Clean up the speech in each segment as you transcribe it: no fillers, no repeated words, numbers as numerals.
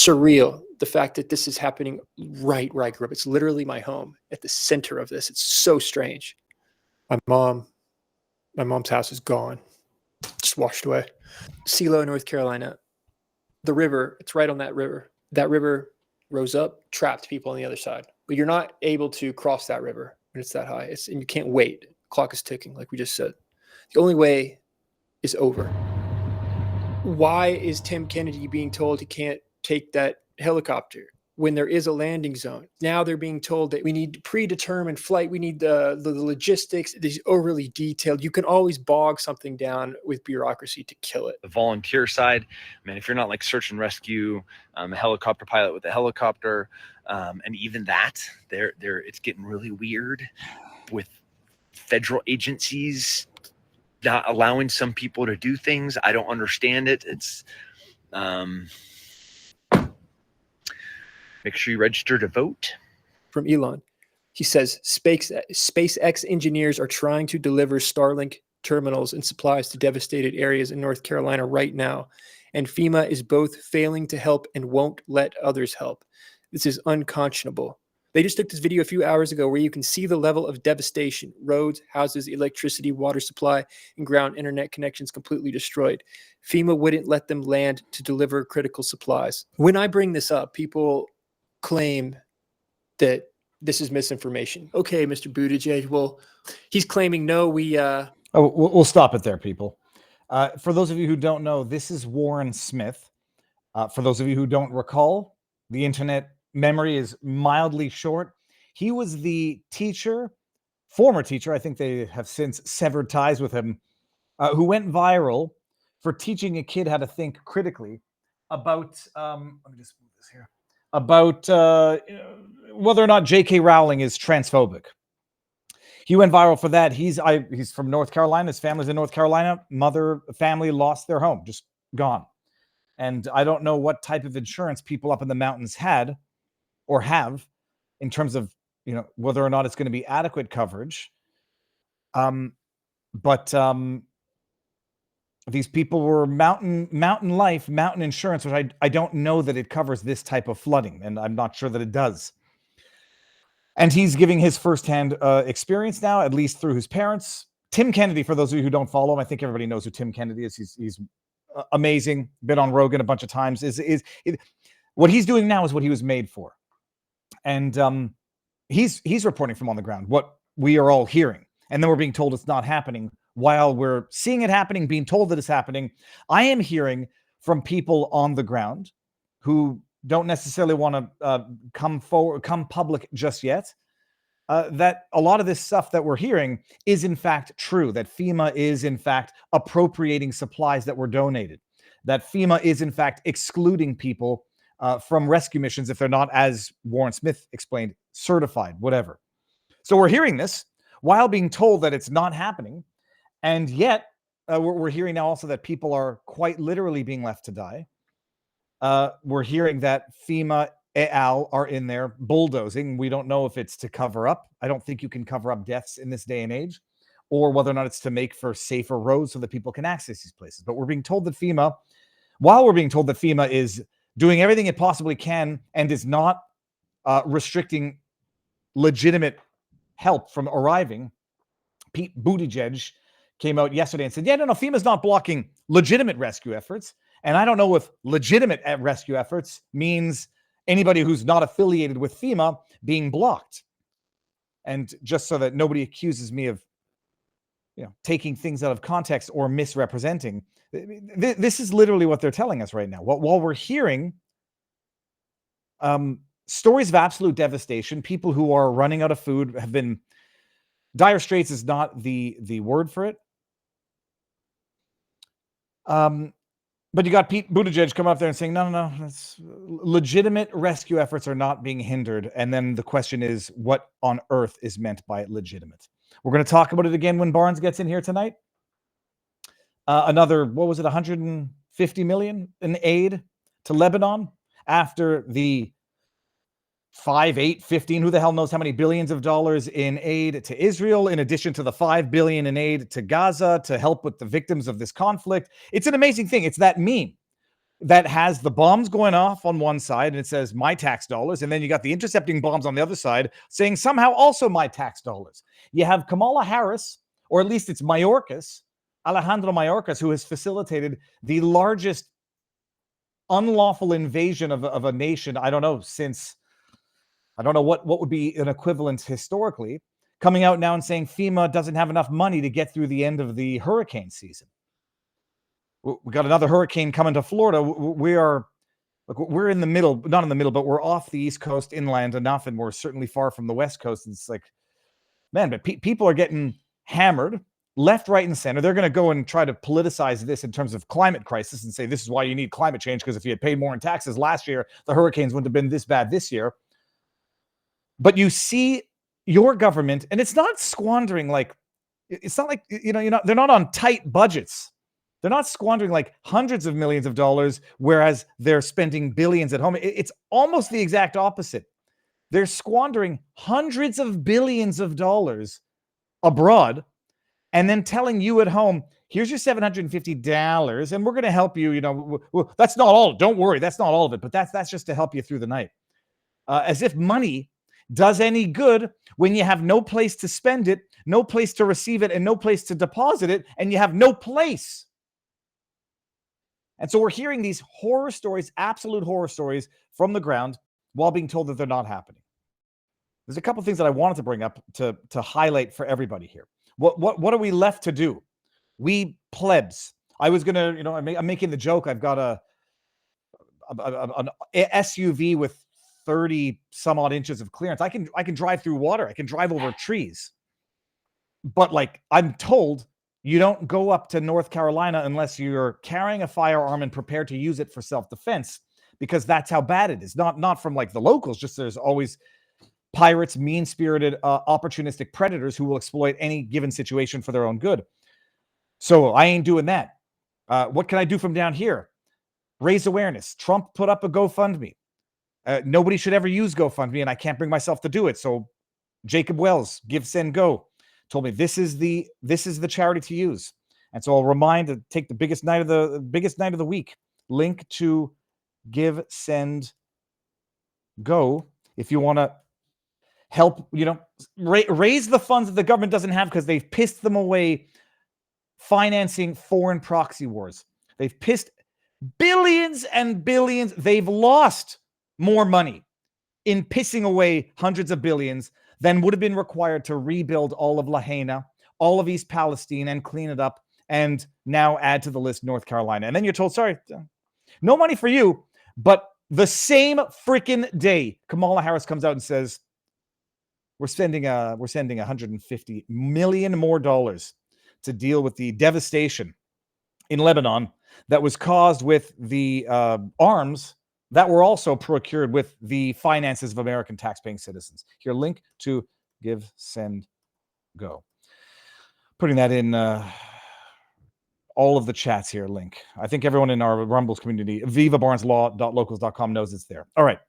surreal, the fact that this is happening right where I grew up. It's literally my home at the center of this. It's so strange. My mom's house is gone, just washed away. CeeLo, North Carolina, the river, it's right on that river. That river rose up, trapped people on the other side. But you're not able to cross that river when it's that high. And you can't wait. Clock is ticking, like we just said. The only way is over. Why is Tim Kennedy being told he can't take that helicopter when there is a landing zone? Now they're being told that we need predetermined flight. We need the logistics. These overly detailed. You can always bog something down with bureaucracy to kill it. The volunteer side, I mean, if you're not like search and rescue, a helicopter pilot with a helicopter, and even that, it's getting really weird with federal agencies not allowing some people to do things. I don't understand it. It's make sure you register to vote. From Elon, he says SpaceX engineers are trying to deliver Starlink terminals and supplies to devastated areas in North Carolina right now, and FEMA is both failing to help and won't let others help. This is unconscionable. They just took this video a few hours ago where you can see the level of devastation. Roads, houses, electricity, water supply, and ground internet connections completely destroyed. FEMA wouldn't let them land to deliver critical supplies. When I bring this up, people claim that this is misinformation. Okay, Mr. Buttigieg, well, he's claiming, no, we'll stop it there, people. For those of you who don't know, this is Warren Smith. For those of you who don't recall, the internet memory is mildly short. He was the former teacher, I think they have since severed ties with him, who went viral for teaching a kid how to think critically about, let me just move this here, about whether or not J.K. Rowling is transphobic. He went viral for that. He's from North Carolina. His family's in North Carolina. Family lost their home, just gone. And I don't know what type of insurance people up in the mountains had or have in terms of, whether or not it's going to be adequate coverage. But these people were mountain life, mountain insurance, which I don't know that it covers this type of flooding, and I'm not sure that it does. And he's giving his firsthand experience now, at least through his parents. Tim Kennedy, for those of you who don't follow him, I think everybody knows who Tim Kennedy is. He's amazing, been on Rogan a bunch of times. What he's doing now is what he was made for. And he's reporting from on the ground what we are all hearing. And then we're being told it's not happening while we're seeing it happening, being told that it's happening. I am hearing from people on the ground who don't necessarily want to come public just yet, that a lot of this stuff that we're hearing is in fact true, that FEMA is in fact appropriating supplies that were donated, that FEMA is in fact excluding people from rescue missions if they're not, as Warren Smith explained, certified, whatever. So we're hearing this while being told that it's not happening. And yet we're hearing now also that people are quite literally being left to die. We're hearing that FEMA et al. Are in there bulldozing. We don't know if it's to cover up. I don't think you can cover up deaths in this day and age, or whether or not it's to make for safer roads so that people can access these places. But we're being told that FEMA is doing everything it possibly can and is not restricting legitimate help from arriving. Pete Buttigieg came out yesterday and said, no, FEMA's not blocking legitimate rescue efforts. And I don't know if legitimate rescue efforts means anybody who's not affiliated with FEMA being blocked. And just so that nobody accuses me of, taking things out of context or misrepresenting, this is literally what they're telling us right now. While we're hearing stories of absolute devastation, people who are running out of food have been, dire straits is not the word for it. But you got Pete Buttigieg coming up there and saying, no, legitimate rescue efforts are not being hindered. And then the question is, what on earth is meant by legitimate? We're going to talk about it again when Barnes gets in here tonight. Another, 150 million in aid to Lebanon after the 5, 8, 15, who the hell knows how many billions of dollars in aid to Israel, in addition to the 5 billion in aid to Gaza to help with the victims of this conflict. It's an amazing thing. It's that meme that has the bombs going off on one side and it says my tax dollars, and then you got the intercepting bombs on the other side saying somehow also my tax dollars. You have Kamala Harris, or at least it's Mayorkas, Alejandro Mayorkas, who has facilitated the largest unlawful invasion of a nation, I don't know, since, I don't know what would be an equivalent historically, coming out now and saying FEMA doesn't have enough money to get through the end of the hurricane season. We got another hurricane coming to Florida. We're in the middle, not in the middle, but we're off the East Coast inland enough, and we're certainly far from the West Coast. And it's like, man, but people are getting hammered left, right, and center. They're going to go and try to politicize this in terms of climate crisis and say this is why you need climate change, because if you had paid more in taxes last year, the hurricanes wouldn't have been this bad this year. But you see your government, and it's not squandering like, it's not like, they're not on tight budgets. They're not squandering like hundreds of millions of dollars, whereas they're spending billions at home. It's almost the exact opposite. They're squandering hundreds of billions of dollars abroad and then telling you at home, here's your $750 and we're going to help you. That's not all. Don't worry. That's not all of it, but that's just to help you through the night. As if money does any good when you have no place to spend it, no place to receive it, and no place to deposit it, and you have no place. And so we're hearing these horror stories, absolute horror stories from the ground while being told that they're not happening. There's a couple of things that I wanted to bring up to highlight for everybody here. What are we left to do? We plebs. I was going to, I'm making the joke. I've got an SUV with 30 some odd inches of clearance. I can drive through water. I can drive over trees. But like I'm told, you don't go up to North Carolina unless you're carrying a firearm and prepared to use it for self-defense, because that's how bad it is. Not from like the locals, just there's always pirates, mean-spirited, opportunistic predators who will exploit any given situation for their own good. So I ain't doing that. What can I do from down here? Raise awareness. Trump put up a GoFundMe. Nobody should ever use GoFundMe, and I can't bring myself to do it. So Jacob Wells, Give, Send, Go, told me this is the charity to use. And so I'll remind to take the biggest night of the week. Link to Give, Send, Go if you want to help, raise the funds that the government doesn't have because they've pissed them away financing foreign proxy wars. They've pissed billions and billions. They've lost more money in pissing away hundreds of billions than would have been required to rebuild all of Lahaina, all of East Palestine, and clean it up, and now add to the list North Carolina. And then you're told, sorry, no money for you. But the same freaking day, Kamala Harris comes out and says, we're sending $150 million more dollars to deal with the devastation in Lebanon that was caused with the arms that were also procured with the finances of American taxpaying citizens. Here, link to Give, Send, Go. Putting that in all of the chats here, link. I think everyone in our Rumbles community, vivabarneslaw.locals.com knows it's there. All right.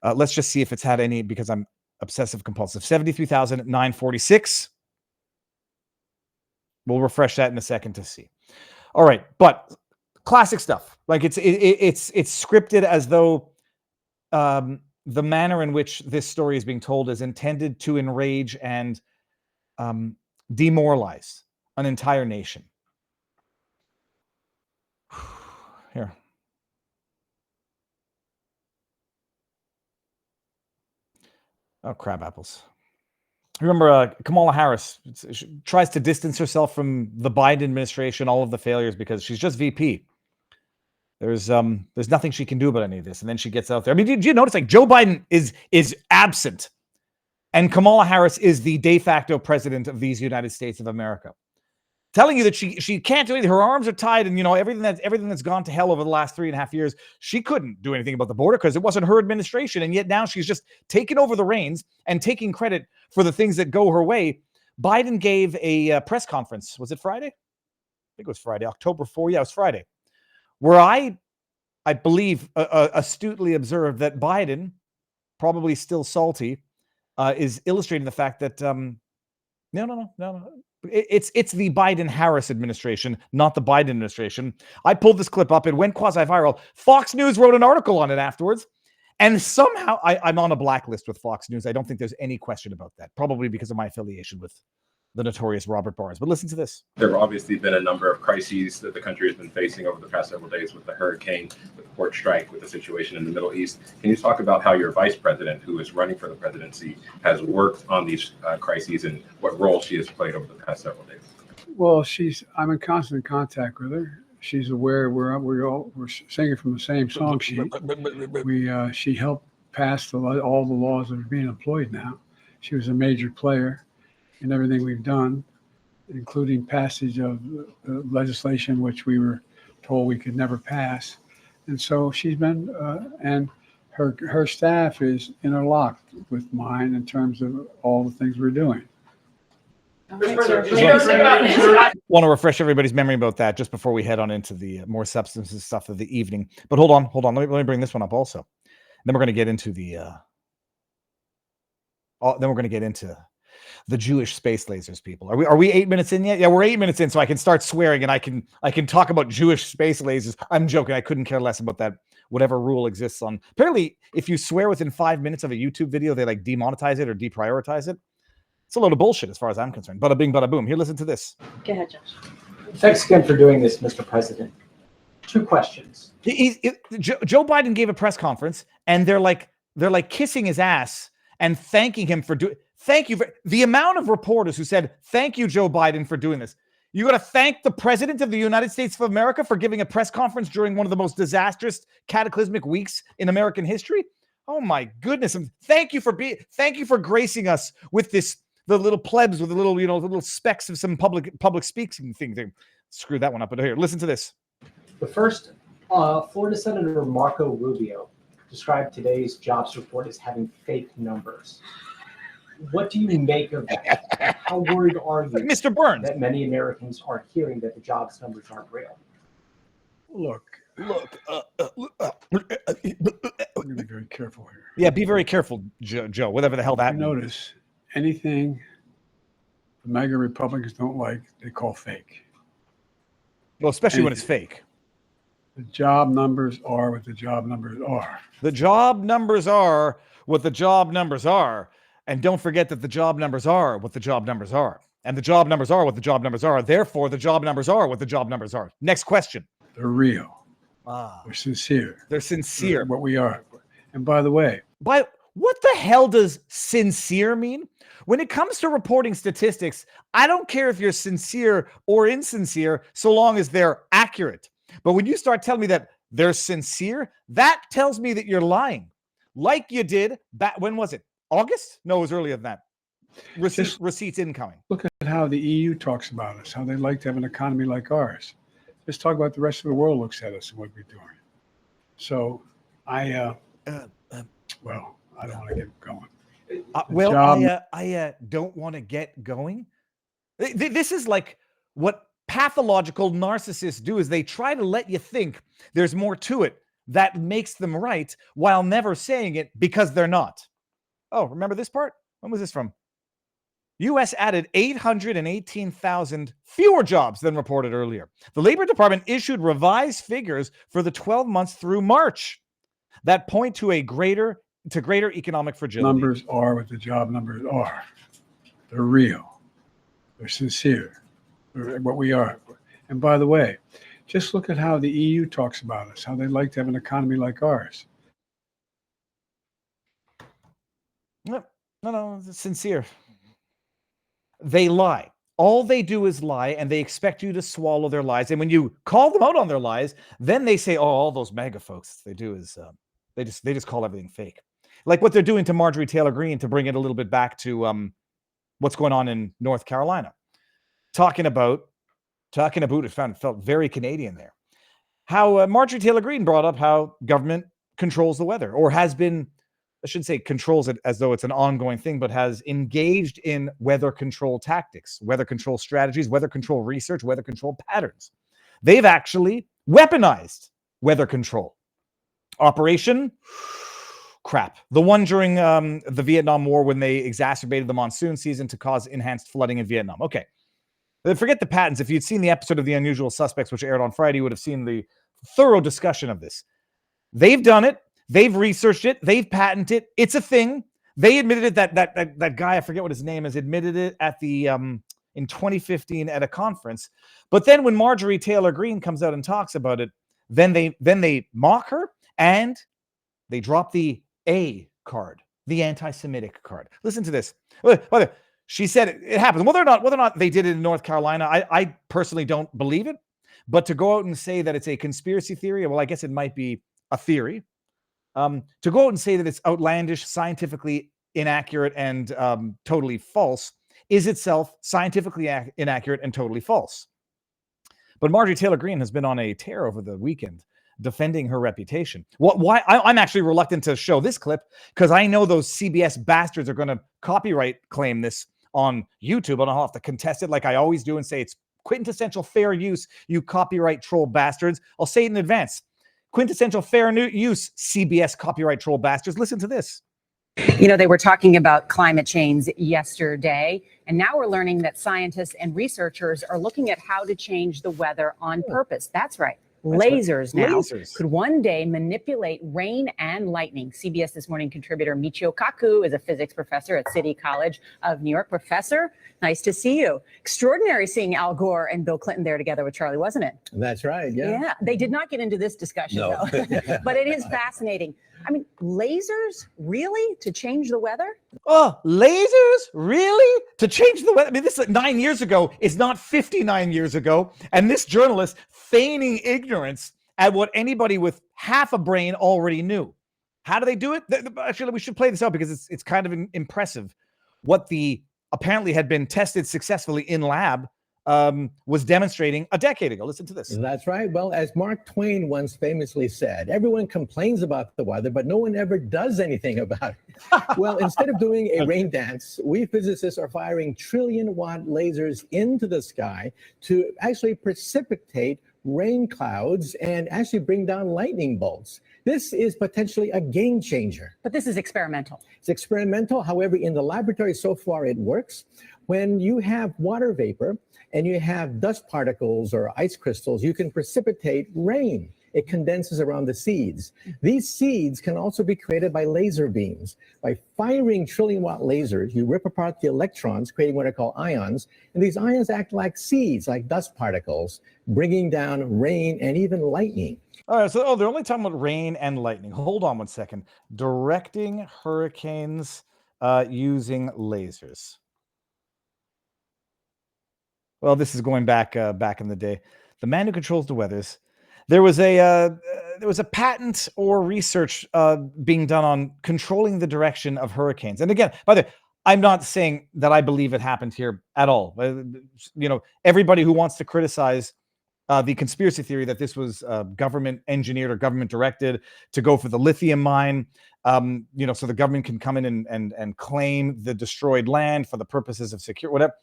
Let's just see if it's had any, because I'm obsessive compulsive. 73,946. We'll refresh that in a second to see. All right. But classic stuff. Like it's scripted as though the manner in which this story is being told is intended to enrage and demoralize an entire nation. Here. Oh, crab apples. Remember, Kamala Harris tries to distance herself from the Biden administration, all of the failures, because she's just VP. There's nothing she can do about any of this. And then she gets out there. I mean, did you notice like Joe Biden is absent and Kamala Harris is the de facto president of these United States of America, telling you that she can't do anything. Her arms are tied, and everything that's gone to hell over the last 3.5 years, she couldn't do anything about the border because it wasn't her administration. And yet now she's just taking over the reins and taking credit for the things that go her way. Biden gave a press conference. Was it Friday? I think it was Friday, October 4. Yeah, it was Friday. Where I believe astutely observed that Biden, probably still salty, is illustrating the fact that no. It's the Biden-Harris administration, not the Biden administration. I pulled this clip up. It went quasi-viral. Fox News wrote an article on it afterwards. And somehow I'm on a blacklist with Fox News. I don't think there's any question about that, probably because of my affiliation with the notorious Robert Barnes. But listen to this. There have obviously been a number of crises that the country has been facing over the past several days with the hurricane, with the port strike, with the situation in the Middle East. Can you talk about how your vice president, who is running for the presidency, has worked on these crises and what role she has played over the past several days? Well, I'm in constant contact with her. She's aware we're singing from the same song sheet. She helped pass all the laws that are being employed now. She was a major player in everything we've done, including passage of legislation which we were told we could never pass. And so she's been, and her staff is interlocked with mine in terms of all the things we're doing. Want to refresh everybody's memory about that just before we head on into the more substantive stuff of the evening. But hold on. Let me bring this one up also. Then we're going to get into the Jewish space lasers, people. Are we 8 minutes in yet? Yeah, we're 8 minutes in, so I can start swearing and I can talk about Jewish space lasers. I'm joking. I couldn't care less about that. Whatever rule exists on. Apparently, if you swear within 5 minutes of a YouTube video, they like demonetize it or deprioritize it. It's a load of bullshit as far as I'm concerned. Bada bing, bada boom. Here, listen to this. Go ahead, Josh. Thanks again for doing this, Mr. President. 2 questions. Joe Biden gave a press conference, and they're like kissing his ass and thanking him for doing. Thank you for the amount of reporters who said, "Thank you, Joe Biden, for doing this." You got to thank the President of the United States of America for giving a press conference during one of the most disastrous, cataclysmic weeks in American history. Oh my goodness! And thank you for gracing us with this. The little plebs with the little specks of some public speaking thing. Screw that one up. But here, listen to this. The first, Florida Senator Marco Rubio described today's jobs report as having fake numbers. What do you make of that? How worried are you, Mr. Burns, that many Americans are hearing that the jobs numbers aren't real? Look. I'm going to be very careful here. Yeah, be very careful, Joe. Whatever the hell that means. Notice anything the MAGA Republicans don't like, they call fake. Well, especially when it's fake. The job numbers are what the job numbers are. The job numbers are what the job numbers are. And don't forget that the job numbers are what the job numbers are. And the job numbers are what the job numbers are. Therefore, the job numbers are what the job numbers are. Next question. They're real. We're sincere. They're sincere. What we are. And by the way. What the hell does sincere mean? When it comes to reporting statistics, I don't care if you're sincere or insincere, so long as they're accurate. But when you start telling me that they're sincere, that tells me that you're lying. Like you did back, when was it? August? No, it was earlier than that. Receipts incoming. Look at how the EU talks about us, how they like to have an economy like ours. Let's talk about the rest of the world looks at us and what we're doing. So I don't want to get going. I don't want to get going. This is like what pathological narcissists do, is they try to let you think there's more to it that makes them right while never saying it because they're not. Oh, remember this part? When was this from? U.S. added 818,000 fewer jobs than reported earlier. The Labor Department issued revised figures for the 12 months through March that point to greater economic fragility. Numbers are what the job numbers are. They're real. They're sincere. They're what we are. And by the way, just look at how the EU talks about us, how they like to have an economy like ours. No, it's sincere. They lie. All they do is lie, and they expect you to swallow their lies. And when you call them out on their lies, then they say, "Oh, all those MAGA folks, they do is they just call everything fake." Like what they're doing to Marjorie Taylor Greene, to bring it a little bit back to what's going on in North Carolina. Talking about it felt very Canadian there. How Marjorie Taylor Greene brought up how government controls the weather, or has been, I shouldn't say controls it as though it's an ongoing thing, but has engaged in weather control tactics, weather control strategies, weather control research, weather control patterns. They've actually weaponized weather control. Operation crap. The one during the Vietnam War, when they exacerbated the monsoon season to cause enhanced flooding in Vietnam. Okay. Forget the patents. If you'd seen the episode of The Unusual Suspects, which aired on Friday, you would have seen the thorough discussion of this. They've done it. They've researched it. They've patented it. It's a thing. They admitted it. That guy, I forget what his name is, admitted it at the in 2015 at a conference. But then when Marjorie Taylor Greene comes out and talks about it, then they mock her and they drop the A card, the anti-Semitic card. Listen to this. She said it happens. Whether or not they did it in North Carolina, I personally don't believe it. But to go out and say that it's a conspiracy theory, well, I guess it might be a theory. To go out and say that it's outlandish, scientifically inaccurate, and totally false is itself scientifically inaccurate and totally false. But Marjorie Taylor Greene has been on a tear over the weekend defending her reputation. Why? I'm actually reluctant to show this clip because I know those CBS bastards are going to copyright claim this on YouTube, and I'll have to contest it like I always do and say it's quintessential fair use, you copyright troll bastards. I'll say it in advance. Quintessential fair use, CBS copyright troll bastards. Listen to this. You know, they were talking about climate change yesterday, and now we're learning that scientists and researchers are looking at how to change the weather on purpose. That's right. Lasers now could one day manipulate rain and lightning. CBS This Morning contributor Michio Kaku is a physics professor at City College of New York. Professor, nice to see you. Extraordinary seeing Al Gore and Bill Clinton there together with Charlie, wasn't it? That's right. Yeah. Yeah. They did not get into this discussion, though. But it is fascinating. I mean, lasers really to change the weather? Oh, lasers? Really? To change the weather? I mean, this is 9 years ago. It's not 59 years ago. And this journalist feigning ignorance at what anybody with half a brain already knew. How do they do it? Actually, we should play this out because it's kind of impressive. What the apparently had been tested successfully in lab was demonstrating a decade ago. Listen to this. That's right. Well, as Mark Twain once famously said, everyone complains about the weather, but no one ever does anything about it. Well, instead of doing a rain dance, we physicists are firing trillion-watt lasers into the sky to actually precipitate rain clouds and actually bring down lightning bolts. This is potentially a game changer. But this is experimental. It's experimental. However, in the laboratory so far, it works. When you have water vapor and you have dust particles or ice crystals, you can precipitate rain. It condenses around the seeds. These seeds can also be created by laser beams. By firing trillion-watt lasers, you rip apart the electrons, creating what are called ions, and these ions act like seeds, like dust particles, bringing down rain and even lightning. All right, so they're only talking about rain and lightning. Hold on one second. Directing hurricanes using lasers. Well, this is going back in the day. The man who controls the weathers. There was a patent or research being done on controlling the direction of hurricanes. And again, by the way, I'm not saying that I believe it happened here at all. You know, everybody who wants to criticize the conspiracy theory that this was government engineered or government directed to go for the lithium mine, you know, so the government can come in and claim the destroyed land for the purposes of secure whatever.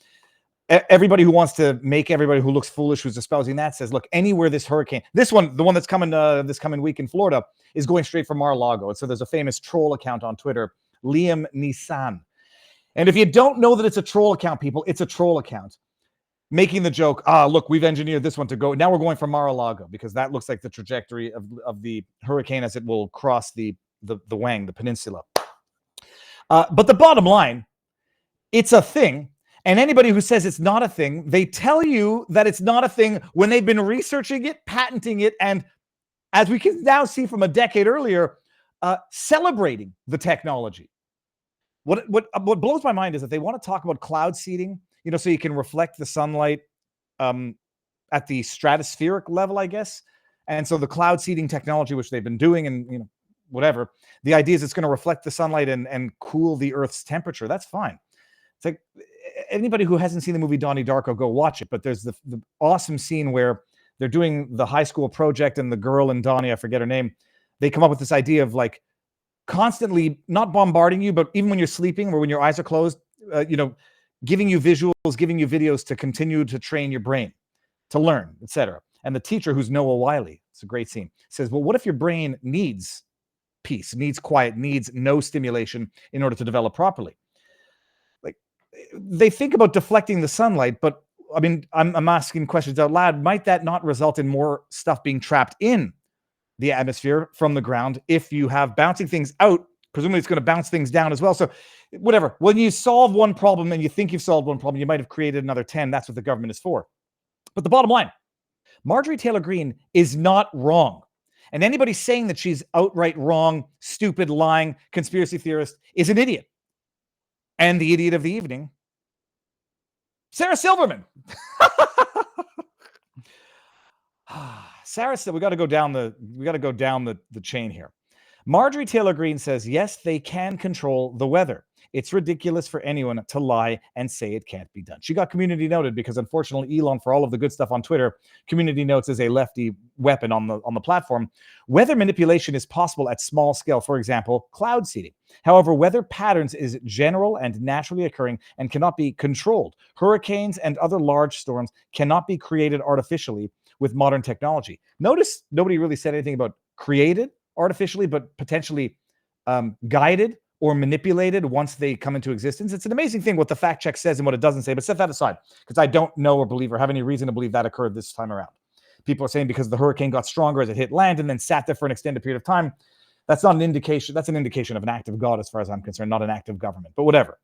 Everybody who wants to make everybody who looks foolish who's espousing that says, look, anywhere this hurricane, this one, the one that's coming this coming week in Florida, is going straight for Mar-a-Lago. And so there's a famous troll account on Twitter, Liam Neeson. And if you don't know that it's a troll account, people, it's a troll account making the joke, look, we've engineered this one to go. Now we're going for Mar-a-Lago because that looks like the trajectory of the hurricane as it will cross the Wang, the peninsula. But the bottom line, it's a thing. And anybody who says it's not a thing, they tell you that it's not a thing when they've been researching it, patenting it, and as we can now see from a decade earlier, celebrating the technology. What blows my mind is that they want to talk about cloud seeding, you know, so you can reflect the sunlight at the stratospheric level, I guess. And so the cloud seeding technology, which they've been doing, and you know, whatever, the idea is it's going to reflect the sunlight and cool the Earth's temperature. That's fine. It's like anybody who hasn't seen the movie Donnie Darko, go watch it. But there's the awesome scene where they're doing the high school project and the girl and Donnie, I forget her name, they come up with this idea of like constantly not bombarding you, but even when you're sleeping or when your eyes are closed, you know, giving you visuals, giving you videos to continue to train your brain, to learn, etc. And the teacher, who's Noah Wiley, it's a great scene, says, well, what if your brain needs peace, needs quiet, needs no stimulation in order to develop properly? Like, they think about deflecting the sunlight, but I mean, I'm asking questions out loud. Might that not result in more stuff being trapped in the atmosphere from the ground if you have bouncing things out? Presumably it's going to bounce things down as well. So whatever. When you solve one problem and you think you've solved one problem, you might have created another 10. That's what the government is for. But the bottom line, Marjorie Taylor Greene is not wrong. And anybody saying that she's outright wrong, stupid, lying, conspiracy theorist is an idiot. And the idiot of the evening, Sarah Silverman. Sarah said, we got to go down the chain here. Marjorie Taylor Greene says, yes, they can control the weather. It's ridiculous for anyone to lie and say it can't be done. She got community noted because, unfortunately, Elon, for all of the good stuff on Twitter, community notes is a lefty weapon on the platform. Weather manipulation is possible at small scale. For example, cloud seeding. However, weather patterns is general and naturally occurring and cannot be controlled. Hurricanes and other large storms cannot be created artificially with modern technology. Notice nobody really said anything about created artificially, but potentially guided or manipulated once they come into existence. It's an amazing thing what the fact check says and what it doesn't say, but set that aside because I don't know or believe or have any reason to believe that occurred this time around. People are saying because the hurricane got stronger as it hit land and then sat there for an extended period of time. That's not an indication. That's an indication of an act of God as far as I'm concerned, not an act of government, but whatever.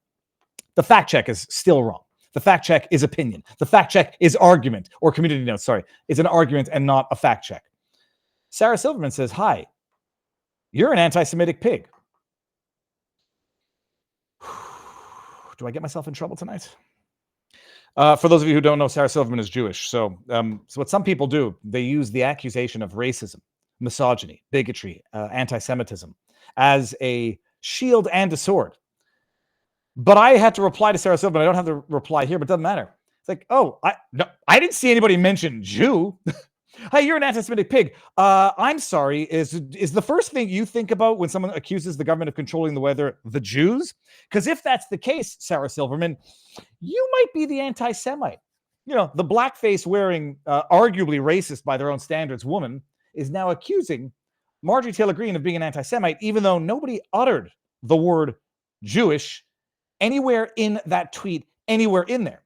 The fact check is still wrong. The fact check is opinion. The fact check is argument or community notes, sorry, is an argument and not a fact check. Sarah Silverman says, hi, you're an anti-Semitic pig. Do I get myself in trouble tonight? For those of you who don't know, Sarah Silverman is Jewish. So what some people do, they use the accusation of racism, misogyny, bigotry, anti-Semitism as a shield and a sword. But I had to reply to Sarah Silverman. I don't have the reply here, but it doesn't matter. It's like, oh, I didn't see anybody mention Jew. Hey, you're an anti-Semitic pig. I'm sorry. Is the first thing you think about when someone accuses the government of controlling the weather the Jews? Because if that's the case, Sarah Silverman, you might be the anti-Semite. You know, the blackface wearing, arguably racist by their own standards woman is now accusing Marjorie Taylor Greene of being an anti-Semite, even though nobody uttered the word Jewish anywhere in that tweet, anywhere in there.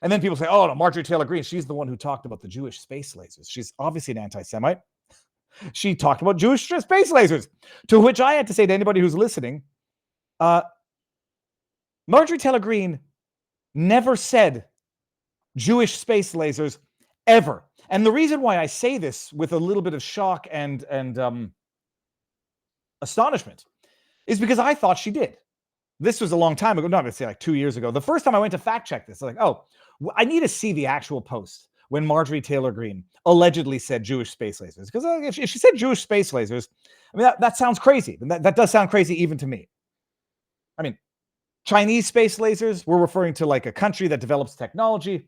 And then people say, oh, no, Marjorie Taylor Greene, she's the one who talked about the Jewish space lasers. She's obviously an anti-Semite. She talked about Jewish space lasers, to which I had to say to anybody who's listening, Marjorie Taylor Greene never said Jewish space lasers ever. And the reason why I say this with a little bit of shock and astonishment is because I thought she did. This was a long time ago. No, I'm going to say like 2 years ago. The first time I went to fact check this, I was like, oh, I need to see the actual post when Marjorie Taylor Greene allegedly said Jewish space lasers. Because if she said Jewish space lasers, I mean, that sounds crazy. That does sound crazy even to me. I mean, Chinese space lasers, we're referring to like a country that develops technology.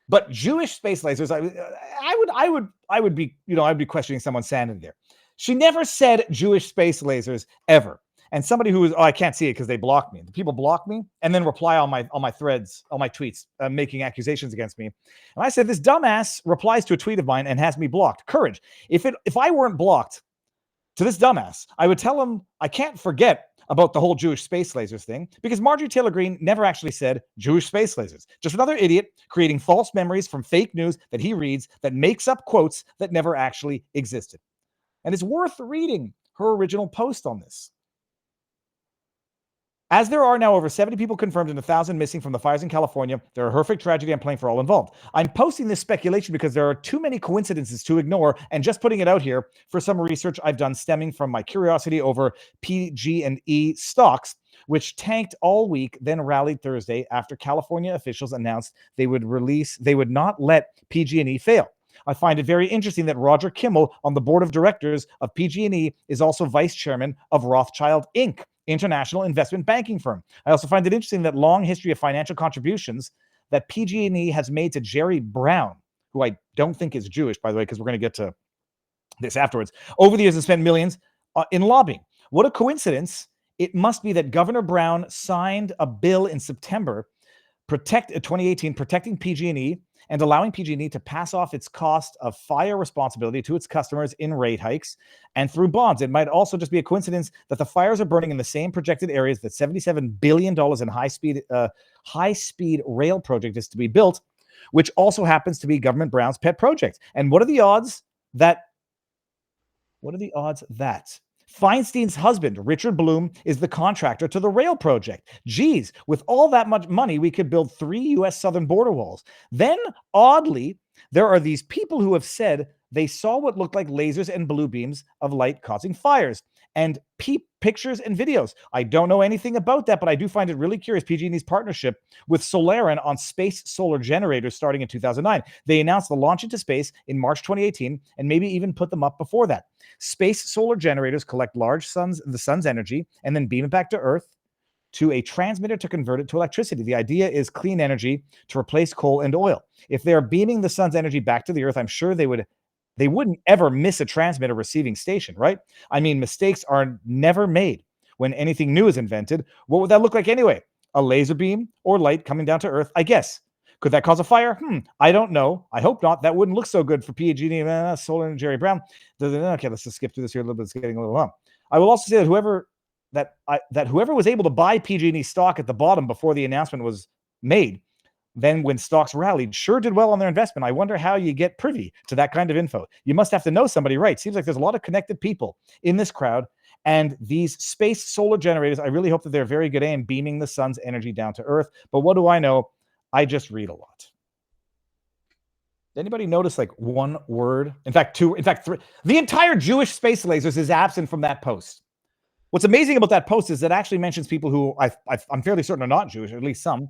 But Jewish space lasers, I would be, I'd be questioning someone's sanity there. She never said Jewish space lasers ever. And somebody who is, I can't see it because they blocked me. The people block me and then reply on my threads, on my tweets, making accusations against me. And I said, this dumbass replies to a tweet of mine and has me blocked. Courage. If I weren't blocked to this dumbass, I would tell him I can't forget about the whole Jewish space lasers thing because Marjorie Taylor Greene never actually said Jewish space lasers. Just another idiot creating false memories from fake news that he reads that makes up quotes that never actually existed. And it's worth reading her original post on this. As there are now over 70 people confirmed and 1,000 missing from the fires in California, there are horrific tragedy I'm playing for all involved. I'm posting this speculation because there are too many coincidences to ignore and just putting it out here for some research I've done stemming from my curiosity over PG&E stocks, which tanked all week, then rallied Thursday after California officials announced they would not let PG&E fail. I find it very interesting that Roger Kimmel on the board of directors of PG&E is also vice chairman of Rothschild Inc., international investment banking firm. I also find it interesting that long history of financial contributions that PG&E has made to Jerry Brown, who I don't think is Jewish, by the way, because we're going to get to this afterwards, over the years and spent millions in lobbying. What a coincidence. It must be that Governor Brown signed a bill in September 2018 protecting PG&E and allowing PG&E to pass off its cost of fire responsibility to its customers in rate hikes and through bonds. It might also just be a coincidence that the fires are burning in the same projected areas that $77 billion in high-speed rail project is to be built, which also happens to be Government Brown's pet project. And what are the odds that Feinstein's husband, Richard Bloom, is the contractor to the rail project? Geez, with all that much money, we could build 3 U.S. southern border walls. Then, oddly, there are these people who have said they saw what looked like lasers and blue beams of light causing fires, and pictures and videos. I don't know anything about that, but I do find it really curious. PG&E's partnership with Solarin on space solar generators starting in 2009. They announced the launch into space in March 2018, and maybe even put them up before that. Space solar generators collect the sun's energy and then beam it back to Earth to a transmitter to convert it to electricity. The idea is clean energy to replace coal and oil. If they're beaming the sun's energy back to the Earth, I'm sure they wouldn't ever miss a transmitter receiving station, right? I mean, mistakes are never made when anything new is invented. What would that look like anyway? A laser beam or light coming down to Earth, I guess. Could that cause a fire? I don't know. I hope not. That wouldn't look so good for PG&E, Solar and Jerry Brown. Okay, let's just skip through this here a little bit. It's getting a little long. I will also say that whoever was able to buy PG&E stock at the bottom before the announcement was made, then when stocks rallied, sure did well on their investment. I wonder how you get privy to that kind of info. You must have to know somebody, right? Seems like there's a lot of connected people in this crowd. And these space solar generators, I really hope that they're very good at beaming the sun's energy down to Earth. But what do I know? I just read a lot. Anybody notice like one word? In fact, two, in fact, three. The entire Jewish space lasers is absent from that post. What's amazing about that post is it actually mentions people who I'm fairly certain are not Jewish, or at least some.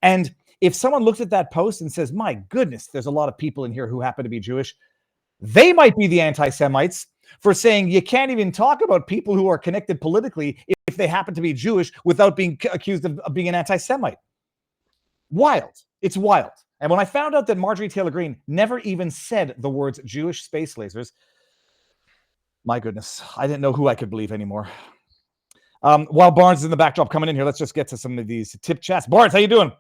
And if someone looks at that post and says, my goodness, there's a lot of people in here who happen to be Jewish, they might be the anti-Semites for saying you can't even talk about people who are connected politically if they happen to be Jewish without being accused of being an anti-Semite. Wild. It's wild. And when I found out that Marjorie Taylor Greene never even said the words Jewish space lasers, my goodness, I didn't know who I could believe anymore. While Barnes is in the backdrop coming in here, let's just get to some of these tip chats. Barnes, how you doing?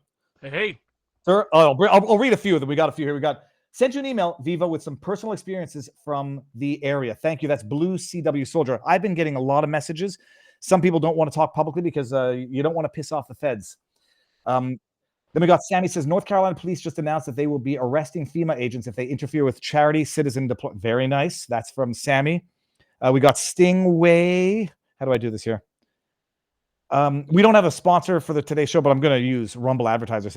Hey. Sir, I'll read a few of them. We got a few here. We got sent you an email, Viva, with some personal experiences from the area. Thank you. That's Blue CW Soldier. I've been getting a lot of messages. Some people don't want to talk publicly because you don't want to piss off the feds. Then we got Sammy says, North Carolina police just announced that they will be arresting FEMA agents if they interfere with charity citizen deployment. Very nice. That's from Sammy. We got Stingway. How do I do this here? We don't have a sponsor for the today's show, but I'm going to use Rumble Advertisement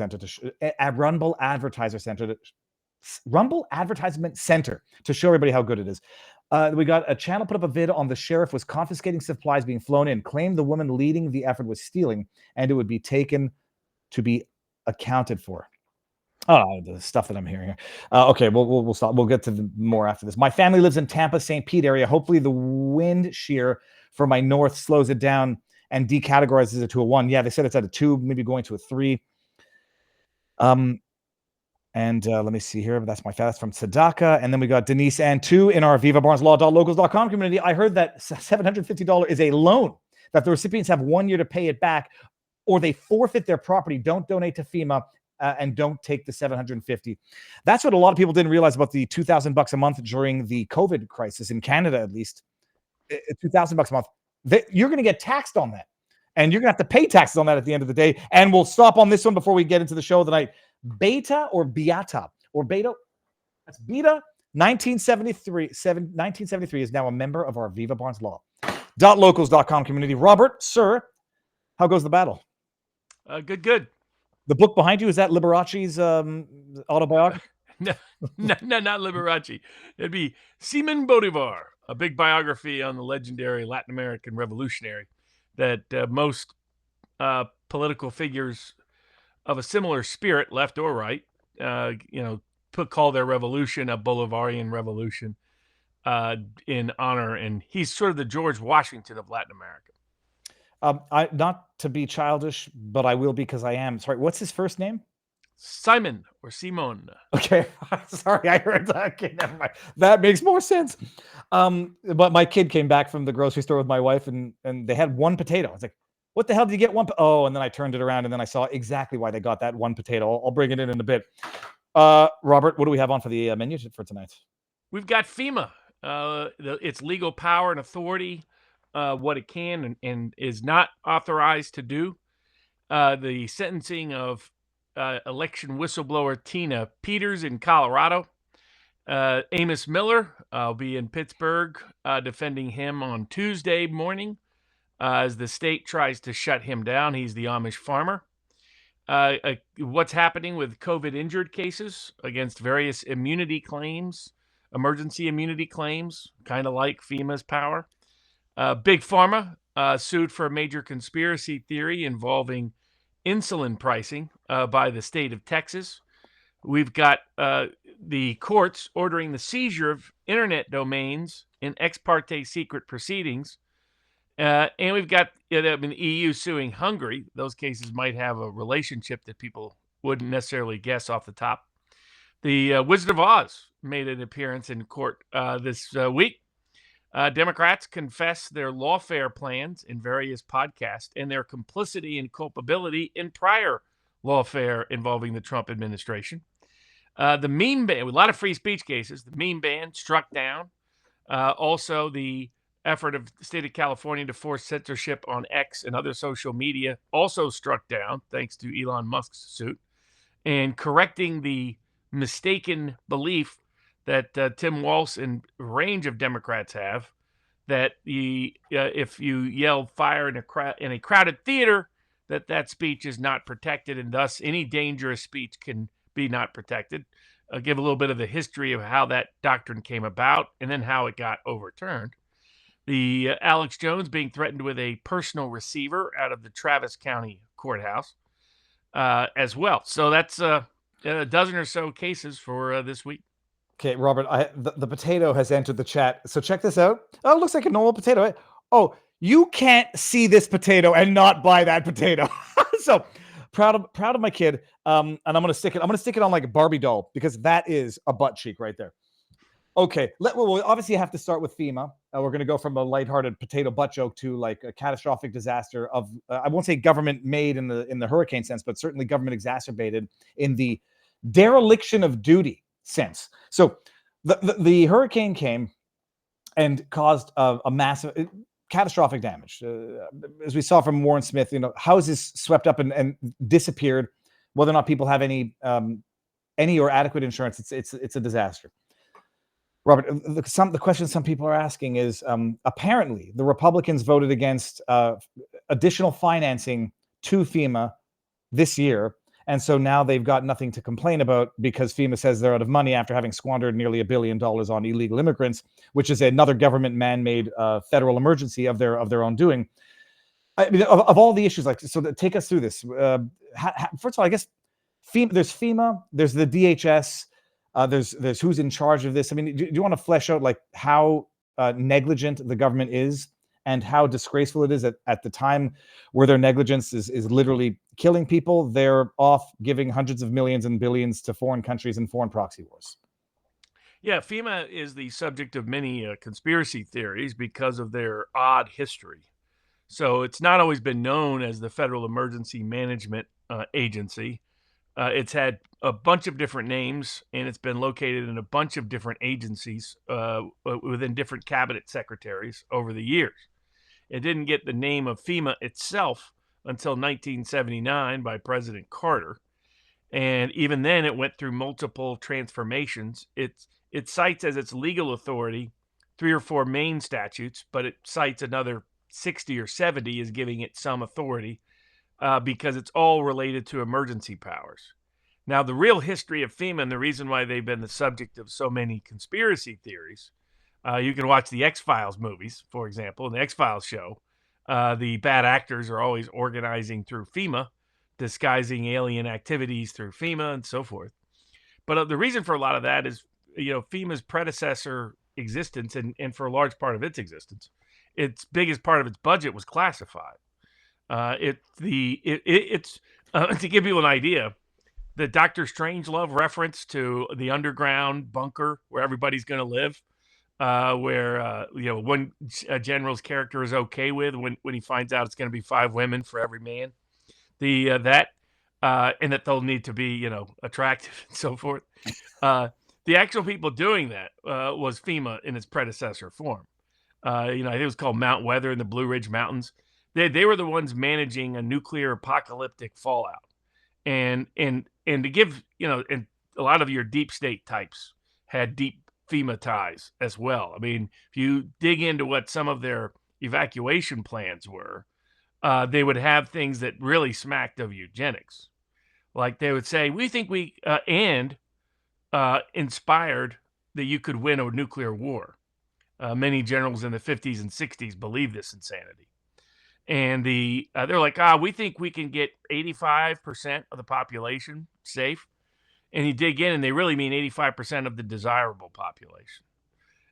Center to show everybody how good it is. We got a channel put up a vid on the sheriff was confiscating supplies being flown in, claimed the woman leading the effort was stealing, and it would be taken to be accounted for. Oh, the stuff that I'm hearing here. Okay, we'll stop. We'll get to more after this. My family lives in Tampa, St. Pete area. Hopefully the wind shear for my north slows it down and decategorizes it to a 1. Yeah, they said it's at a 2, maybe going to a 3. Let me see here. That's from Sadaka. And then we got Denise and 2 in our vivabarneslaw.locals.com community. I heard that $750 is a loan that the recipients have 1 year to pay it back, or they forfeit their property. Don't donate to FEMA and don't take the $750. That's what a lot of people didn't realize about the $2,000 a month during the COVID crisis in Canada, at least. $2,000 a month. You're going to get taxed on that, and you're going to have to pay taxes on that at the end of the day. And we'll stop on this one before we get into the show tonight. Beta or Beata or Beta. That's Beta. 1973 is now a member of our Viva Barnes Law.locals.com community. Robert, sir, how goes the battle? Good. The book behind you, is that Liberace's autobiography? No, not Liberace. It'd be Simon Bolivar, a big biography on the legendary Latin American revolutionary that most political figures of a similar spirit, left or right, call their revolution a Bolivarian revolution in honor. And he's sort of the George Washington of Latin America. Not to be childish, but I will because I am. Sorry, what's his first name? Simon or Simon. Okay, sorry, I heard that. Okay, never mind. That makes more sense. But my kid came back from the grocery store with my wife, and they had 1 potato. I was like, what the hell did you get 1? Oh, and then I turned it around, and then I saw exactly why they got that 1 potato. I'll bring it in a bit. Robert, what do we have on for the menu for tonight? We've got FEMA. Its legal power and authority, what it can and is not authorized to do. The sentencing of election whistleblower Tina Peters in Colorado. Amos Miller will be in Pittsburgh defending him on Tuesday morning as the state tries to shut him down. He's the Amish farmer. What's happening with COVID injured cases against various immunity claims, emergency immunity claims, kind of like FEMA's power. Big Pharma sued for a major conspiracy theory involving insulin pricing by the state of Texas. We've got the courts ordering the seizure of internet domains in ex parte secret proceedings. And we've got the EU suing Hungary. Those cases might have a relationship that people wouldn't necessarily guess off the top. The Wizard of Oz made an appearance in court this week. Democrats confess their lawfare plans in various podcasts and their complicity and culpability in prior lawfare involving the Trump administration. The meme ban, with a lot of free speech cases, the meme ban struck down. Also, the effort of the state of California to force censorship on X and other social media also struck down, thanks to Elon Musk's suit. And correcting the mistaken belief that Tim Walz and a range of Democrats have, that if you yell fire in a crowded theater, that speech is not protected, and thus any dangerous speech can be not protected. I'll give a little bit of the history of how that doctrine came about and then how it got overturned. The Alex Jones being threatened with a personal receiver out of the Travis County courthouse as well. So that's a dozen or so cases for this week. Okay, Robert, the potato has entered the chat. So check this out. Oh, it looks like a normal potato. Oh, you can't see this potato and not buy that potato. So proud of my kid. And I'm gonna stick it on like a Barbie doll, because that is a butt cheek right there. Okay, we'll obviously have to start with FEMA. We're going to go from a lighthearted potato butt joke to like a catastrophic disaster of I won't say government made in the hurricane sense, but certainly government exacerbated in the dereliction of duty sense. So the hurricane came and caused a massive, catastrophic damage. As we saw from Warren Smith, houses swept up and disappeared. Whether or not people have any or adequate insurance, it's a disaster. Robert, the question some people are asking is, apparently the Republicans voted against additional financing to FEMA this year. And so now they've got nothing to complain about because FEMA says they're out of money after having squandered nearly $1 billion on illegal immigrants, which is another government man-made federal emergency of their own doing. I mean, of all the issues, take us through this. First of all, I guess there's FEMA, there's the DHS, there's who's in charge of this. I mean, do you want to flesh out like how negligent the government is and how disgraceful it is at the time where their negligence is literally killing people? They're off giving hundreds of millions and billions to foreign countries and foreign proxy wars. Yeah, FEMA is the subject of many conspiracy theories because of their odd history. So it's not always been known as the Federal Emergency Management Agency. It's had a bunch of different names, and it's been located in a bunch of different agencies within different cabinet secretaries over the years. It didn't get the name of FEMA itself until 1979 by President Carter. And even then, it went through multiple transformations. It cites as its legal authority 3 or 4 main statutes, but it cites another 60 or 70 as giving it some authority because it's all related to emergency powers. Now, the real history of FEMA and the reason why they've been the subject of so many conspiracy theories, you can watch the X-Files movies, for example. In the X-Files show, the bad actors are always organizing through FEMA, disguising alien activities through FEMA and so forth. But the reason for a lot of that is, FEMA's predecessor existence and for a large part of its existence, its biggest part of its budget was classified. It's to give you an idea, the Dr. Strangelove reference to the underground bunker where everybody's going to live, where one general's character is okay with when he finds out it's going to be 5 women for every man, and that they'll need to be attractive and so forth. The actual people doing that was FEMA in its predecessor form. I think it was called Mount Weather in the Blue Ridge Mountains. They were the ones managing a nuclear apocalyptic fallout. and to give, and a lot of your deep state types had deep FEMA ties as well. I mean, if you dig into what some of their evacuation plans were, they would have things that really smacked of eugenics. Like they would say, we think we inspired that you could win a nuclear war. Many generals in the 50s and 60s believed this insanity. And they're like, we think we can get 85% of the population safe. And you dig in, and they really mean 85% of the desirable population.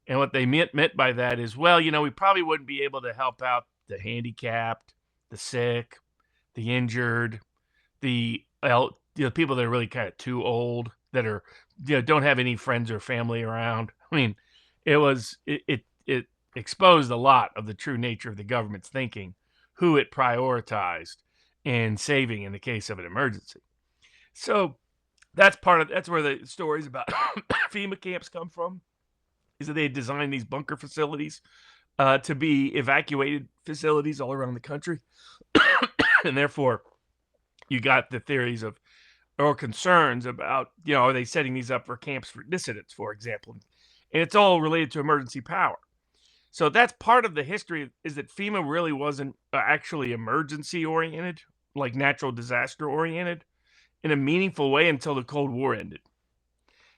And what they meant by that is, well, we probably wouldn't be able to help out the handicapped, the sick, the injured, the people that are really kind of too old, that are don't have any friends or family around. I mean, it exposed a lot of the true nature of the government's thinking, who it prioritized in saving in the case of an emergency. So that's where the stories about FEMA camps come from, is that they had designed these bunker facilities to be evacuated facilities all around the country. And therefore, you got the theories of, or concerns about, are they setting these up for camps for dissidents, for example? And it's all related to emergency power. So that's part of the history, is that FEMA really wasn't actually emergency oriented, like natural disaster oriented, in a meaningful way until the Cold War ended.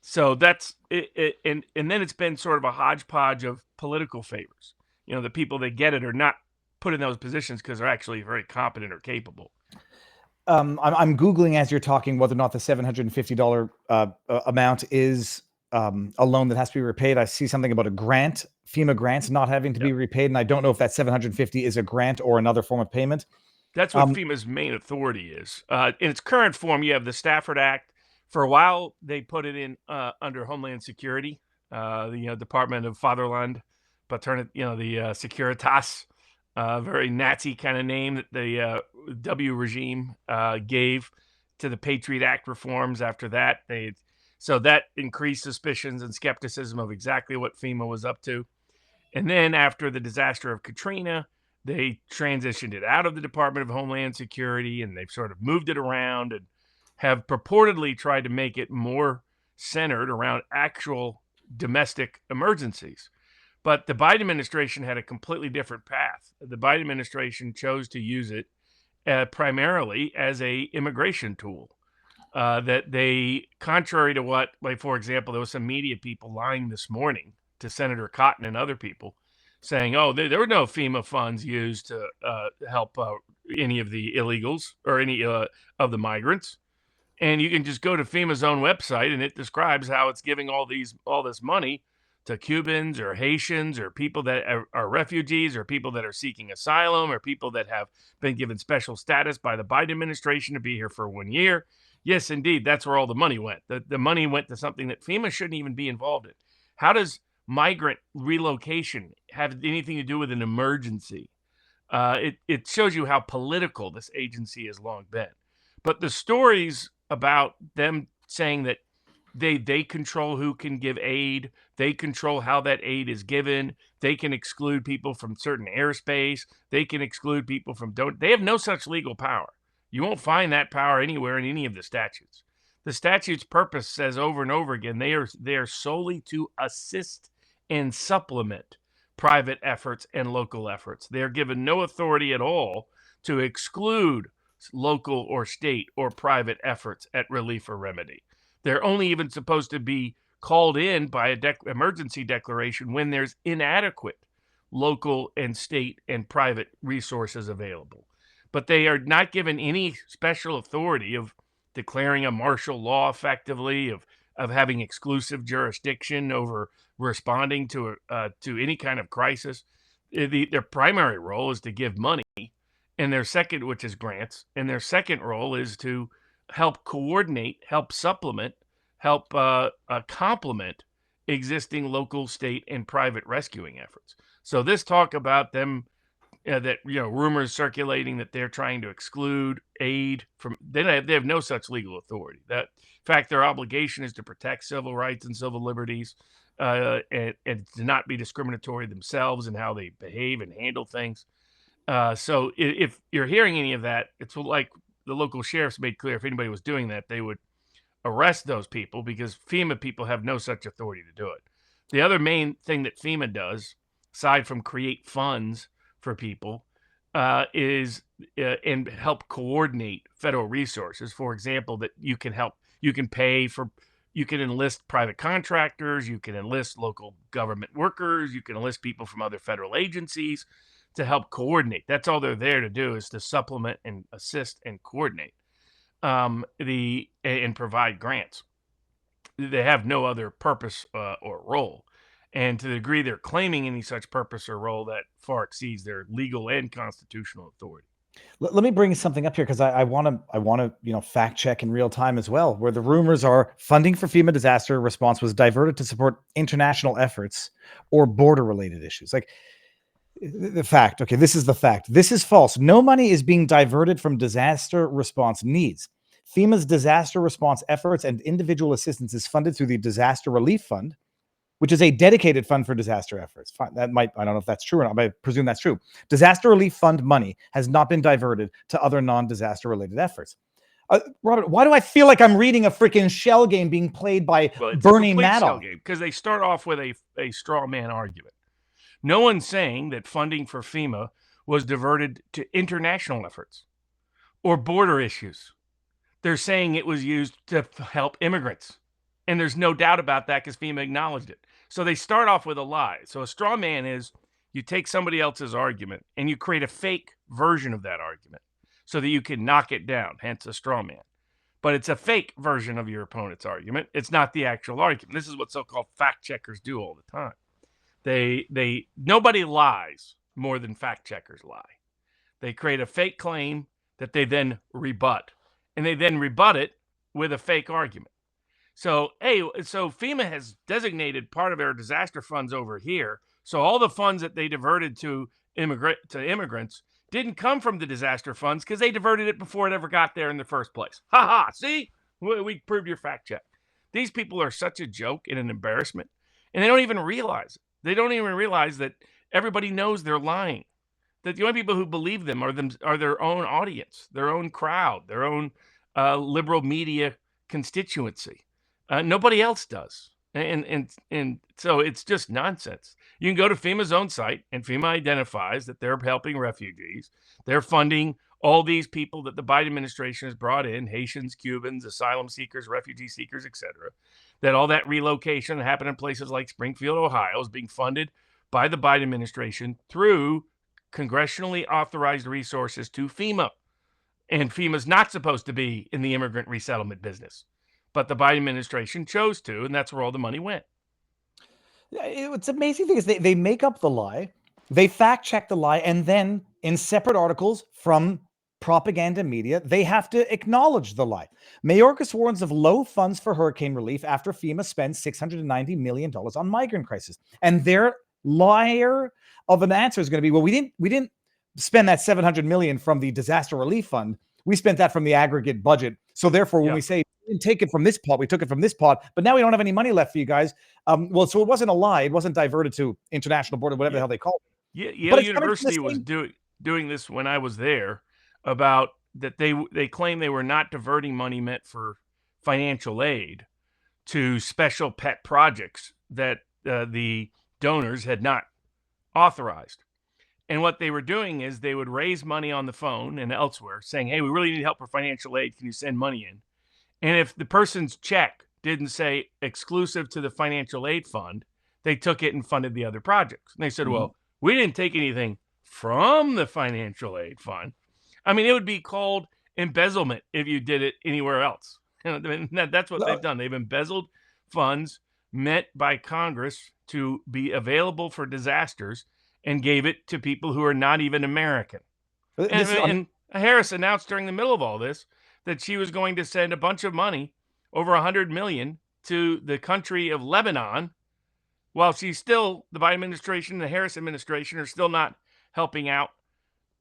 So that's it, and then it's been sort of a hodgepodge of political favors. The people that get it are not put in those positions because they're actually very competent or capable. I'm Googling as you're talking whether or not the $750 amount is a loan that has to be repaid. I see something about a grant, FEMA grants not having to be repaid, and I don't know if that $750 is a grant or another form of payment. That's what FEMA's main authority is. In its current form, you have the Stafford Act. For a while, they put it in under Homeland Security, the Department of Fatherland, Paternity, the Securitas, very Nazi kind of name that the W regime gave to the Patriot Act reforms. After that, so that increased suspicions and skepticism of exactly what FEMA was up to. And then after the disaster of Katrina, they transitioned it out of the Department of Homeland Security, and they've sort of moved it around and have purportedly tried to make it more centered around actual domestic emergencies. But the Biden administration had a completely different path. The Biden administration chose to use it primarily as a immigration tool. That they, contrary to what, like, for example, there was some media people lying this morning to Senator Cotton and other people saying, there were no FEMA funds used to help any of the illegals or any of the migrants. And you can just go to FEMA's own website, and it describes how it's giving all this money to Cubans or Haitians or people that are refugees or people that are seeking asylum or people that have been given special status by the Biden administration to be here for 1 year. Yes, indeed, that's where all the money went. The money went to something that FEMA shouldn't even be involved in. How does migrant relocation have anything to do with an emergency? It shows you how political this agency has long been. But the stories about them saying that they control who can give aid, they control how that aid is given, they can exclude people from certain airspace, they can exclude people from they have no such legal power. You won't find that power anywhere in any of the statutes. The statute's purpose says over and over again, they are solely to assist and supplement private efforts and local efforts. They are given no authority at all to exclude local or state or private efforts at relief or remedy. They're only even supposed to be called in by an emergency declaration when there's inadequate local and state and private resources available. But they are not given any special authority of declaring a martial law effectively, of having exclusive jurisdiction over responding to any kind of crisis. Their primary role is to give money, and their second, which is grants, and their second role is to help coordinate, help supplement, help complement existing local, state, and private rescuing efforts. So this talk about them, that rumors circulating that they're trying to exclude aid from, they have no such legal authority. That, in fact, their obligation is to protect civil rights and civil liberties, and to not be discriminatory themselves in how they behave and handle things. So if you're hearing any of that, it's like the local sheriffs made clear if anybody was doing that, they would arrest those people because FEMA people have no such authority to do it. The other main thing that FEMA does, aside from create funds for people, is and help coordinate federal resources. For example, that you can enlist private contractors, you can enlist local government workers, you can enlist people from other federal agencies to help coordinate. That's all they're there to do, is to supplement and assist and coordinate and provide grants. They have no other purpose or role. And to the degree they're claiming any such purpose or role, that far exceeds their legal and constitutional authority. Let me bring something up here because I want to fact check in real time as well, where the rumors are funding for FEMA disaster response was diverted to support international efforts or border related issues. Like the fact, okay, this is the fact. This is false. No money is being diverted from disaster response needs. FEMA's disaster response efforts and individual assistance is funded through the Disaster Relief Fund, which is a dedicated fund for disaster efforts. I don't know if that's true or not, but I presume that's true. Disaster Relief Fund money has not been diverted to other non-disaster related efforts. Robert, why do I feel like I'm reading a freaking shell game being played by Bernie Madoff? Because they start off with a straw man argument. No one's saying that funding for FEMA was diverted to international efforts or border issues. They're saying it was used to help immigrants. And there's no doubt about that because FEMA acknowledged it. So they start off with a lie. So a straw man is you take somebody else's argument and you create a fake version of that argument so that you can knock it down, hence a straw man. But it's a fake version of your opponent's argument. It's not the actual argument. This is what so-called fact checkers do all the time. Nobody lies more than fact checkers lie. They create a fake claim that they then rebut, and they then rebut it with a fake argument. So FEMA has designated part of their disaster funds over here. So all the funds that they diverted to immigrants didn't come from the disaster funds because they diverted it before it ever got there in the first place. Ha ha! See, we proved your fact check. These people are such a joke and an embarrassment, and they don't even realize it. They don't even realize that everybody knows they're lying. That the only people who believe them are their own audience, their own crowd, their own liberal media constituency. Nobody else does. And so it's just nonsense. You can go to FEMA's own site, and FEMA identifies that they're helping refugees. They're funding all these people that the Biden administration has brought in, Haitians, Cubans, asylum seekers, refugee seekers, etc. That all that relocation that happened in places like Springfield, Ohio, is being funded by the Biden administration through congressionally authorized resources to FEMA. And FEMA's not supposed to be in the immigrant resettlement business. But the Biden administration chose to, and that's where all the money went. What's amazing thing is they make up the lie, they fact check the lie, and then in separate articles from propaganda media, they have to acknowledge the lie. Mayorkas warns of low funds for hurricane relief after FEMA spends $690 million on migrant crisis. And their liar of an answer is going to be, well, we didn't spend that $700 million from the disaster relief fund. We spent that from the aggregate budget. So therefore, when we say we didn't take it from this pot, we took it from this pot, but now we don't have any money left for you guys. So it wasn't a lie. It wasn't diverted to international border, whatever the hell they call it. Yale University was doing this when I was there, about that they claim they were not diverting money meant for financial aid to special pet projects that the donors had not authorized. And what they were doing is they would raise money on the phone and elsewhere saying, hey, we really need help for financial aid. Can you send money in? And if the person's check didn't say exclusive to the financial aid fund, they took it and funded the other projects. And they said, well, we didn't take anything from the financial aid fund. I mean, it would be called embezzlement if you did it anywhere else. That's what they've done. They've embezzled funds meant by Congress to be available for disasters and gave it to people who are not even American. And Harris announced during the middle of all this that she was going to send a bunch of money, over $100 million, to the country of Lebanon, while the Biden administration and the Harris administration are still not helping out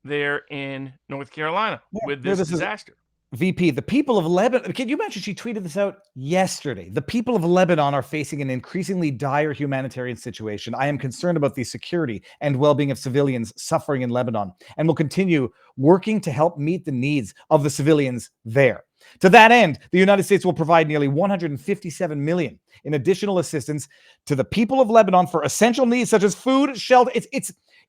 there in North Carolina with this disaster. VP, the people of Lebanon, can you imagine she tweeted this out yesterday? The people of Lebanon are facing an increasingly dire humanitarian situation. I am concerned about the security and well-being of civilians suffering in Lebanon and will continue working to help meet the needs of the civilians there. To that end, the United States will provide nearly $157 million in additional assistance to the people of Lebanon for essential needs such as food, shelter.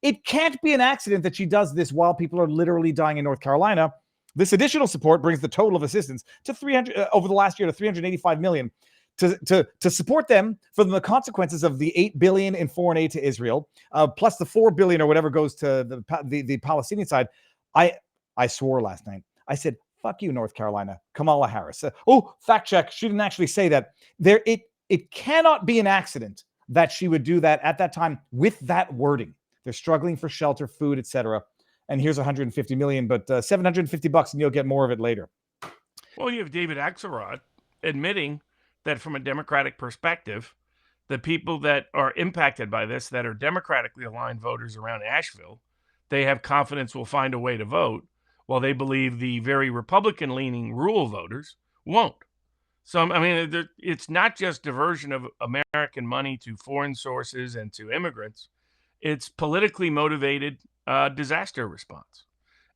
It can't be an accident that she does this while people are literally dying in North Carolina. This additional support brings the total of assistance to 300 over the last year to 385 million to support them for the consequences of the $8 billion in foreign aid to Israel, plus the $4 billion or whatever goes to the Palestinian side. I swore last night. I said, "Fuck you, North Carolina, Kamala Harris." Fact check. She didn't actually say that. It cannot be an accident that she would do that at that time with that wording. They're struggling for shelter, food, etc. And here's 150 million, but $750 and you'll get more of it later. Well, you have David Axelrod admitting that from a Democratic perspective, the people that are impacted by this, that are democratically aligned voters around Asheville, they have confidence will find a way to vote, while they believe the very Republican-leaning rural voters won't. So, I mean, it's not just diversion of American money to foreign sources and to immigrants. It's politically motivated disaster response.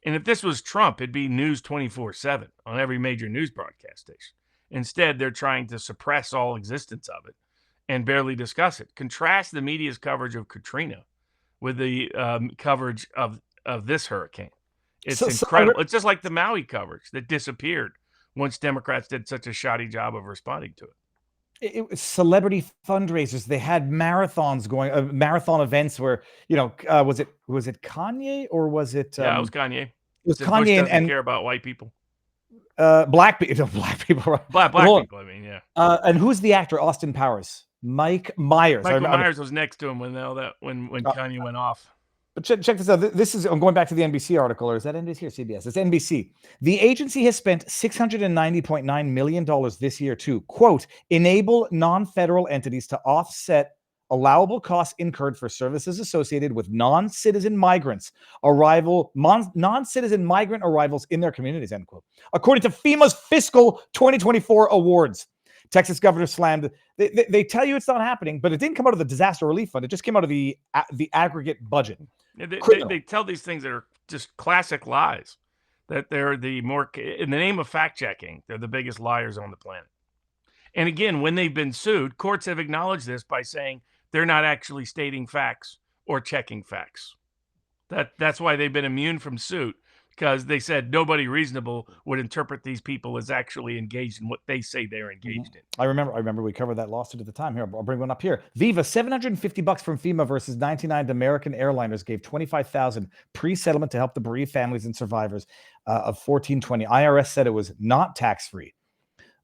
And if this was Trump, it'd be news 24/7 on every major news broadcast station. Instead, they're trying to suppress all existence of it and barely discuss it. Contrast the media's coverage of Katrina with the coverage of this hurricane. It's incredible. It's just like the Maui coverage that disappeared once Democrats did such a shoddy job of responding to it. It was celebrity fundraisers. They had marathons going, marathon events where, was it Kanye or was it? Yeah, it was Kanye. It was Bush Kanye doesn't and care about white people. Black people. Black people. Right? Black people. I mean, yeah. And who's the actor? Austin Powers. Mike Myers. Michael Myers was next to him when Kanye went off. But check this out. I'm going back to the NBC article, or is that NBC or CBS? It's NBC. The agency has spent $690.9 million this year to, quote, enable non-federal entities to offset allowable costs incurred for services associated with non-citizen migrant arrivals in their communities, end quote. According to FEMA's fiscal 2024 awards. Texas governor slammed. They tell you it's not happening, but it didn't come out of the disaster relief fund. It just came out of the aggregate budget. They tell these things that are just classic lies. That they're in the name of fact checking, they're the biggest liars on the planet. And again, when they've been sued, courts have acknowledged this by saying they're not actually stating facts or checking facts. That's why they've been immune from suit. Because they said nobody reasonable would interpret these people as actually engaged in what they say they're engaged in. I remember we covered that lawsuit at the time. Here, I'll bring one up here. Viva, $750 from FEMA versus 99 American airliners gave $25,000 pre-settlement to help the bereaved families and survivors of 1420. IRS said it was not tax-free.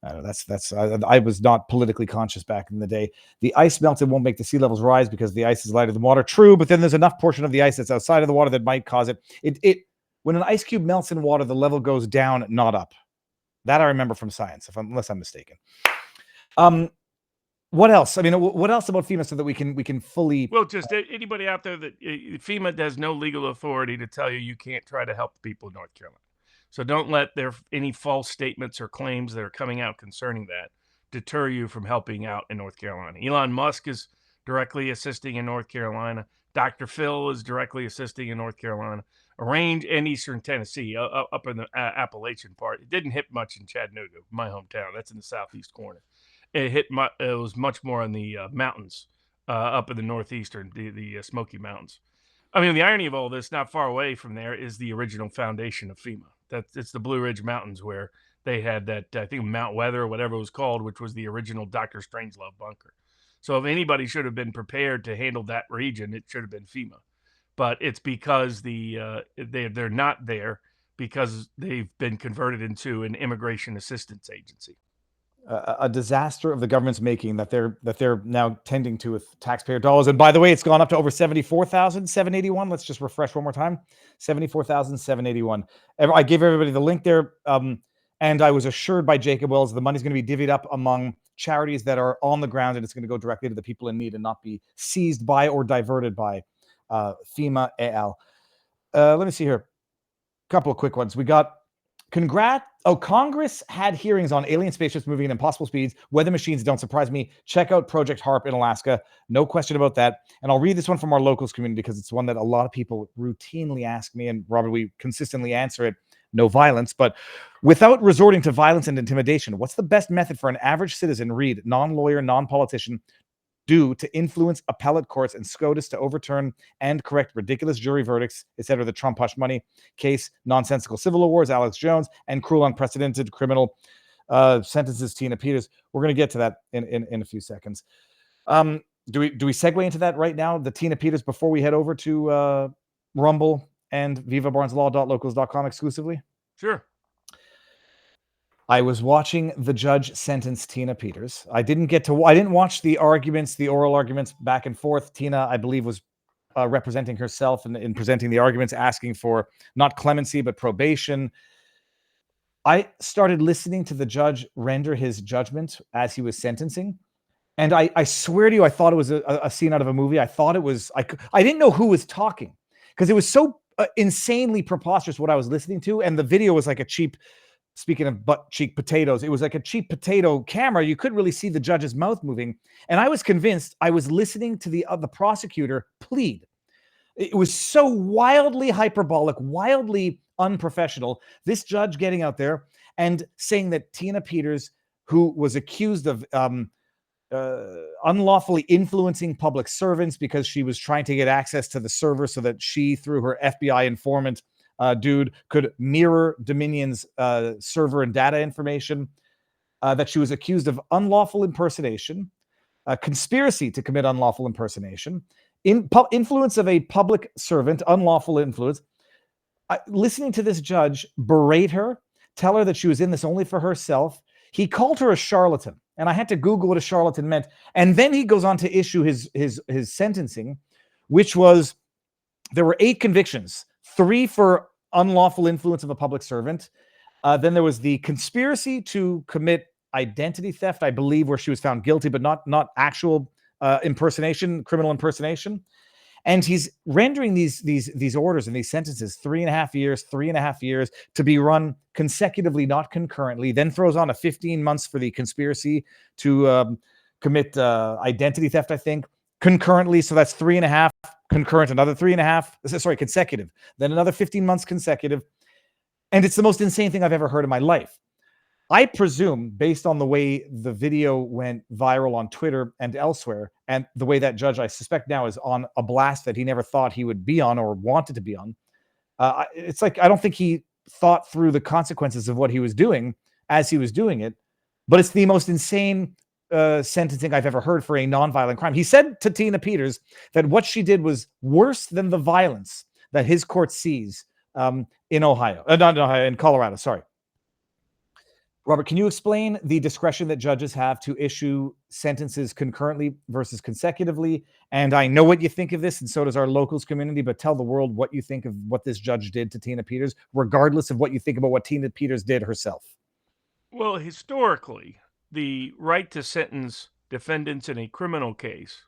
I was not politically conscious back in the day. The ice melted won't make the sea levels rise because the ice is lighter than water. True, but then there's enough portion of the ice that's outside of the water that might cause it. When an ice cube melts in water, the level goes down, not up. That I remember from science, unless I'm mistaken. What else? I mean, what else about FEMA so that we can fully? Well, just anybody out there that FEMA has no legal authority to tell you can't try to help the people of North Carolina. So don't let any false statements or claims that are coming out concerning that deter you from helping out in North Carolina. Elon Musk is directly assisting in North Carolina. Dr. Phil is directly assisting in North Carolina. Range and Eastern Tennessee, up in the Appalachian part. It didn't hit much in Chattanooga, my hometown. That's in the southeast corner. It was much more in the mountains, up in the northeastern, the Smoky Mountains. I mean, the irony of all this, not far away from there, is the original foundation of FEMA. It's the Blue Ridge Mountains where they had that, I think, Mount Weather or whatever it was called, which was the original Dr. Strangelove bunker. So if anybody should have been prepared to handle that region, it should have been FEMA. But it's because they're not there because they've been converted into an immigration assistance agency. A disaster of the government's making that they're now tending to with taxpayer dollars. And by the way, it's gone up to over 74,781. Let's just refresh one more time. 74,781. I gave everybody the link there. And I was assured by Jacob Wells the money's going to be divvied up among charities that are on the ground, and it's going to go directly to the people in need and not be seized by or diverted by FEMA AL. Let me see here. A couple of quick ones. We got Congress had hearings on alien spaceships moving at impossible speeds. Weather machines don't surprise me. Check out Project HARP in Alaska. No question about that. And I'll read this one from our locals community because it's one that a lot of people routinely ask me. And Robert, we consistently answer it. No violence, but without resorting to violence and intimidation, what's the best method for an average citizen, read non-lawyer, non-politician, do to influence appellate courts and SCOTUS to overturn and correct ridiculous jury verdicts, etc. The Trump hush money case, nonsensical civil awards, Alex Jones, and cruel, unprecedented criminal sentences, Tina Peters. We're going to get to that in a few seconds. Do we segue into that right now, the Tina Peters, before we head over to Rumble and vivabarneslaw.locals.com exclusively? Sure. I was watching the judge sentence Tina Peters. I didn't watch the oral arguments back and forth. Tina, I believe, was representing herself in presenting the arguments, asking for not clemency, but probation. I started listening to the judge render his judgment as he was sentencing. And I swear to you, I thought it was a scene out of a movie. I thought it was, I didn't know who was talking because it was so insanely preposterous what I was listening to. And the video was like a cheap, speaking of butt-cheek potatoes, it was like a cheap potato camera. You couldn't really see the judge's mouth moving. And I was convinced I was listening to the prosecutor plead. It was so wildly hyperbolic, wildly unprofessional. This judge getting out there and saying that Tina Peters, who was accused of unlawfully influencing public servants because she was trying to get access to the server so that she, through her FBI informant, dude, could mirror Dominion's server and data information, that she was accused of unlawful impersonation, conspiracy to commit unlawful impersonation, influence of a public servant, unlawful influence. Listening to this judge berate her, tell her that she was in this only for herself. He called her a charlatan, and I had to Google what a charlatan meant. And then he goes on to issue his sentencing, which was, there were 8 convictions, 3 for unlawful influence of a public servant. Then there was the conspiracy to commit identity theft, I believe, where she was found guilty, but not actual impersonation, criminal impersonation. And he's rendering these orders and these sentences 3.5 years, 3.5 years to be run consecutively, not concurrently. Then throws on a 15 months for the conspiracy to commit identity theft, I think, concurrently. So that's 3.5 concurrent, another 3.5, sorry, consecutive, then another 15 months consecutive. And it's the most insane thing I've ever heard in my life. I presume, based on the way the video went viral on Twitter and elsewhere, and the way that judge, I suspect now, is on a blast that he never thought he would be on or wanted to be on. It's like, I don't think he thought through the consequences of what he was doing as he was doing it, but it's the most insane sentencing I've ever heard for a nonviolent crime. He said to Tina Peters that what she did was worse than the violence that his court sees in Ohio, not in Ohio, in Colorado, sorry. Robert, can you explain the discretion that judges have to issue sentences concurrently versus consecutively? And I know what you think of this, and so does our locals community, but tell the world what you think of what this judge did to Tina Peters, regardless of what you think about what Tina Peters did herself. Well, historically, the right to sentence defendants in a criminal case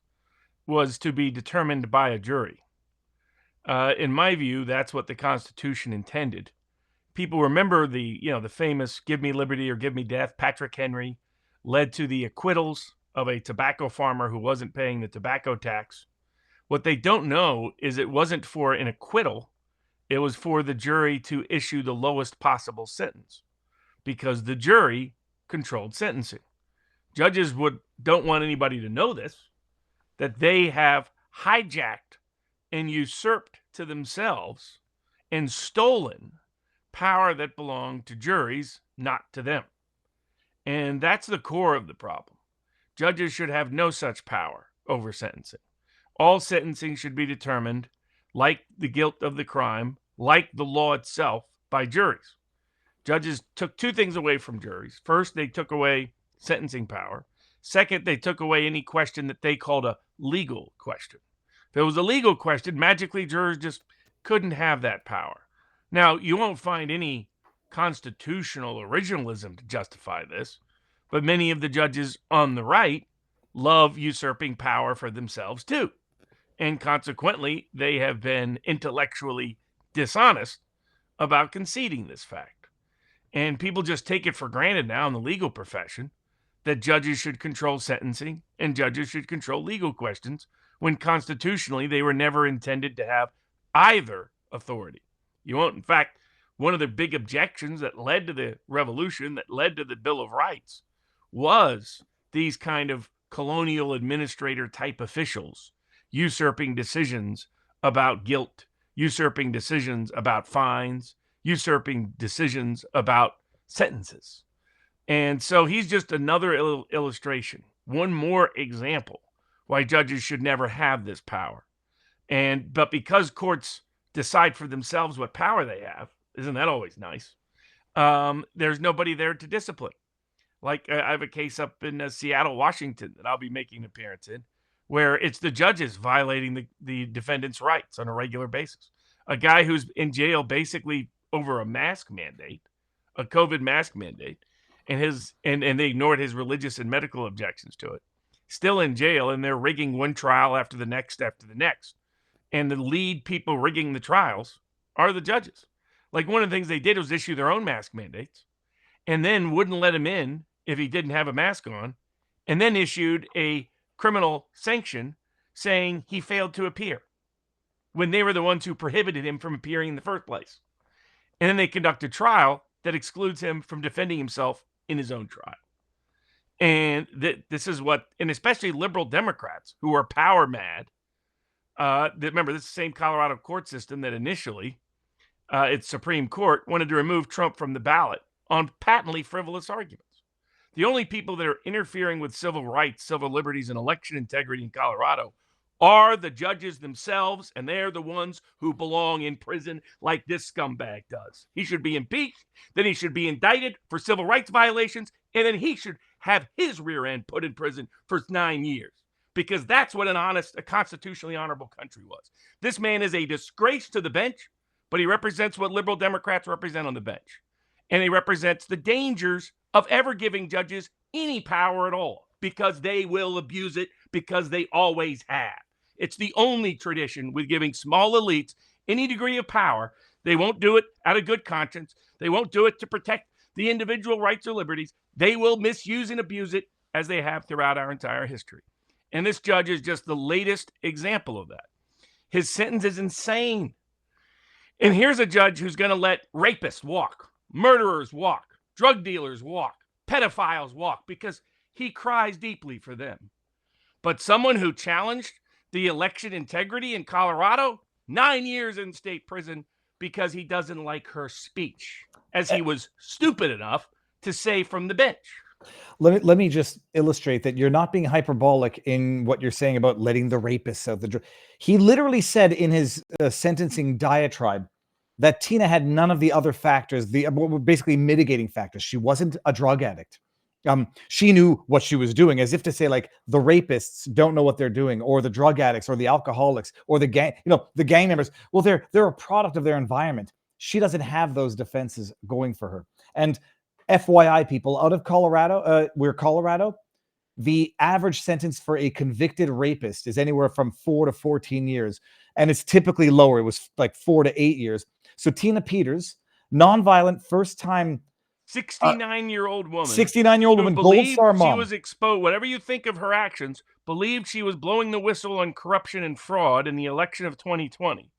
was to be determined by a jury. In my view, that's what the Constitution intended. People remember the famous "Give me liberty or give me death." Patrick Henry led to the acquittals of a tobacco farmer who wasn't paying the tobacco tax. What they don't know is it wasn't for an acquittal. It was for the jury to issue the lowest possible sentence because the jury controlled sentencing. Judges don't want anybody to know this, that they have hijacked and usurped to themselves and stolen power that belonged to juries, not to them. And that's the core of the problem. Judges should have no such power over sentencing. All sentencing should be determined, like the guilt of the crime, like the law itself, by juries. Judges took 2 things away from juries. First, they took away sentencing power. Second, they took away any question that they called a legal question. If it was a legal question, magically jurors just couldn't have that power. Now, you won't find any constitutional originalism to justify this, but many of the judges on the right love usurping power for themselves too. And consequently, they have been intellectually dishonest about conceding this fact. And people just take it for granted now in the legal profession that judges should control sentencing and judges should control legal questions when constitutionally they were never intended to have either authority. You won't. In fact, one of the big objections that led to the revolution, that led to the Bill of Rights, was these kind of colonial administrator type officials usurping decisions about guilt, usurping decisions about fines, usurping decisions about sentences. And so he's just another illustration, one more example why judges should never have this power. But because courts decide for themselves what power they have, isn't that always nice? There's nobody there to discipline. Like I have a case up in Seattle, Washington that I'll be making an appearance in, where it's the judges violating the defendant's rights on a regular basis. A guy who's in jail basically over a mask mandate, a COVID mask mandate, and they ignored his religious and medical objections to it. Still in jail, and they're rigging one trial after the next. And the lead people rigging the trials are the judges. Like one of the things they did was issue their own mask mandates, and then wouldn't let him in if he didn't have a mask on, and then issued a criminal sanction saying he failed to appear when they were the ones who prohibited him from appearing in the first place. And then they conduct a trial that excludes him from defending himself in his own trial. And this is what, and especially liberal Democrats who are power mad. Remember, this is the same Colorado court system that initially, its Supreme Court wanted to remove Trump from the ballot on patently frivolous arguments. The only people that are interfering with civil rights, civil liberties, and election integrity in Colorado are the judges themselves, and they're the ones who belong in prison like this scumbag does. He should be impeached, then he should be indicted for civil rights violations, and then he should have his rear end put in prison for 9 years, because that's what a constitutionally honorable country was. This man is a disgrace to the bench, but he represents what liberal Democrats represent on the bench. And he represents the dangers of ever giving judges any power at all, because they will abuse it, because they always have. It's the only tradition with giving small elites any degree of power. They won't do it out of good conscience. They won't do it to protect the individual rights or liberties. They will misuse and abuse it, as they have throughout our entire history. And this judge is just the latest example of that. His sentence is insane. And here's a judge who's going to let rapists walk, murderers walk, drug dealers walk, pedophiles walk, because he cries deeply for them. But someone who challenged the election integrity in Colorado, 9 years in state prison because he doesn't like her speech, as he was stupid enough to say from the bench. Let me just illustrate that you're not being hyperbolic in what you're saying about letting the rapists out the door. He literally said in his sentencing diatribe that Tina had none of the other factors, basically mitigating factors. She wasn't a drug addict. She knew what she was doing, as if to say, like, the rapists don't know what they're doing, or the drug addicts, or the alcoholics, or the gang members. Well, they're a product of their environment. She doesn't have those defenses going for her. And FYI, people, out of Colorado, the average sentence for a convicted rapist is anywhere from 4 to 14 years. And it's typically lower. It was like 4 to 8 years. So Tina Peters, nonviolent, first-time 69-year-old woman. 69-year-old woman, Gold Star mom. She was exposed, whatever you think of her actions, believed she was blowing the whistle on corruption and fraud in the election of 2020,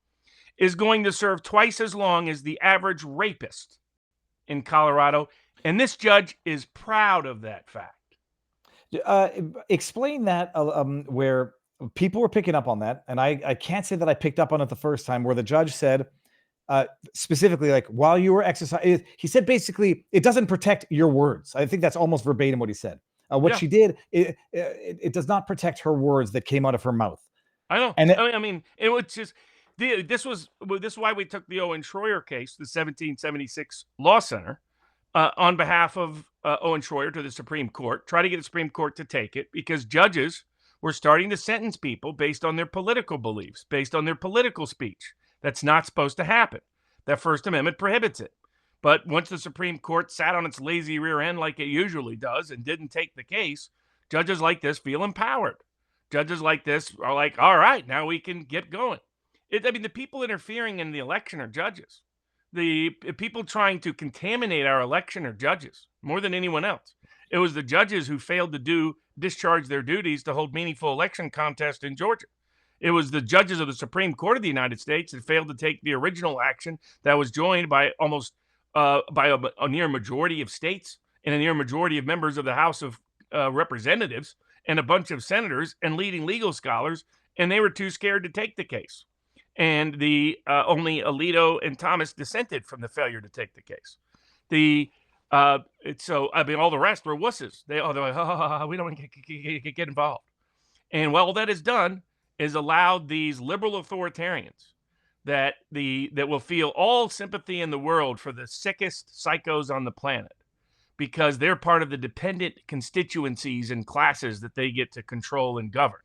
is going to serve twice as long as the average rapist in Colorado. And this judge is proud of that fact. Explain that where people were picking up on that. And I can't say that I picked up on it the first time, where the judge said, specifically, like, while you were exercising, he said basically, it doesn't protect your words. I think that's almost verbatim what he said. She did, it does not protect her words that came out of her mouth. I know. And I mean, it was just, this is why we took the Owen Schroyer case, the 1776 Law Center, on behalf of Owen Schroyer to the Supreme Court, try to get the Supreme Court to take it, because judges were starting to sentence people based on their political beliefs, based on their political speech. That's not supposed to happen. That First Amendment prohibits it. But once the Supreme Court sat on its lazy rear end like it usually does and didn't take the case, judges like this feel empowered. Judges like this are like, all right, now we can get going. The people interfering in the election are judges. the people trying to contaminate our election are judges more than anyone else. It was the judges who failed to discharge their duties to hold meaningful election contests in Georgia. It was the judges of the Supreme Court of the United States that failed to take the original action that was joined by a near majority of states and a near majority of members of the House of Representatives and a bunch of senators and leading legal scholars, and they were too scared to take the case. And the only Alito and Thomas dissented from the failure to take the case. So I mean, all the rest were wusses. They're like, we don't want to get involved. And what all that has done is allowed these liberal authoritarians that will feel all sympathy in the world for the sickest psychos on the planet, because they're part of the dependent constituencies and classes that they get to control and govern,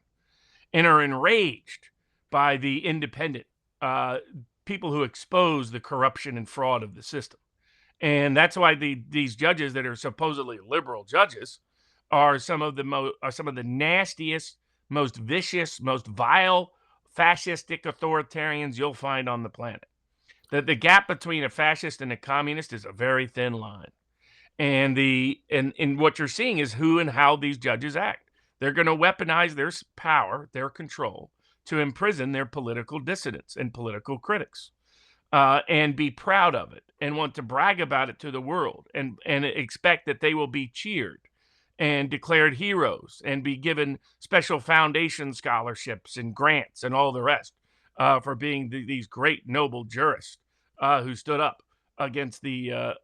and are enraged by the independent people who expose the corruption and fraud of the system. And that's why these judges that are supposedly liberal judges are some of the nastiest, most vicious, most vile, fascistic authoritarians you'll find on the planet. The gap between a fascist and a communist is a very thin line. And what you're seeing is who and how these judges act. They're going to weaponize their power, their control, to imprison their political dissidents and political critics, and be proud of it and want to brag about it to the world and expect that they will be cheered and declared heroes and be given special foundation scholarships and grants and all the rest for being these great noble jurists who stood up against the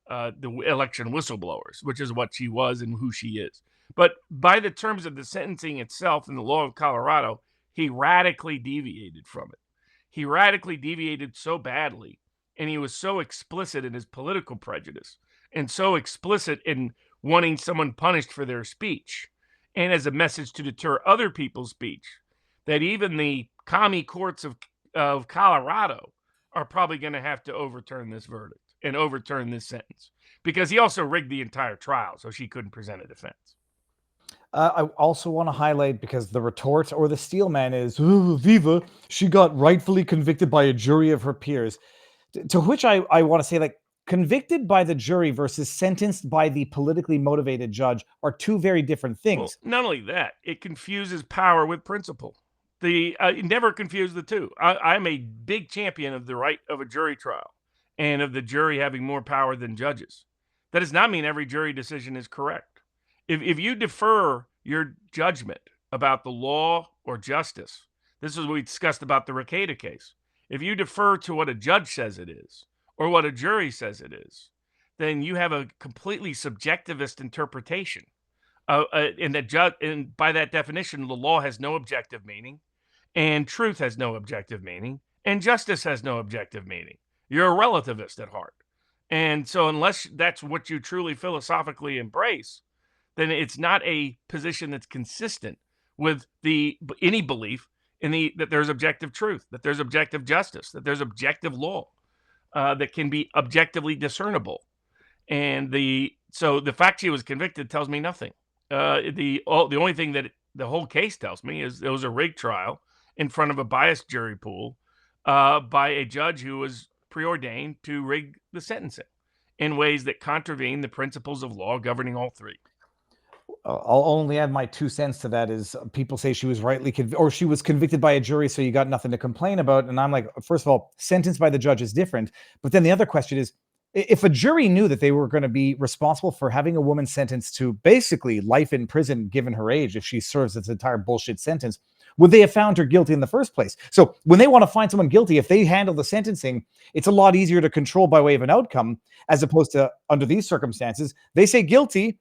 election whistleblowers, which is what she was and who she is. But by the terms of the sentencing itself and the law of Colorado, he radically deviated from it. He radically deviated so badly, and he was so explicit in his political prejudice and so explicit in wanting someone punished for their speech and as a message to deter other people's speech, that even the commie courts of Colorado are probably going to have to overturn this verdict and overturn this sentence, because he also rigged the entire trial so she couldn't present a defense. I also want to highlight, because the retort or the steel man is, "Oh, Viva, she got rightfully convicted by a jury of her peers." To which I want to say, like, convicted by the jury versus sentenced by the politically motivated judge are two very different things. Well, not only that, it confuses power with principle. Never confuse the two. I'm a big champion of the right of a jury trial and of the jury having more power than judges. That does not mean every jury decision is correct. If you defer your judgment about the law or justice, this is what we discussed about the Rekieta case. If you defer to what a judge says it is or what a jury says it is, then you have a completely subjectivist interpretation. And by that definition, the law has no objective meaning, and truth has no objective meaning, and justice has no objective meaning. You're a relativist at heart. And so unless that's what you truly philosophically embrace, then it's not a position that's consistent with any belief in that there's objective truth, that there's objective justice, that there's objective law that can be objectively discernible. And so the fact she was convicted tells me nothing. The only thing that the whole case tells me is it was a rigged trial in front of a biased jury pool by a judge who was preordained to rig the sentencing in ways that contravene the principles of law governing all three. I'll only add my 2 cents to that. Is people say she was rightly or she was convicted by a jury, so you got nothing to complain about. And I'm like, first of all, sentenced by the judge is different. But then the other question is, if a jury knew that they were going to be responsible for having a woman sentenced to basically life in prison, given her age, if she serves this entire bullshit sentence, would they have found her guilty in the first place? So when they want to find someone guilty, if they handle the sentencing, it's a lot easier to control by way of an outcome, as opposed to under these circumstances, they say guilty.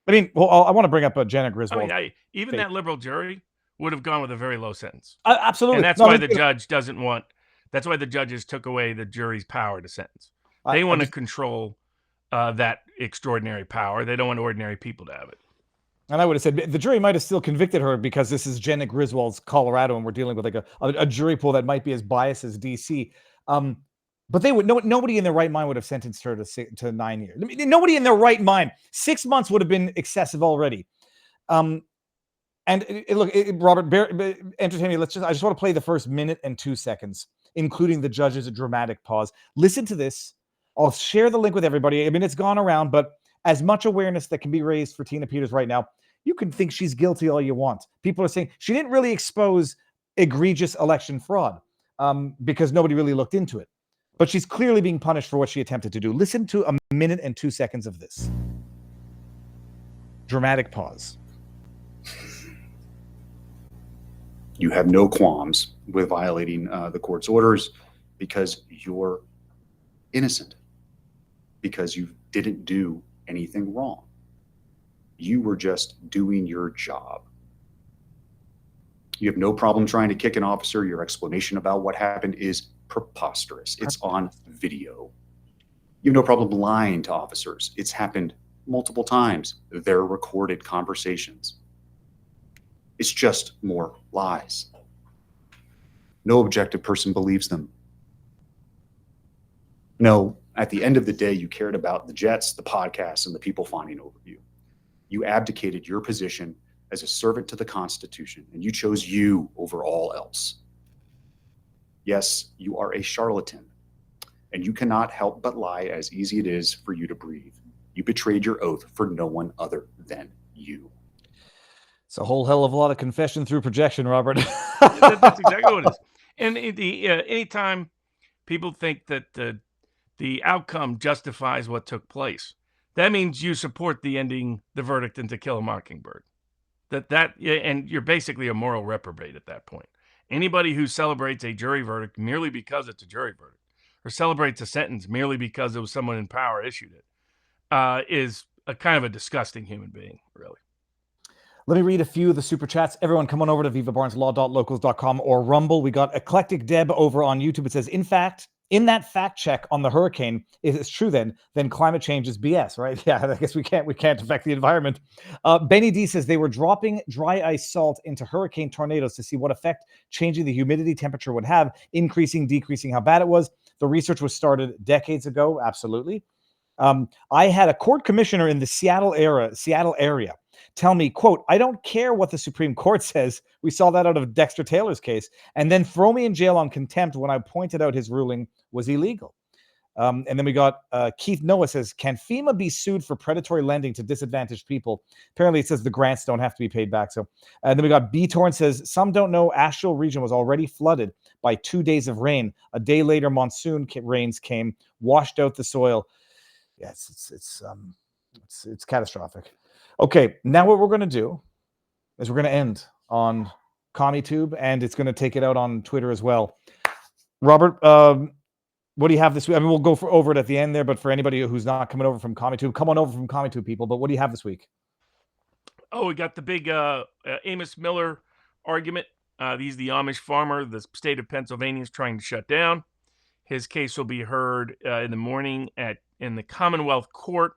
I mean, well, I want to bring up Jenna Griswold. Even that liberal jury would have gone with a very low sentence. Absolutely. And that's why the judge doesn't want, that's why the judges took away the jury's power to sentence. They want to control that extraordinary power. They don't want ordinary people to have it. And I would have said the jury might have still convicted her because this is Jenna Griswold's Colorado, and we're dealing with like a jury pool that might be as biased as DC. But they would nobody in their right mind would have sentenced her to 9 years. I mean, nobody in their right mind. 6 months would have been excessive already. And Robert, entertain me. I just want to play the first minute and 2 seconds, including the judge's dramatic pause. Listen to this. I'll share the link with everybody. I mean, it's gone around, but as much awareness that can be raised for Tina Peters right now, you can think she's guilty all you want. People are saying she didn't really expose egregious election fraud because nobody really looked into it. But she's clearly being punished for what she attempted to do. Listen to a minute and 2 seconds of this. Dramatic pause. You have no qualms with violating the court's orders because you're innocent, because you didn't do anything wrong. You were just doing your job. You have no problem trying to kick an officer. Your explanation about what happened is preposterous. It's on video. You have no problem lying to officers. It's happened multiple times. They're recorded conversations. It's just more lies. No objective person believes them. No, at the end of the day, you cared about the jets, the podcasts, and the people fawning over you. You abdicated your position as a servant to the Constitution, and you chose you over all else. Yes, you are a charlatan, and you cannot help but lie as easy it is for you to breathe. You betrayed your oath for no one other than you. It's a whole hell of a lot of confession through projection, Robert. That's exactly what it is. And anytime people think that the outcome justifies what took place, that means you support the ending the verdict in To Kill a Mockingbird. And you're basically a moral reprobate at that point. Anybody who celebrates a jury verdict merely because it's a jury verdict, or celebrates a sentence merely because it was someone in power issued it, is a kind of a disgusting human being, really. Let me read a few of the super chats. Everyone, come on over to vivabarneslaw.locals.com or Rumble. We got Eclectic Deb over on YouTube. It says, in fact, in that fact check on the hurricane, if it's true then climate change is BS, right? Yeah, I guess we can't affect the environment. Benny D says they were dropping dry ice salt into hurricane tornadoes to see what effect changing the humidity temperature would have, increasing, decreasing, how bad it was. The research was started decades ago. Absolutely. I had a court commissioner in the Seattle area tell me, quote, I don't care what the Supreme Court says. We saw that out of Dexter Taylor's case, and then throw me in jail on contempt when I pointed out his ruling was illegal. And then we got Keith Noah says, can FEMA be sued for predatory lending to disadvantaged people? Apparently it says the grants don't have to be paid back. So, and then we got B Torn says, some don't know Asheville region was already flooded by 2 days of rain. A day later, monsoon rains came, washed out the soil. Yes, it's catastrophic. Okay, now what we're going to do is we're going to end on CommieTube, and it's going to take it out on Twitter as well. Robert, what do you have this week? I mean, we'll go over it at the end there, but for anybody who's not coming over from CommieTube, come on over from CommieTube, people. But what do you have this week? Oh, we got the big Amos Miller argument. He's the Amish farmer the state of Pennsylvania is trying to shut down. His case will be heard in the morning in the Commonwealth Court,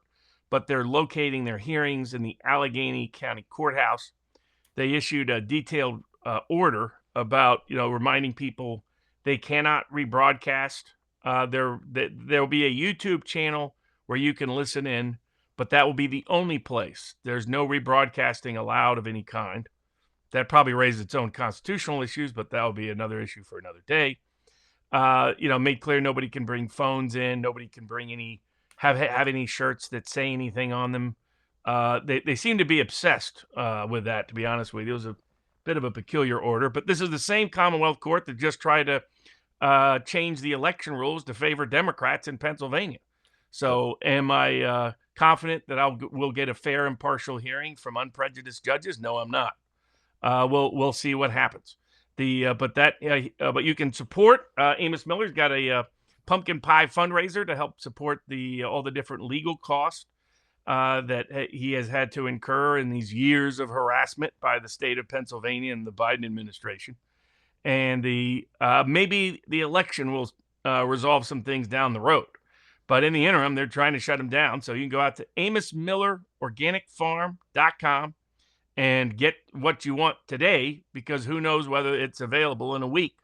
but they're locating their hearings in the Allegheny County Courthouse. They issued a detailed order about, reminding people they cannot rebroadcast. There will be a YouTube channel where you can listen in, but that will be the only place. There's no rebroadcasting allowed of any kind. That probably raises its own constitutional issues, but that will be another issue for another day. Made clear nobody can bring phones in. Nobody can bring have any shirts that say anything on them. They seem to be obsessed with that, to be honest with you. It was a bit of a peculiar order, but this is the same Commonwealth Court that just tried to change the election rules to favor Democrats in Pennsylvania. So am I confident that we'll get a fair, impartial hearing from unprejudiced judges? No, I'm not. We'll see what happens. But you can support Amos Miller's got a pumpkin pie fundraiser to help support all the different legal costs that he has had to incur in these years of harassment by the state of Pennsylvania and the Biden administration. And maybe the election will resolve some things down the road. But in the interim, they're trying to shut him down. So you can go out to AmosMillerOrganicFarm.com and get what you want today, because who knows whether it's available in a week,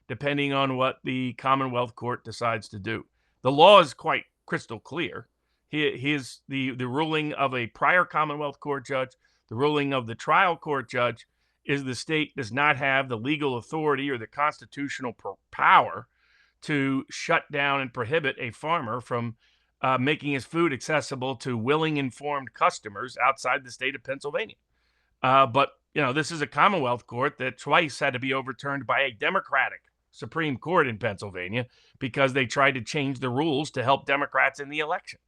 depending on what the Commonwealth Court decides to do. The law is quite crystal clear. The ruling of a prior Commonwealth Court judge, the ruling of the trial court judge, is the state does not have the legal authority or the constitutional power to shut down and prohibit a farmer from making his food accessible to willing, informed customers outside the state of Pennsylvania. But, this is a Commonwealth court that twice had to be overturned by a Democratic Supreme Court in Pennsylvania because they tried to change the rules to help Democrats in the election.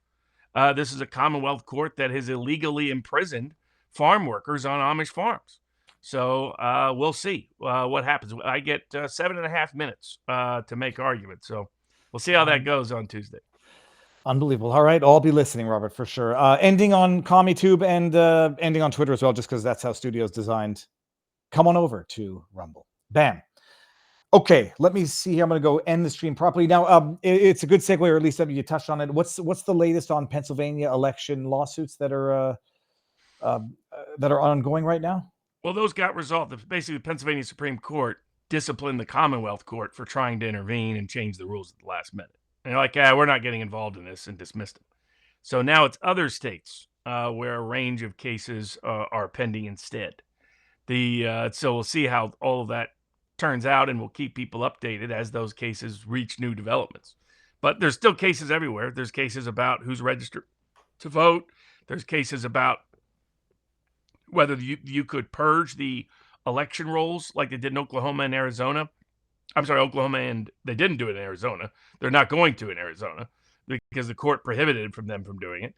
This is a Commonwealth court that has illegally imprisoned farm workers on Amish farms. So we'll see what happens. I get 7.5 minutes to make arguments. So we'll see how that goes on Tuesday. Unbelievable. All right. I'll be listening, Robert, for sure. Ending on CommieTube and ending on Twitter as well, just because that's how Studio's designed. Come on over to Rumble. Bam. Okay, let me see here. I'm going to go end the stream properly. Now, it's a good segue, or at least you touched on it. What's the latest on Pennsylvania election lawsuits that are ongoing right now? Well, those got resolved. Basically, the Pennsylvania Supreme Court disciplined the Commonwealth Court for trying to intervene and change the rules at the last minute. And they're like, we're not getting involved in this, and dismissed them. So now it's other states where a range of cases are pending instead. So we'll see how all of that turns out, and we'll keep people updated as those cases reach new developments. But there's still cases everywhere. There's cases about who's registered to vote. There's cases about whether you could purge the election rolls like they did in Oklahoma and Arizona. I'm sorry, Oklahoma, and they didn't do it in Arizona. They're not going to in Arizona because the court prohibited them from doing it.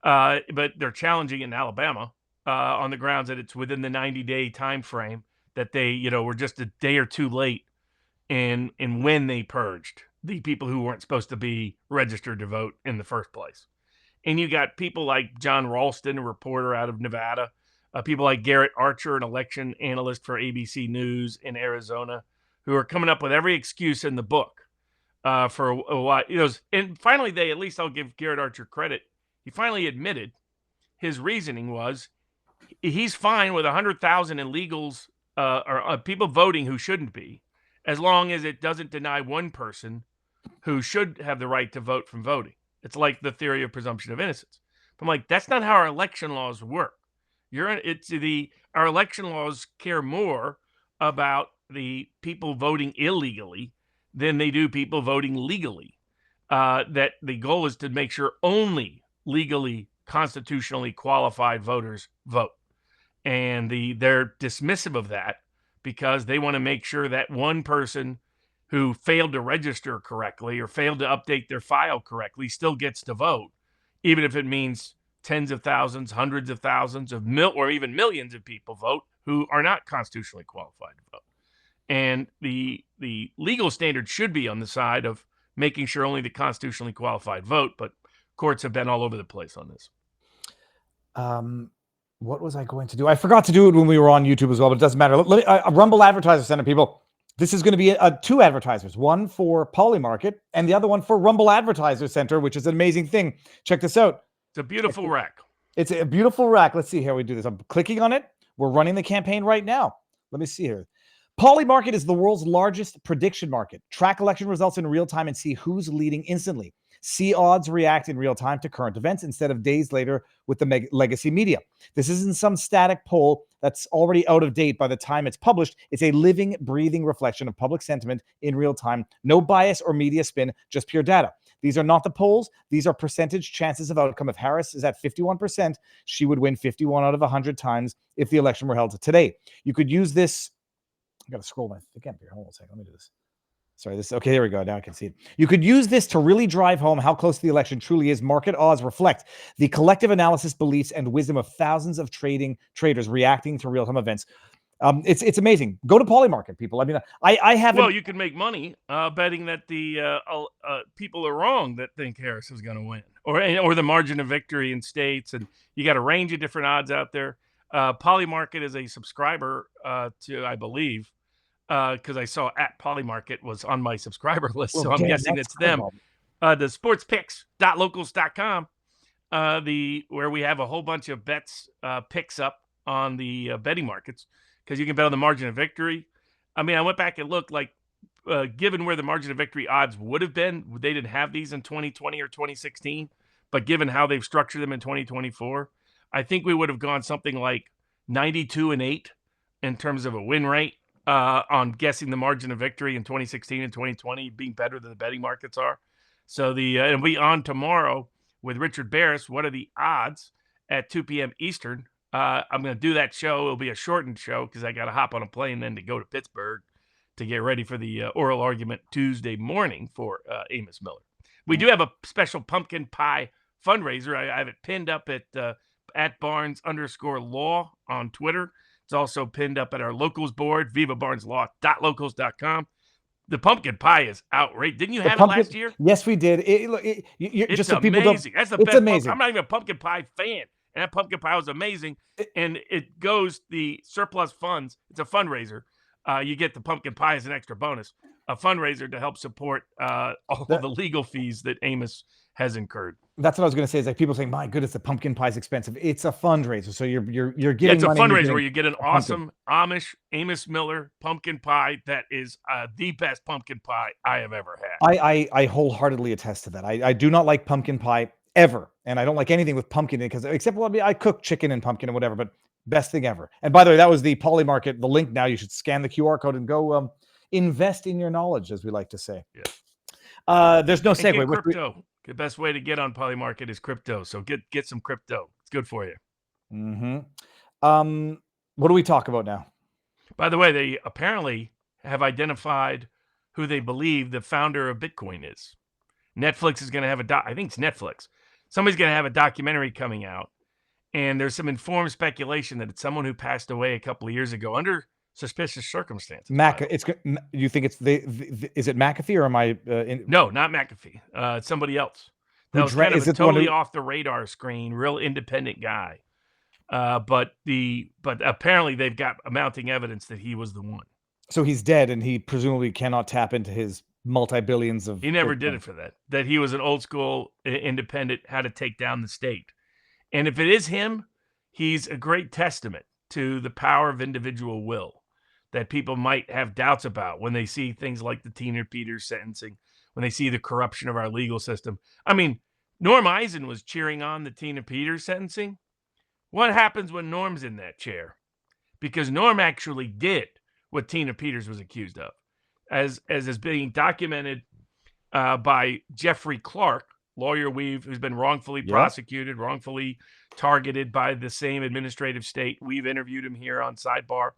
But they're challenging it in Alabama on the grounds that it's within the 90-day time frame, that they, were just a day or two late in when they purged the people who weren't supposed to be registered to vote in the first place. And you got people like John Ralston, a reporter out of Nevada, people like Garrett Archer, an election analyst for ABC News in Arizona, who are coming up with every excuse in the book for why. And finally, at least I'll give Garrett Archer credit, he finally admitted his reasoning was he's fine with 100,000 illegals or people voting who shouldn't be, as long as it doesn't deny one person who should have the right to vote from voting. It's like the theory of presumption of innocence. I'm like, that's not how our election laws work. Our election laws care more about the people voting illegally than they do people voting legally. That the goal is to make sure only legally, constitutionally qualified voters vote. And they're dismissive of that because they want to make sure that one person who failed to register correctly or failed to update their file correctly still gets to vote, even if it means tens of thousands, hundreds of thousands of or even millions of people vote who are not constitutionally qualified to vote. And the legal standard should be on the side of making sure only the constitutionally qualified vote, but courts have been all over the place on this. What was I going to do? I forgot to do it when we were on YouTube as well, but it doesn't matter. Rumble Advertiser Center, people. This is going to be two advertisers, one for Polymarket and the other one for Rumble Advertiser Center, which is an amazing thing. Check this out. It's a beautiful rack. It's a beautiful rack. Let's see how we do this. I'm clicking on it. We're running the campaign right now. Let me see here. Polymarket is the world's largest prediction market. Track election results in real time and see who's leading instantly. See odds react in real time to current events instead of days later with the legacy media. This isn't some static poll that's already out of date by the time it's published. It's a living, breathing reflection of public sentiment in real time. No bias or media spin, just pure data. These are not the polls. These are percentage chances of outcome. If Harris is at 51%, she would win 51 out of 100 times if the election were held today. You could use this. I got to scroll my again here. Hold on a second. Let me do this. Sorry, okay, there we go. Now I can see it. You could use this to really drive home how close the election truly is. Market odds reflect the collective analysis, beliefs, and wisdom of thousands of traders reacting to real-time events. It's amazing. Go to Polymarket, people. I mean, I haven't. Well, you can make money betting that the people are wrong that think Harris is going to win, or the margin of victory in states, and you got a range of different odds out there. Polymarket is a subscriber to, I believe, because I saw @Polymarket was on my subscriber list, so I'm guessing it's them. The sportspicks.locals.com, where we have a whole bunch of bets picks up on the betting markets, because you can bet on the margin of victory. I mean, I went back and looked, like, given where the margin of victory odds would have been, they didn't have these in 2020 or 2016, but given how they've structured them in 2024, I think we would have gone something like 92-8 in terms of a win rate on guessing the margin of victory in 2016 and 2020 being better than the betting markets are. So it'll be on tomorrow with Richard Barris. What are the odds at 2 p.m. Eastern? I'm going to do that show. It'll be a shortened show because I got to hop on a plane then to go to Pittsburgh to get ready for the oral argument Tuesday morning for Amos Miller. We do have a special pumpkin pie fundraiser. I have it pinned up at Barnes_law on Twitter. It's also pinned up at our locals board, vivabarneslaw.locals.com. The pumpkin pie is outrageous. Didn't you have it last year? Yes, we did. It's just so amazing. people don't, That's the it's best. amazing. I'm not even a pumpkin pie fan, and that pumpkin pie was amazing. And it goes the surplus funds. It's a fundraiser. You get the pumpkin pie as an extra bonus. A fundraiser to help support all of the legal fees that Amos has incurred. That's what I was going to say. Is like people saying, "My goodness, the pumpkin pie is expensive." It's a fundraiser, so you're getting. It's a money and you're fundraiser where you get an awesome pumpkin. Amish Amos Miller pumpkin pie that is the best pumpkin pie I have ever had. I wholeheartedly attest to that. I do not like pumpkin pie ever, and I don't like anything with pumpkin in it because except I cook chicken and pumpkin and whatever. But best thing ever. And by the way, that was the Poly Market. The link now. You should scan the QR code and go invest in your knowledge, as we like to say. Yeah. There's no And get segue. crypto. The best way to get on Poly Market is crypto. So get some crypto. It's good for you. Mm-hmm. What do we talk about now? By the way, they apparently have identified who they believe the founder of Bitcoin is. Netflix is going to have I think it's Netflix. Somebody's going to have a documentary coming out. And there's some informed speculation that it's someone who passed away a couple of years ago under suspicious circumstances. You think it's is it McAfee or am I? No, not McAfee. It's somebody else. That was kind of a totally off the radar screen, real independent guy. But apparently they've got mounting evidence that he was the one. So he's dead, and he presumably cannot tap into his multi-billions of. He never did it for that. That he was an old school independent, how to take down the state. And if it is him, he's a great testament to the power of individual will that people might have doubts about when they see things like the Tina Peters sentencing, when they see the corruption of our legal system. I mean, Norm Eisen was cheering on the Tina Peters sentencing. What happens when Norm's in that chair? Because Norm actually did what Tina Peters was accused of, as is being documented by Jeffrey Clark, lawyer who's been wrongfully prosecuted, wrongfully targeted by the same administrative state. We've interviewed him here on Sidebar.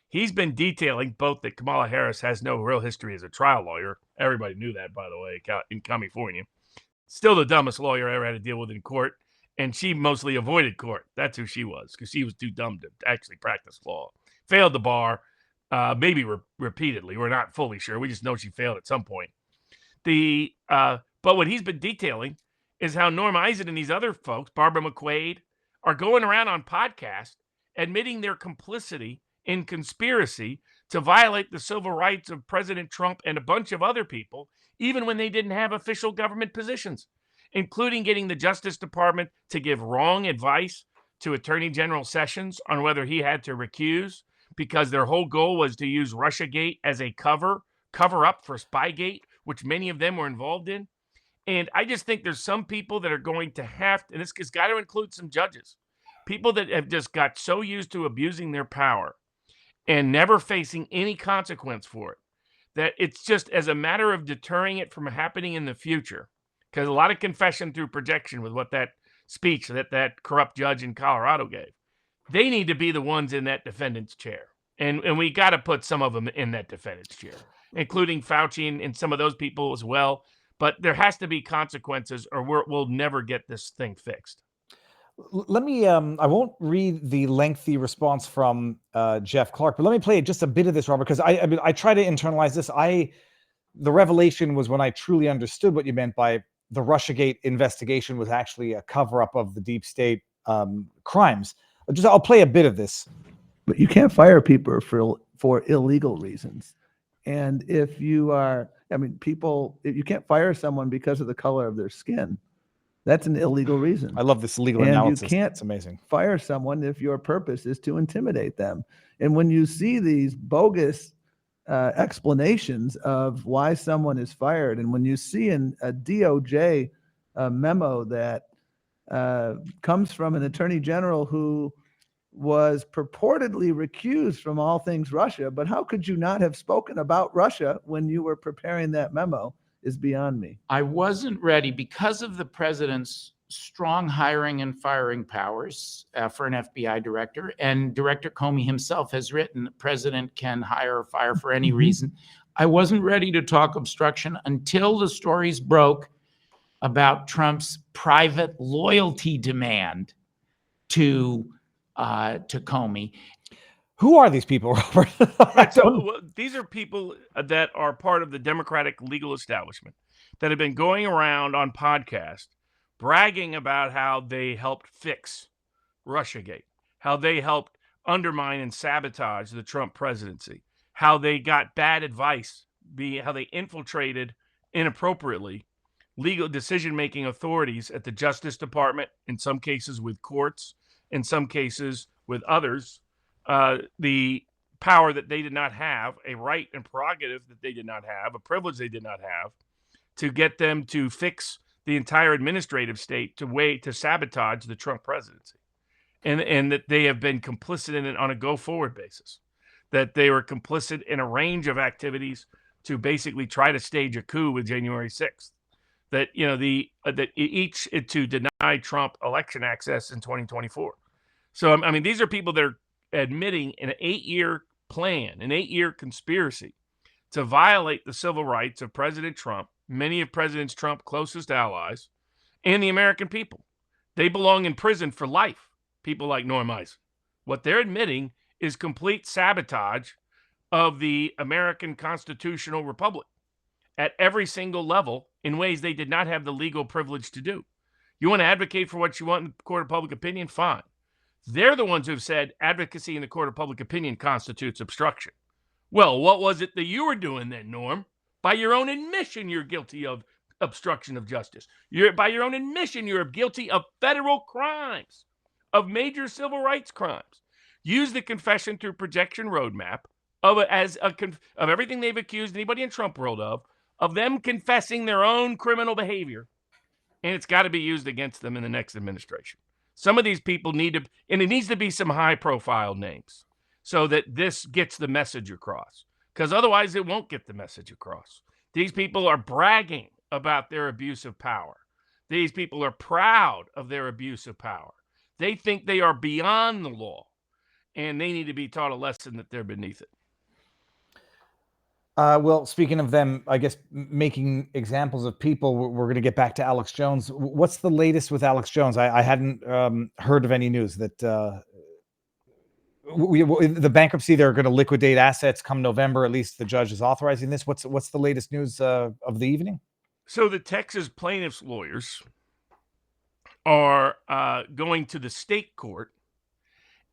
He's been detailing both that Kamala Harris has no real history as a trial lawyer. Everybody knew that, by the way, in California. Still the dumbest lawyer I ever had to deal with in court. And she mostly avoided court. That's who she was, because she was too dumb to actually practice law. Failed the bar, maybe repeatedly. We're not fully sure. We just know she failed at some point. But what he's been detailing is how Norm Eisen and these other folks, Barbara McQuaid, are going around on podcasts admitting their complicity in conspiracy to violate the civil rights of President Trump and a bunch of other people, even when they didn't have official government positions, including getting the Justice Department to give wrong advice to Attorney General Sessions on whether he had to recuse, because their whole goal was to use Russiagate as a cover up for Spygate, which many of them were involved in. And I just think there's some people that are going to have to, and this has got to include some judges, people that have just got so used to abusing their power and never facing any consequence for it, that it's just as a matter of deterring it from happening in the future. Because a lot of confession through projection with what that speech that corrupt judge in Colorado gave. They need to be the ones in that defendant's chair. And we got to put some of them in that defendant's chair, including Fauci and some of those people as well. But there has to be consequences or we'll never get this thing fixed. Let me, I won't read the lengthy response from Jeff Clark, but let me play just a bit of this, Robert, because I try to internalize this. The revelation was when I truly understood what you meant by the Russiagate investigation was actually a cover-up of the deep state crimes. I'll play a bit of this. But you can't fire people for illegal reasons. And if you are, you can't fire someone because of the color of their skin. That's an illegal reason. I love this legal and analysis. You can't it's amazing. Fire someone if your purpose is to intimidate them. And when you see these bogus explanations of why someone is fired, and when you see a DOJ memo that comes from an attorney general who was purportedly recused from all things Russia, but how could you not have spoken about Russia when you were preparing that memo is beyond me. I wasn't ready because of the president's strong hiring and firing powers for an FBI director. And Director Comey himself has written the president can hire or fire for any reason. I wasn't ready to talk obstruction until the stories broke about Trump's private loyalty demand to Comey. Who are these people, Robert? Right, so these are people that are part of the Democratic legal establishment that have been going around on podcasts bragging about how they helped fix Russiagate, how they helped undermine and sabotage the Trump presidency, how they got bad advice, how they infiltrated inappropriately legal decision-making authorities at the Justice Department, in some cases with courts, in some cases with others, the power that they did not have, a right and prerogative that they did not have, a privilege they did not have, to get them to fix the entire administrative state to sabotage the Trump presidency. And that they have been complicit in it on a go-forward basis, that they were complicit in a range of activities to basically try to stage a coup with January 6th. That, you know, each to deny Trump election access in 2024. So, I mean, these are people that are admitting an 8-year plan, an 8-year conspiracy to violate the civil rights of President Trump, many of President Trump's closest allies, and the American people. They belong in prison for life, people like Norm Eisen. What they're admitting is complete sabotage of the American constitutional republic at every single level in ways they did not have the legal privilege to do. You want to advocate for what you want in the court of public opinion? Fine. They're the ones who've said advocacy in the court of public opinion constitutes obstruction. Well, what was it that you were doing then, Norm? By your own admission, you're guilty of obstruction of justice. By your own admission, you're guilty of federal crimes, of major civil rights crimes. Use the confession through projection roadmap of everything they've accused anybody in Trump world of them confessing their own criminal behavior, and it's got to be used against them in the next administration. Some of these people and it needs to be some high-profile names so that this gets the message across, because otherwise it won't get the message across. These people are bragging about their abuse of power. These people are proud of their abuse of power. They think they are beyond the law, and they need to be taught a lesson that they're beneath it. Well, speaking of them, I guess making examples of people, we're going to get back to Alex Jones. What's the latest with Alex Jones? I hadn't heard of any news that the bankruptcy, they're going to liquidate assets come November. At least the judge is authorizing this. What's the latest news of the evening? So the Texas plaintiffs' lawyers are going to the state court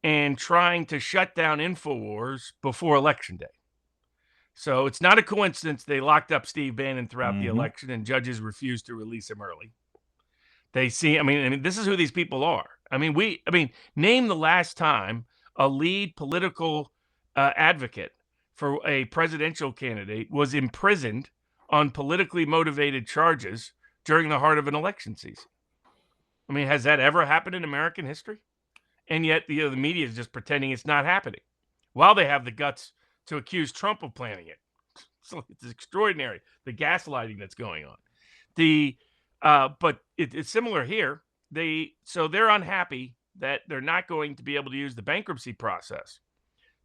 and trying to shut down InfoWars before Election Day. So it's not a coincidence they locked up Steve Bannon throughout the election and judges refused to release him early. They see, I mean, this is who these people are. I mean, name the last time a lead political advocate for a presidential candidate was imprisoned on politically motivated charges during the heart of an election season. I mean, has that ever happened in American history? And yet the media is just pretending it's not happening while they have the guts to accuse Trump of planning it. So it's extraordinary, the gaslighting that's going on. But it's similar here. They're unhappy that they're not going to be able to use the bankruptcy process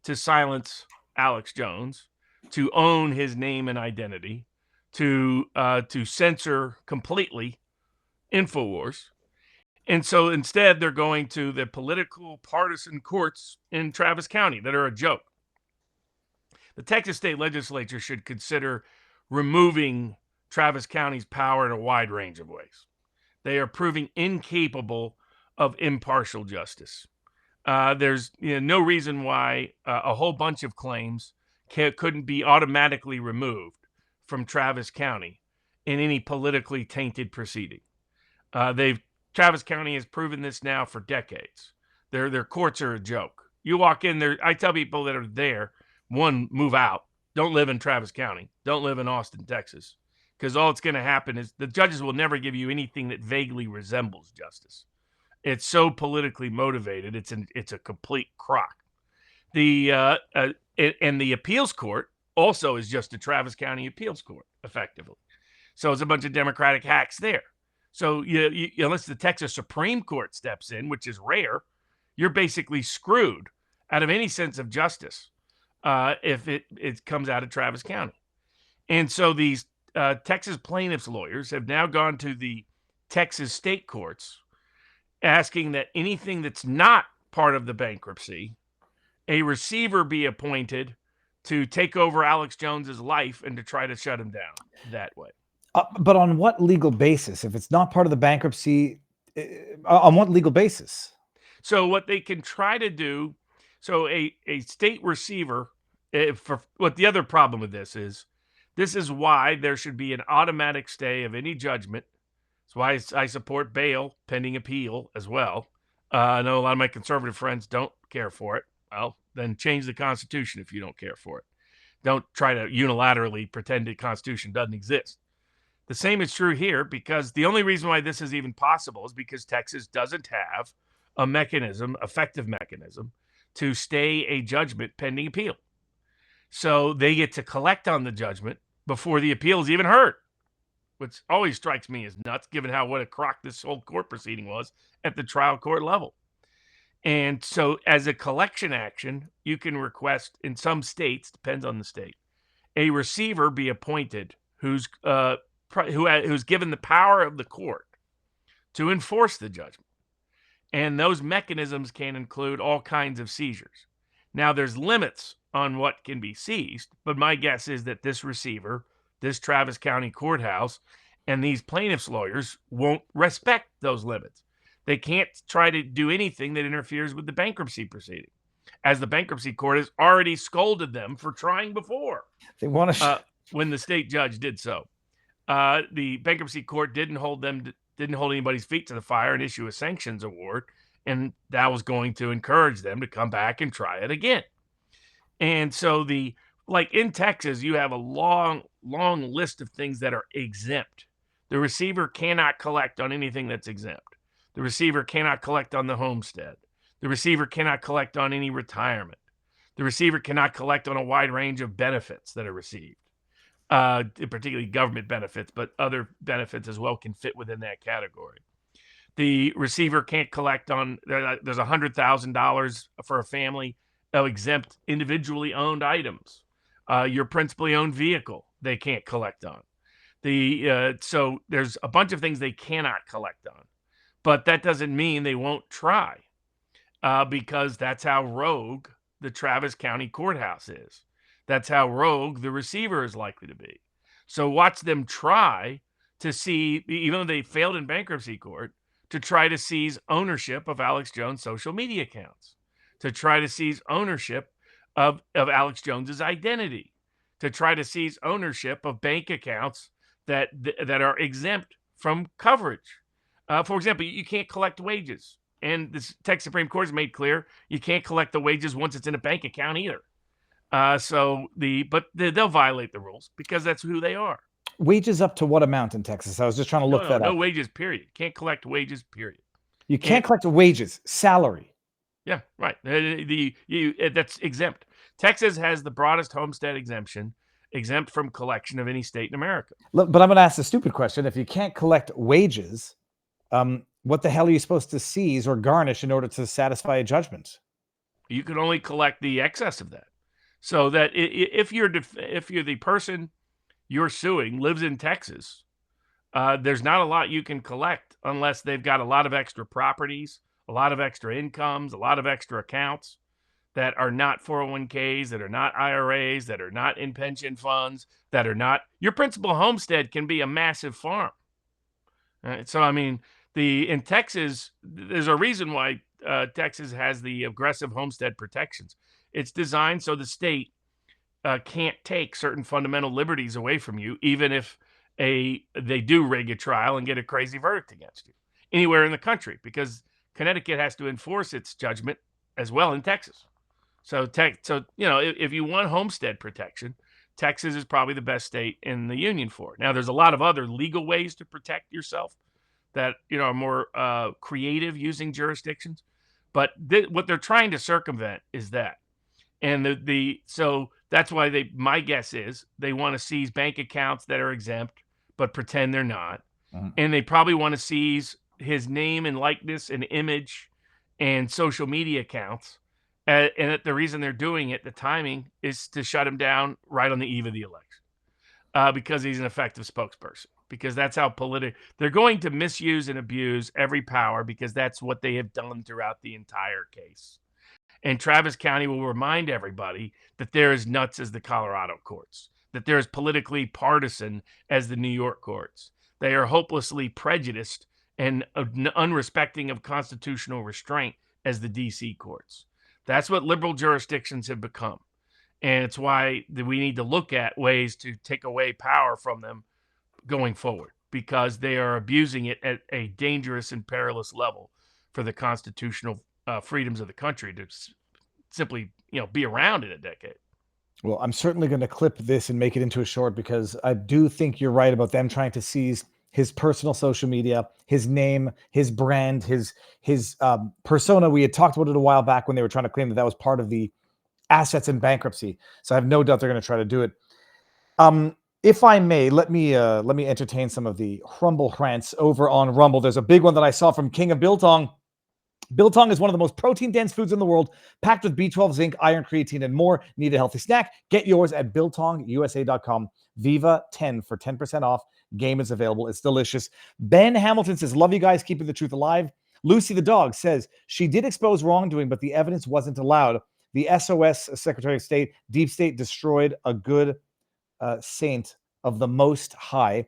to silence Alex Jones, to own his name and identity, to censor completely InfoWars. And so instead, they're going to the political partisan courts in Travis County that are a joke. The Texas state legislature should consider removing Travis County's power in a wide range of ways. They are proving incapable of impartial justice. There's no reason why a whole bunch of claims couldn't be automatically removed from Travis County in any politically tainted proceeding. Travis County has proven this now for decades. Their courts are a joke. You walk in there, I tell people that are there, one, move out. Don't live in Travis County. Don't live in Austin, Texas. Because all it's going to happen is the judges will never give you anything that vaguely resembles justice. It's so politically motivated. It's a complete crock. And the appeals court also is just a Travis County appeals court, effectively. So it's a bunch of Democratic hacks there. So unless the Texas Supreme Court steps in, which is rare, you're basically screwed out of any sense of justice if it comes out of Travis County. And so these Texas plaintiffs' lawyers have now gone to the Texas state courts asking that anything that's not part of the bankruptcy, a receiver be appointed to take over Alex Jones's life and to try to shut him down that way. But on what legal basis? If it's not part of the bankruptcy, on what legal basis? So what they can try to do, so a state receiver, for what the other problem with this is why there should be an automatic stay of any judgment. That's why I support bail pending appeal as well. I know a lot of my conservative friends don't care for it. Well, then change the Constitution if you don't care for it. Don't try to unilaterally pretend the Constitution doesn't exist. The same is true here, because the only reason why this is even possible is because Texas doesn't have a mechanism, effective mechanism, to stay a judgment pending appeal. So they get to collect on the judgment before the appeal is even heard, which always strikes me as nuts, given what a crock this whole court proceeding was at the trial court level. And so as a collection action, you can request in some states, depends on the state, a receiver be appointed who's given the power of the court to enforce the judgment. And those mechanisms can include all kinds of seizures. Now, there's limits on what can be seized, but my guess is that this receiver, this Travis County courthouse, and these plaintiffs' lawyers won't respect those limits. They can't try to do anything that interferes with the bankruptcy proceeding, as the bankruptcy court has already scolded them for trying before. They want to when the state judge did so. The bankruptcy court didn't hold anybody's feet to the fire and issue a sanctions award, and that was going to encourage them to come back and try it again. And so in Texas, you have a long list of things that are exempt. The receiver cannot collect on anything that's exempt. The receiver cannot collect on the homestead. The receiver cannot collect on any retirement. The receiver cannot collect on a wide range of benefits that are received, particularly government benefits, but other benefits as well can fit within that category. The receiver can't collect on, there's $100,000 for a family of exempt individually owned items. Your principally owned vehicle, they can't collect on. So there's a bunch of things they cannot collect on. But that doesn't mean they won't try, because that's how rogue the Travis County courthouse is. That's how rogue the receiver is likely to be. So watch them try to see, even though they failed in bankruptcy court, to try to seize ownership of Alex Jones' social media accounts, to try to seize ownership of Alex Jones's identity, to try to seize ownership of bank accounts that are exempt from coverage. For example, you can't collect wages. And the Texas Supreme Court has made clear you can't collect the wages once it's in a bank account either. But they'll violate the rules because that's who they are. Wages up to what amount in Texas? I was just trying to look that up. No wages, period. Can't collect wages, period. You can't collect wages, salary. Yeah, right. That's exempt. Texas has the broadest homestead exemption, exempt from collection of any state in America. But I'm going to ask the stupid question. If you can't collect wages, what the hell are you supposed to seize or garnish in order to satisfy a judgment? You can only collect the excess of that. So that if you're the person you're suing lives in Texas, there's not a lot you can collect unless they've got a lot of extra properties, a lot of extra incomes, a lot of extra accounts that are not 401ks, that are not IRAs, that are not in pension funds, that are not. Your principal homestead can be a massive farm. Right? So, I mean, in Texas, there's a reason why Texas has the aggressive homestead protections. It's designed so the state can't take certain fundamental liberties away from you, even if they do rig a trial and get a crazy verdict against you anywhere in the country, because Connecticut has to enforce its judgment as well in Texas. So if you want homestead protection, Texas is probably the best state in the union for it. Now, there's a lot of other legal ways to protect yourself that are more creative using jurisdictions, but what they're trying to circumvent is that. And so that's why my guess is they want to seize bank accounts that are exempt, but pretend they're not. And they probably want to seize his name and likeness and image and social media accounts. And that the reason they're doing it, the timing, is to shut him down right on the eve of the election, because he's an effective spokesperson. Because that's how they're going to misuse and abuse every power, because that's what they have done throughout the entire case. And Travis County will remind everybody that they're as nuts as the Colorado courts, that they're as politically partisan as the New York courts. They are hopelessly prejudiced and unrespecting of constitutional restraint as the DC courts. That's what liberal jurisdictions have become. And it's why we need to look at ways to take away power from them going forward, because they are abusing it at a dangerous and perilous level for the constitutional freedoms of the country to simply, be around in a decade. Well, I'm certainly going to clip this and make it into a short, because I do think you're right about them trying to seize his personal social media, his name, his brand, his persona. We had talked about it a while back when they were trying to claim that was part of the assets in bankruptcy. So I have no doubt they're going to try to do it. If I may, let me entertain some of the Rumble rants over on Rumble. There's a big one that I saw from King of Biltong. Biltong is one of the most protein-dense foods in the world, packed with B12, zinc, iron, creatine, and more. Need a healthy snack? Get yours at BiltongUSA.com. Viva 10 for 10% off. Game is available. It's delicious. Ben Hamilton says, love you guys, keeping the truth alive. Lucy the dog says, she did expose wrongdoing, but the evidence wasn't allowed. The SOS Secretary of State, Deep State destroyed a good saint of the Most High.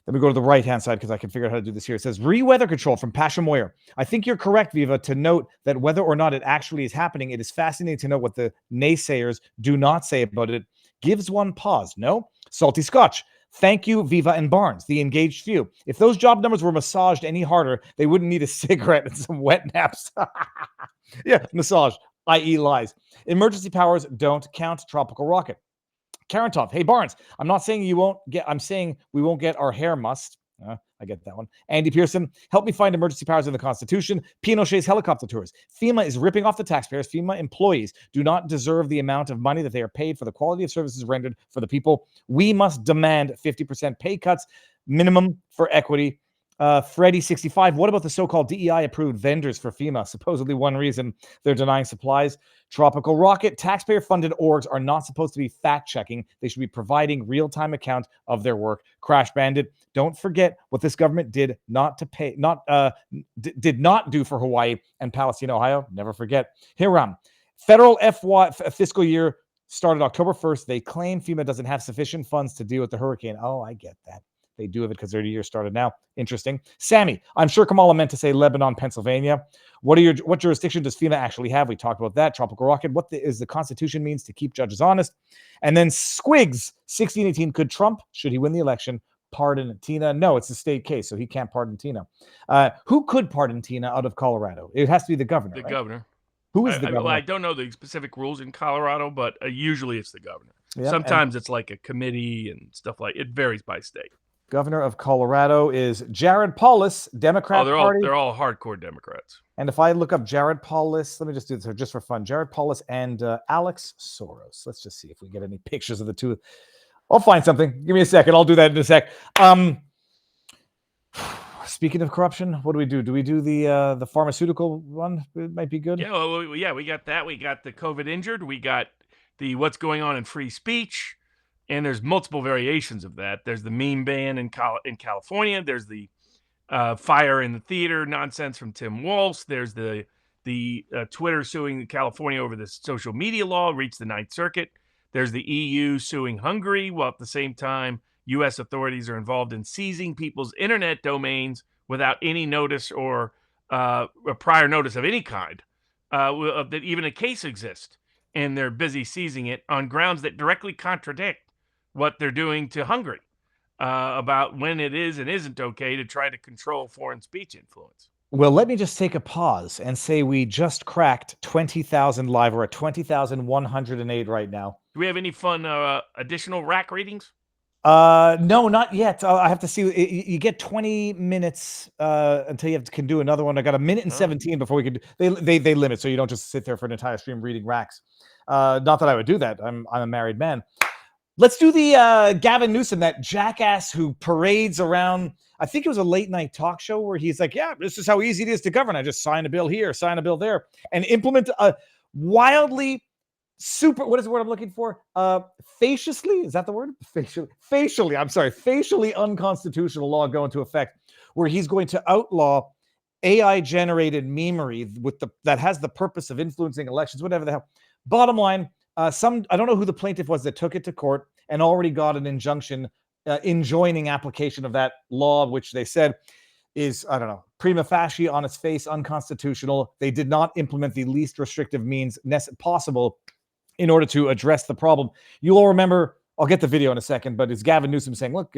Let me go to the right-hand side because I can figure out how to do this here. It says, re-weather control from Pasha Moyer. I think you're correct, Viva, to note that whether or not it actually is happening, it is fascinating to know what the naysayers do not say about it. Gives one pause. No? Salty Scotch. Thank you, Viva and Barnes, the engaged few. If those job numbers were massaged any harder, they wouldn't need a cigarette and some wet naps. Yeah, massage, i.e. lies. Emergency powers don't count. Tropical Rocket. Karen Toff, hey Barnes, I'm not saying you won't get, I'm saying we won't get our hair mussed. I get that one. Andy Pearson, help me find emergency powers in the Constitution. Pinochet's helicopter tours. FEMA is ripping off the taxpayers. FEMA employees do not deserve the amount of money that they are paid for the quality of services rendered for the people. We must demand 50% pay cuts, minimum for equity. Freddy65, what about the so-called DEI-approved vendors for FEMA? Supposedly one reason they're denying supplies. Tropical Rocket, taxpayer-funded orgs are not supposed to be fact-checking. They should be providing real-time account of their work. Crash Bandit, don't forget what this government did not do for Hawaii and Palestine, Ohio. Never forget. Hiram, federal fiscal year started October 1st. They claim FEMA doesn't have sufficient funds to deal with the hurricane. Oh, I get that. They do have it because their year started now. Interesting. Sammy, I'm sure Kamala meant to say Lebanon, Pennsylvania. What jurisdiction does FEMA actually have? We talked about that. Tropical Rocket. What is the Constitution means to keep judges honest? And then Squigs, 1618. Could Trump, should he win the election, pardon Tina? No, it's a state case, so he can't pardon Tina. Who could pardon Tina out of Colorado? It has to be the governor. The right? governor. Who is the governor? I don't know the specific rules in Colorado, but usually it's the governor. Yeah, sometimes it's like a committee and stuff like it varies by state. Governor of Colorado is Jared Polis, Democrat Party. They're all hardcore Democrats. And if I look up Jared Polis, let me just do this just for fun. Jared Polis and Alex Soros. Let's just see if we get any pictures of the two. I'll find something. Give me a second. I'll do that in a sec. Speaking of corruption, what do we do? Do we do the pharmaceutical one? It might be good. Yeah, we got that. We got the COVID injured. We got the what's going on in free speech. And there's multiple variations of that. There's the meme ban in California. There's the fire in the theater nonsense from Tim Walz. There's the Twitter suing California over the social media law, reached the Ninth Circuit. There's the EU suing Hungary, while at the same time, U.S. authorities are involved in seizing people's internet domains without any notice or a prior notice of any kind, that even a case exists. And they're busy seizing it on grounds that directly contradict what they're doing to Hungary about when it is and isn't okay to try to control foreign speech influence. Well, let me just take a pause and say we just cracked 20,000 live. We're at 20,108 right now. Do we have any fun additional rack readings? No, not yet. I have to see. You get 20 minutes until you can do another one. I got a minute and 17 before we could. They limit, so you don't just sit there for an entire stream reading racks. Not that I would do that. I'm a married man. Let's do the Gavin Newsom, that jackass who parades around. I think it was a late night talk show where he's like, "Yeah, this is how easy it is to govern. I just sign a bill here, sign a bill there, and implement a wildly." What is the word I'm looking for? Facially, is that the word? Facially, I'm sorry, facially unconstitutional law go into effect, where he's going to outlaw AI-generated memery that has the purpose of influencing elections, whatever the hell. Bottom line, I don't know who the plaintiff was that took it to court and already got an injunction enjoining application of that law, which they said is, I don't know, prima facie on its face unconstitutional. They did not implement the least restrictive means possible in order to address the problem. You all remember, I'll get the video in a second, but it's Gavin Newsom saying, look,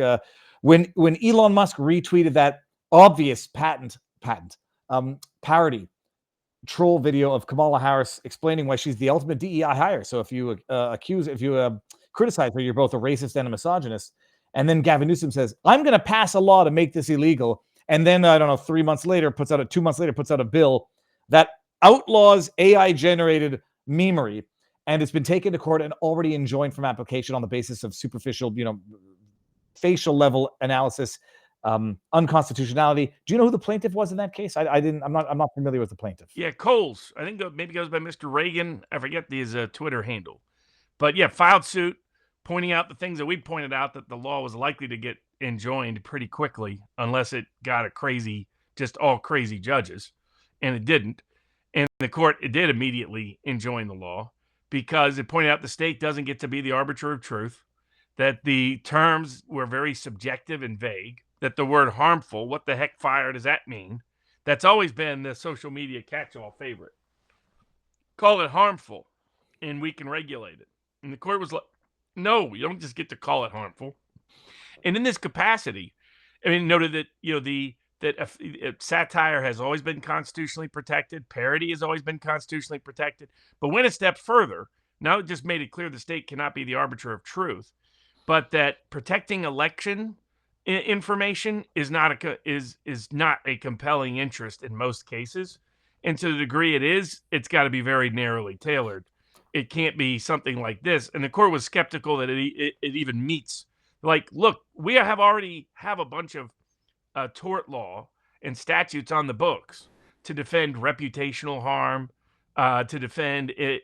when Elon Musk retweeted that obvious parody troll video of Kamala Harris explaining why she's the ultimate DEI hire. So if you criticize her, you're both a racist and a misogynist. And then Gavin Newsom says, I'm going to pass a law to make this illegal. And then, I don't know, 2 months later, puts out a bill that outlaws AI-generated memery. And it's been taken to court and already enjoined from application on the basis of superficial, facial level analysis, unconstitutionality. Do you know who the plaintiff was in that case? I'm not familiar with the plaintiff. Yeah, Coles. I think maybe goes by Mr. Reagan. I forget his Twitter handle, but yeah, filed suit pointing out the things that we pointed out, that the law was likely to get enjoined pretty quickly unless it got all crazy judges, and it didn't. And the court, it did immediately enjoin the law, because it pointed out the state doesn't get to be the arbiter of truth, that the terms were very subjective and vague, that the word harmful, what the heck fire does that mean? That's always been the social media catch-all favorite. Call it harmful, and we can regulate it. And the court was like, no, you don't just get to call it harmful. And in this capacity, noted that, that satire has always been constitutionally protected. Parody has always been constitutionally protected. But went a step further. Now it just made it clear the state cannot be the arbiter of truth, but that protecting election information is not a compelling interest in most cases. And to the degree it is, it's got to be very narrowly tailored. It can't be something like this. And the court was skeptical that it even meets. Like, look, we already have a bunch of tort law and statutes on the books to defend reputational harm, to defend a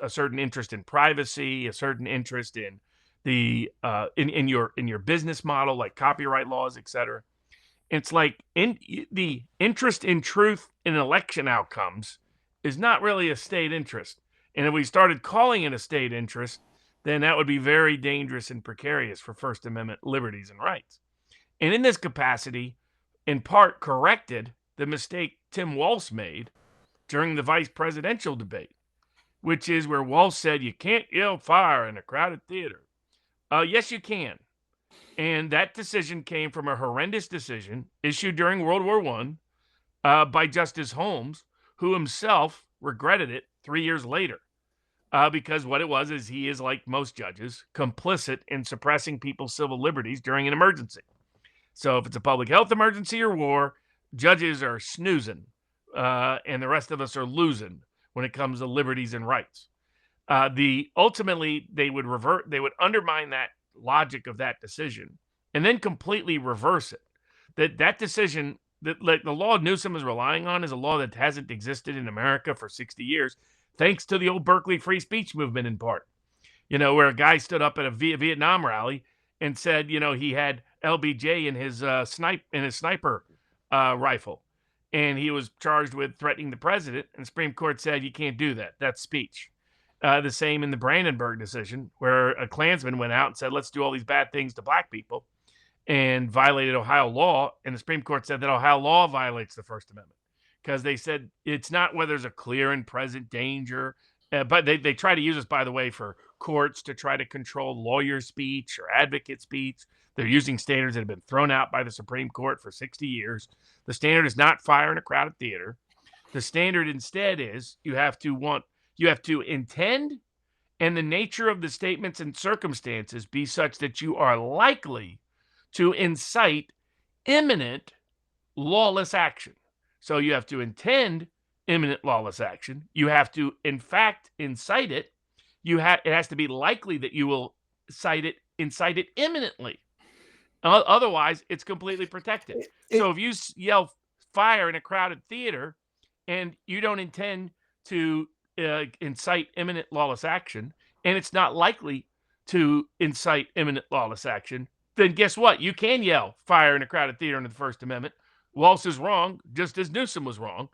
certain interest in privacy, a certain interest in the in your business model, like copyright laws, etc. It's like the interest in truth in election outcomes is not really a state interest. And if we started calling it a state interest, then that would be very dangerous and precarious for First Amendment liberties and rights. And in this capacity, in part corrected the mistake Tim Walz made during the vice presidential debate, which is where Walz said, you can't yell fire in a crowded theater. Yes, you can. And that decision came from a horrendous decision issued during World War I by Justice Holmes, who himself regretted it 3 years later. Because what it was is he is, like most judges, complicit in suppressing people's civil liberties during an emergency. So if it's a public health emergency or war, judges are snoozing, and the rest of us are losing when it comes to liberties and rights. Ultimately, they would undermine that logic of that decision and then completely reverse it. That decision, that like the law Newsom is relying on, is a law that hasn't existed in America for 60 years, thanks to the old Berkeley free speech movement in part. Where a guy stood up at a Vietnam rally and said, he had LBJ in his sniper rifle, and he was charged with threatening the president. And the Supreme Court said you can't do that. That's speech. The same in the Brandenburg decision, where a Klansman went out and said, let's do all these bad things to black people, and violated Ohio law. And the Supreme Court said that Ohio law violates the First Amendment, because they said it's not whether there's a clear and present danger. But they try to use this, by the way, for courts to try to control lawyer speech or advocate speech. They're using standards that have been thrown out by the Supreme Court for 60 years. The standard is not fire in a crowded theater. The standard instead is you have to intend and the nature of the statements and circumstances be such that you are likely to incite imminent lawless action. So you have to intend imminent lawless action. You have to, in fact, incite it. It has to be likely that you will incite it imminently. Otherwise, it's completely protected. So if you yell fire in a crowded theater and you don't intend to incite imminent lawless action, and it's not likely to incite imminent lawless action, then guess what? You can yell fire in a crowded theater under the First Amendment. Walsh is wrong, just as Newsom was wrong.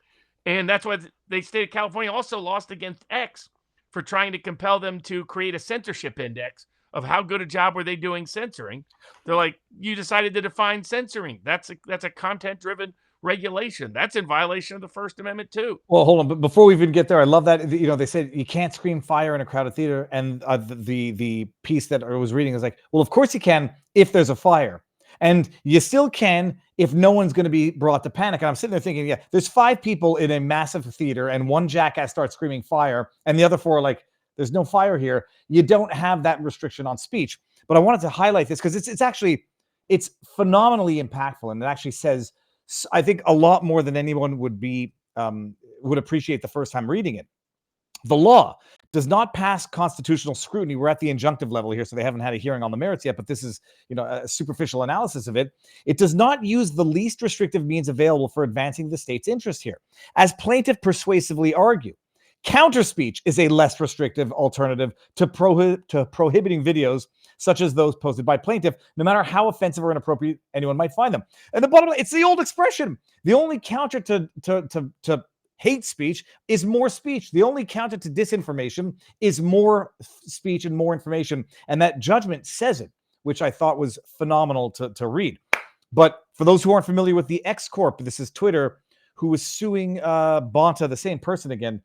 And that's why the state of California also lost against X for trying to compel them to create a censorship index of how good a job were they doing censoring. They're like, you decided to define censoring. That's a content-driven regulation. That's in violation of the First Amendment too. Well, hold on, but before we even get there, I love that they said you can't scream fire in a crowded theater, and the piece that I was reading is like, well, of course you can if there's a fire, and you still can if no one's going to be brought to panic. And I'm sitting there thinking, yeah, there's 5 people in a massive theater, and one jackass starts screaming fire, and the other 4 are like, there's no fire here. You don't have that restriction on speech. But I wanted to highlight this because it's phenomenally impactful, and it actually says, I think, a lot more than anyone would appreciate the first time reading it. The law does not pass constitutional scrutiny. We're at the injunctive level here, so they haven't had a hearing on the merits yet, but this is, a superficial analysis of it. It does not use the least restrictive means available for advancing the state's interest here. As plaintiff persuasively argue, counter speech is a less restrictive alternative to prohibiting videos such as those posted by plaintiff, no matter how offensive or inappropriate anyone might find them. And the bottom line, it's the old expression. The only counter to hate speech is more speech. The only counter to disinformation is more speech and more information. And that judgment says it, which I thought was phenomenal to read. But for those who aren't familiar with the X Corp, this is Twitter, who was suing Bonta, the same person again,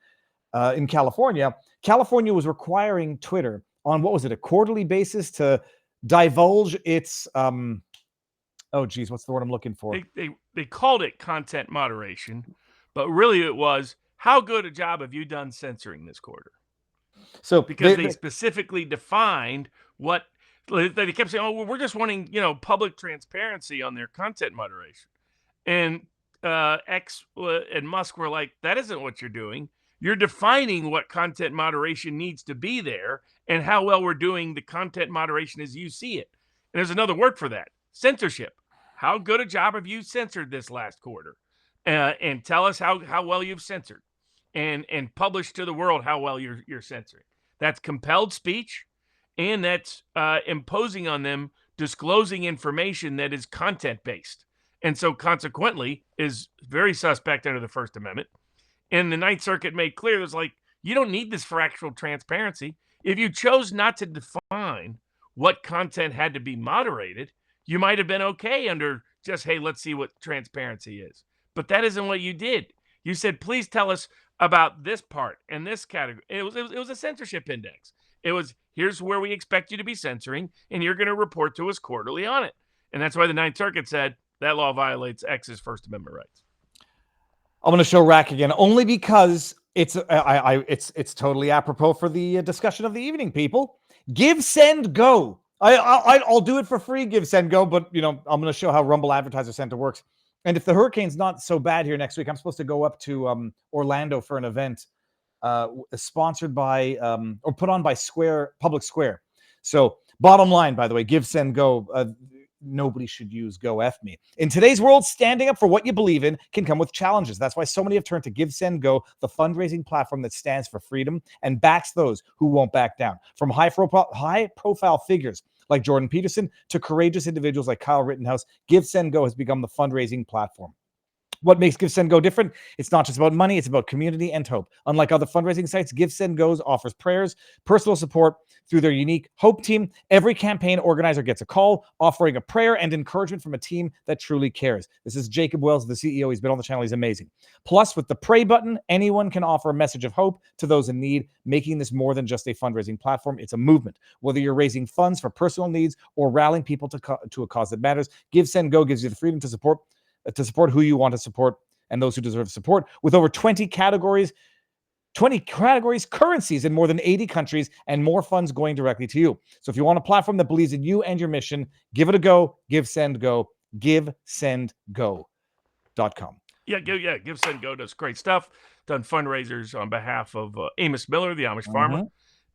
in California. California was requiring Twitter on, what was it, a quarterly basis to divulge its, what's the word I'm looking for? They called it content moderation, but really it was, how good a job have you done censoring this quarter? So because they specifically defined what, they kept saying, oh, well, we're just wanting, public transparency on their content moderation. And X and Musk were like, that isn't what you're doing. You're defining what content moderation needs to be there and how well we're doing the content moderation as you see it. And there's another word for that, censorship. How good a job have you censored this last quarter? And tell us how well you've censored and publish to the world how well you're censoring. That's compelled speech, and that's imposing on them disclosing information that is content-based. And so consequently is very suspect under the First Amendment. And the Ninth Circuit made clear, there's like, you don't need this for actual transparency. If you chose not to define what content had to be moderated, you might have been okay under just, hey, let's see what transparency is. But that isn't what you did. You said, please tell us about this part and this category. It was a censorship index. It was, here's where we expect you to be censoring, and you're going to report to us quarterly on it. And that's why the Ninth Circuit said that law violates X's First Amendment rights. I'm going to show Rack again, only because it's totally apropos for the discussion of the evening, people. Give, send, go. I'll do it for free, give, send, go, but I'm going to show how Rumble Advertiser Center works. And if the hurricane's not so bad here next week, I'm supposed to go up to Orlando for an event sponsored by or put on by Public Square. So bottom line, by the way, give, send, go. Nobody should use Go F Me. In today's world, standing up for what you believe in can come with challenges. That's why so many have turned to Give, Send, Go, the fundraising platform that stands for freedom and backs those who won't back down. From high-profile figures like Jordan Peterson to courageous individuals like Kyle Rittenhouse, Give, Send, Go has become the fundraising platform. What makes Give, Send, Go different? It's not just about money, it's about community and hope. Unlike other fundraising sites, Give, Send, Go offers prayers, personal support through their unique Hope team. Every campaign organizer gets a call offering a prayer and encouragement from a team that truly cares. This is Jacob Wells, the CEO. He's been on the channel. He's amazing. Plus, with the pray button, anyone can offer a message of hope to those in need, making this more than just a fundraising platform. It's a movement. Whether you're raising funds for personal needs or rallying people to a cause that matters, Give, Send, Go gives you the freedom to support who you want to support and those who deserve support. With over 20 categories, 20 categories, currencies in more than 80 countries, and more funds going directly to you. So if you want a platform that believes in you and your mission, give it a go. Give, send, go. GiveSendGo.com. Yeah, Give, Send, Go does great stuff. Done fundraisers on behalf of Amos Miller, the Amish farmer.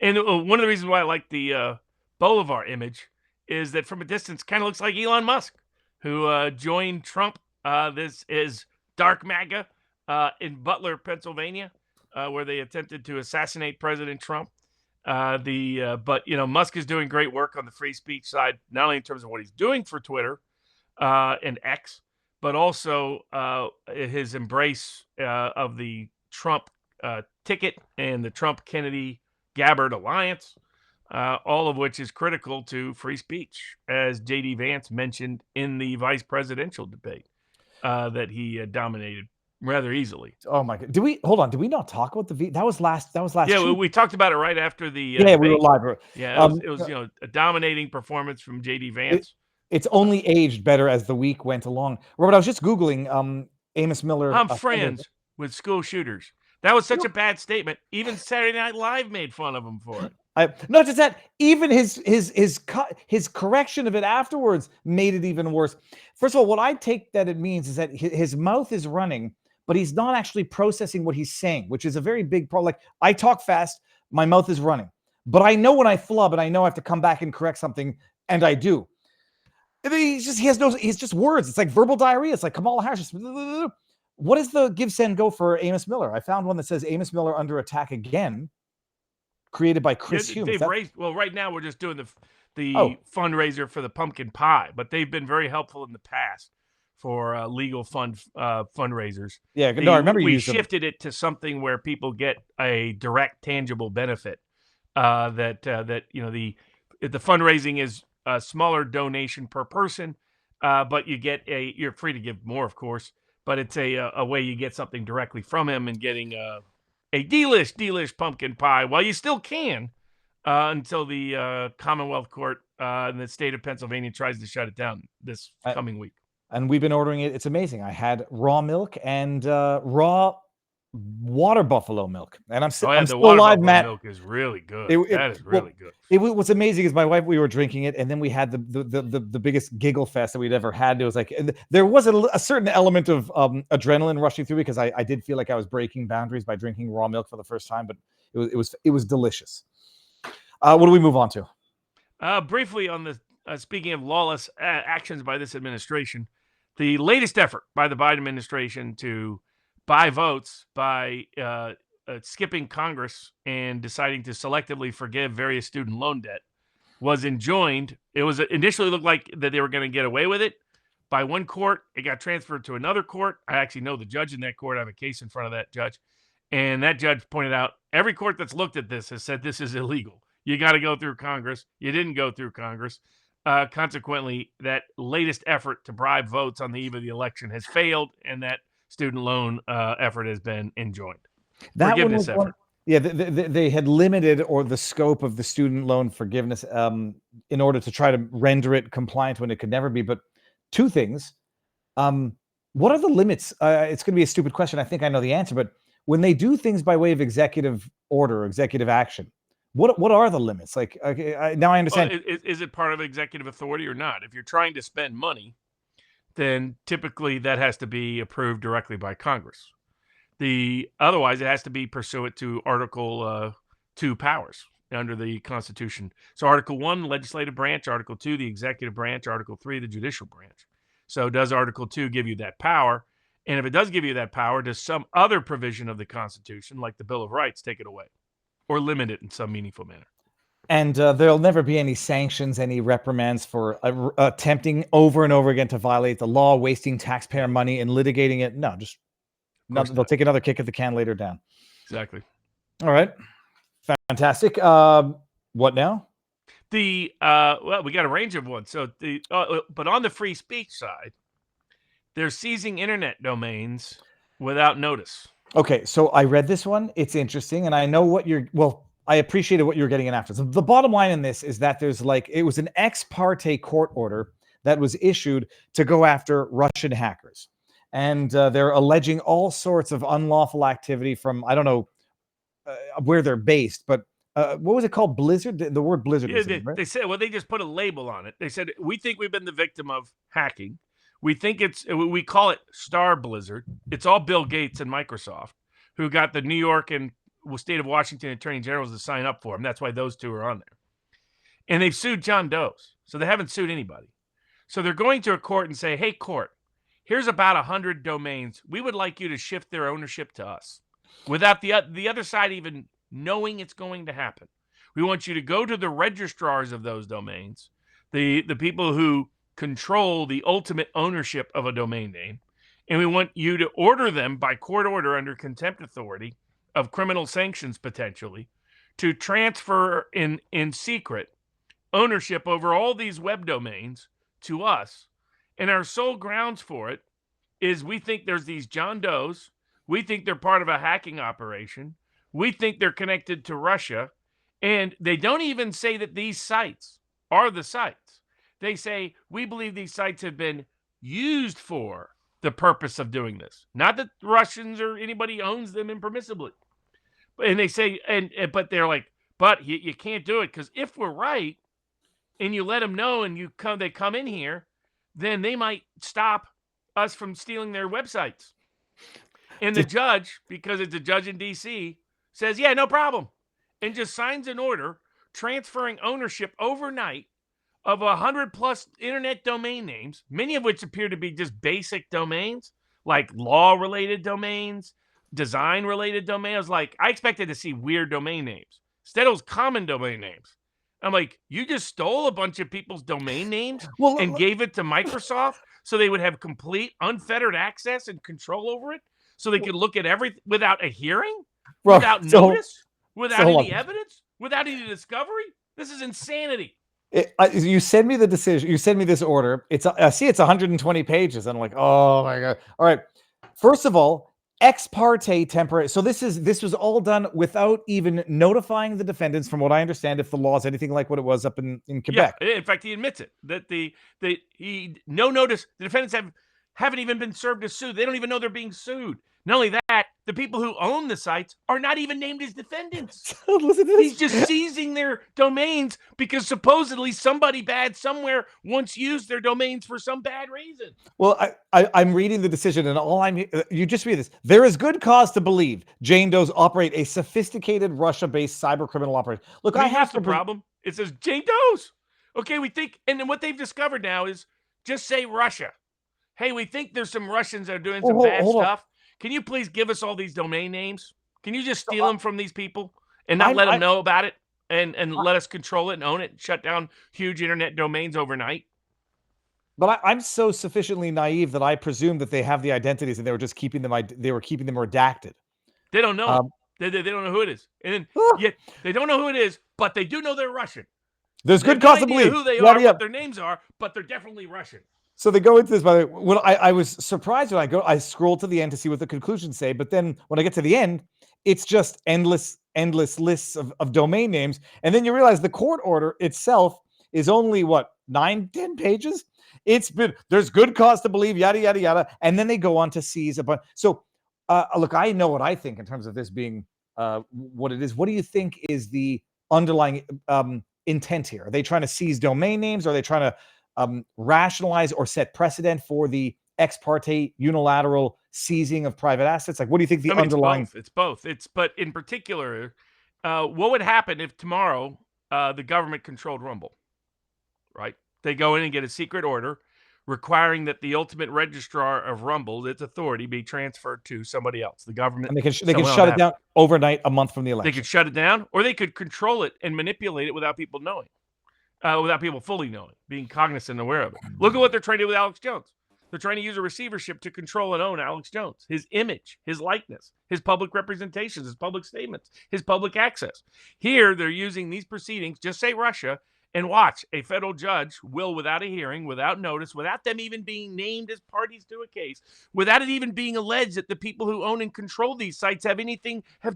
And one of the reasons why I like the Bolivar image is that from a distance kind of looks like Elon Musk, who joined Trump. This is Dark MAGA in Butler, Pennsylvania, where they attempted to assassinate President Trump. But Musk is doing great work on the free speech side, not only in terms of what he's doing for Twitter and X, but also his embrace of the Trump ticket and the Trump-Kennedy-Gabbard alliance, all of which is critical to free speech, as J.D. Vance mentioned in the vice presidential debate that he dominated rather easily. Oh my God! Did we not talk about that was last? Yeah, we talked about it right after the. Yeah, we were live. Yeah, it was a dominating performance from J.D. Vance. It's only aged better as the week went along. Robert, I was just Googling Amos Miller. I'm friends with school shooters. That was such a bad statement. Even Saturday Night Live made fun of him for it. Not just that, even his correction of it afterwards made it even worse. First of all, what I take that it means is that his mouth is running, but he's not actually processing what he's saying, which is a very big problem. Like, I talk fast, my mouth is running, but I know when I flub and I know I have to come back and correct something, and I do. He's just words. It's like verbal diarrhea. It's like Kamala Harris. What is the Give, Send, Go for Amos Miller? I found one that says Amos Miller under attack again, created by Chris Hume. Right now we're just doing the fundraiser for the pumpkin pie, but they've been very helpful in the past for legal fundraisers. Yeah, I remember we shifted it to something where people get a direct, tangible benefit. The fundraising is a smaller donation per person, but you're free to give more, of course. But it's a way you get something directly from him and getting a delish pumpkin pie while you still can until the Commonwealth Court in the state of Pennsylvania tries to shut it down this coming week. And we've been ordering it. It's amazing. I had raw milk and raw water buffalo milk, and I'm still alive, Matt. Milk is really good. That is really good. What's amazing is my wife, we were drinking it, and then we had the biggest giggle fest that we'd ever had. It was like there was a certain element of adrenaline rushing through because I did feel like I was breaking boundaries by drinking raw milk for the first time, but it was delicious. What do we move on to? Briefly on the speaking of lawless actions by this administration, the latest effort by the Biden administration to buy votes by skipping Congress and deciding to selectively forgive various student loan debt was enjoined. It was initially looked like that they were going to get away with it by one court. It got transferred to another court. I actually know the judge in that court. I have a case in front of that judge. And that judge pointed out every court that's looked at this has said this is illegal. You got to go through Congress. You didn't go through Congress. Consequently, that latest effort to bribe votes on the eve of the election has failed, and that student loan effort has been enjoined. Forgiveness effort. They had limited the scope of the student loan forgiveness in order to try to render it compliant when it could never be. But two things. What are the limits? It's going to be a stupid question. I think I know the answer. But when they do things by way of executive order, executive action, what are the limits? Like, now I understand. Well, is it part of executive authority or not? If you're trying to spend money, then typically that has to be approved directly by Congress. Otherwise, it has to be pursuant to Article 2 powers under the Constitution. So Article 1, legislative branch; Article 2, the executive branch; Article 3, the judicial branch. So does Article 2 give you that power? And if it does give you that power, does some other provision of the Constitution, like the Bill of Rights, take it away or limit it in some meaningful manner? And there'll never be any sanctions, any reprimands for attempting over and over again to violate the law, wasting taxpayer money and litigating it. No, they'll take another kick at the can later down. Exactly. All right. Fantastic. What now? We got a range of ones. So but on the free speech side, they're seizing internet domains without notice. Okay, so I read this one. It's interesting, and I know I appreciated what you're getting in after. So the bottom line in this is that it was an ex parte court order that was issued to go after Russian hackers. And they're alleging all sorts of unlawful activity from, I don't know, where they're based, but what was it called? Blizzard? The word Blizzard. Yeah, Was in, right? they said, well, they just put a label on it. They said, we think we've been the victim of hacking. We think we call it Star Blizzard. It's all Bill Gates and Microsoft who got the New York and state of Washington attorney generals to sign up for them. That's why those two are on there. And they've sued John Doe's. So they haven't sued anybody. So they're going to a court and say, hey, court, here's about 100 domains. We would like you to shift their ownership to us without the other side even knowing it's going to happen. We want you to go to the registrars of those domains, the people who control the ultimate ownership of a domain name, and we want you to order them by court order under contempt authority of criminal sanctions potentially to transfer in secret ownership over all these web domains to us. And our sole grounds for it is we think there's these John Does. We think they're part of a hacking operation. We think they're connected to Russia. And they don't even say that these sites are the sites. They say, we believe these sites have been used for the purpose of doing this. Not that Russians or anybody owns them impermissibly. And they say, but they're like, but you can't do it because if we're right and you let them know and they come in here, then they might stop us from stealing their websites. And the judge, because it's a judge in D.C., says, yeah, no problem. And just signs an order transferring ownership overnight of 100+ internet domain names, many of which appear to be just basic domains, like law-related domains, design-related domains. Like, I expected to see weird domain names. Instead, it was common domain names. I'm like, you just stole a bunch of people's domain names and gave it to Microsoft so they would have complete unfettered access and control over it so they could look at everything without a hearing, without notice, without any evidence, without any discovery? This is insanity. You send me the decision. You send me this order. I see it's 120 pages. I'm like, oh my God. All right. First of all, ex parte temporary. So this was all done without even notifying the defendants, from what I understand, if the law is anything like what it was up in Quebec. Yeah, in fact, he admits it, that no notice. The defendants haven't even been served a suit. They don't even know they're being sued. Not only that, the people who own the sites are not even named as defendants. Listen to this. He's just seizing their domains because supposedly somebody bad somewhere once used their domains for some bad reason. Well, I'm reading the decision, and you just read this. There is good cause to believe Jane Doe's operate a sophisticated Russia-based cyber criminal operation. Look, I have the problem. It says Jane Doe's. Okay, we think, and then what they've discovered now is just say Russia. Hey, we think there's some Russians that are doing some bad stuff. Can you please give us all these domain names? Can you just steal them from these people and not let them know about it and let us control it and own it and shut down huge internet domains overnight? But I'm so sufficiently naive that I presume that they have the identities and they were just keeping them. They were keeping them redacted. They don't know. They don't know who it is, and yet they don't know who it is, but they do know they're Russian. There's good cause to believe who they are, what their names are, but they're definitely Russian. So they go into this, by the way. When I was surprised when I scrolled to the end to see what the conclusions say, but then when I get to the end, it's just endless lists of domain names. And then you realize the court order itself is only 9-10 pages. There's good cause to believe, yada, yada, yada. And then they go on to seize a bunch. So look, I know what I think in terms of this being what it is. What do you think is the underlying intent here? Are they trying to seize domain names? Are they trying to rationalize or set precedent for the ex parte unilateral seizing of private assets? Like, what do you think the underlying? It's both. But in particular, what would happen if tomorrow the government controlled Rumble? Right? They go in and get a secret order requiring that the ultimate registrar of Rumble, its authority, be transferred to somebody else. The government. And they can shut it down overnight, a month from the election. They could shut it down, or they could control it and manipulate it without people knowing. Without people fully knowing, being cognizant and aware of it. Look at what they're trying to do with Alex Jones. They're trying to use a receivership to control and own Alex Jones, his image, his likeness, his public representations, his public statements, his public access. Here, they're using these proceedings, just say Russia, and watch. A federal judge will, without a hearing, without notice, without them even being named as parties to a case, without it even being alleged that the people who own and control these sites have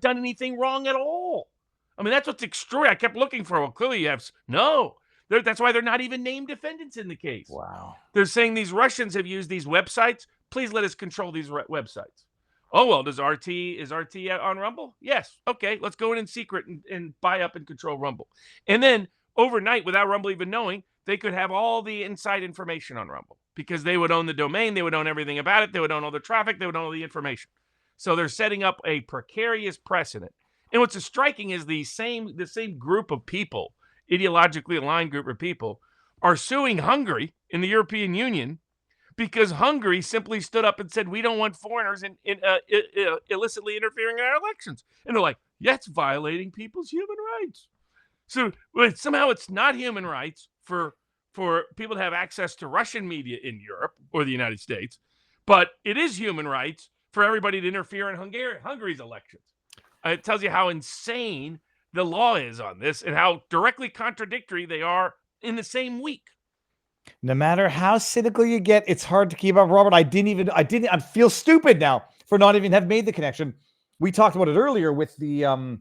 done anything wrong at all. I mean, that's what's extraordinary. I kept looking for, well, clearly you have, no. That's why they're not even named defendants in the case. Wow. They're saying these Russians have used these websites. Please let us control these websites. Oh, well, is RT on Rumble? Yes. Okay, let's go in secret and buy up and control Rumble. And then overnight, without Rumble even knowing, they could have all the inside information on Rumble because they would own the domain. They would own everything about it. They would own all the traffic. They would own all the information. So they're setting up a precarious precedent. And what's striking is the same group of people, ideologically aligned group of people, are suing Hungary in the European Union because Hungary simply stood up and said, we don't want foreigners illicitly interfering in our elections. And they're like, that's violating people's human rights. So somehow it's not human rights for people to have access to Russian media in Europe or the United States, but it is human rights for everybody to interfere in Hungary's elections. It tells you how insane the law is on this and how directly contradictory they are in the same week. No matter how cynical you get, it's hard to keep up. Robert, I feel stupid now for not even have made the connection. We talked about it earlier with the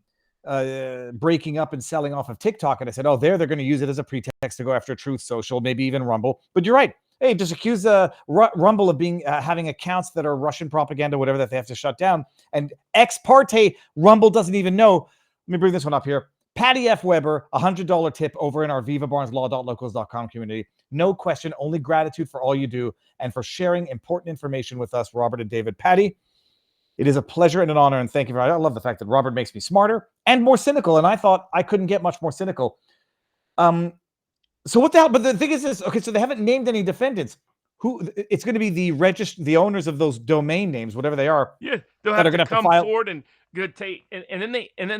breaking up and selling off of TikTok. And I said, oh, they're going to use it as a pretext to go after Truth Social, maybe even Rumble. But you're right. Hey, just accuse Rumble of being having accounts that are Russian propaganda, whatever, that they have to shut down. And ex parte, Rumble doesn't even know. Let me bring this one up here. Patty F. Weber, $100 tip over in our vivabarneslaw.locals.com community. No question, only gratitude for all you do and for sharing important information with us, Robert and David. Patty, it is a pleasure and an honor, and thank you very much. I love the fact that Robert makes me smarter and more cynical, and I thought I couldn't get much more cynical. So what the hell? But the thing is this, okay, so they haven't named any defendants. Who? It's going to be the owners of those domain names, whatever they are. Yeah, they'll have to come forward and take, and then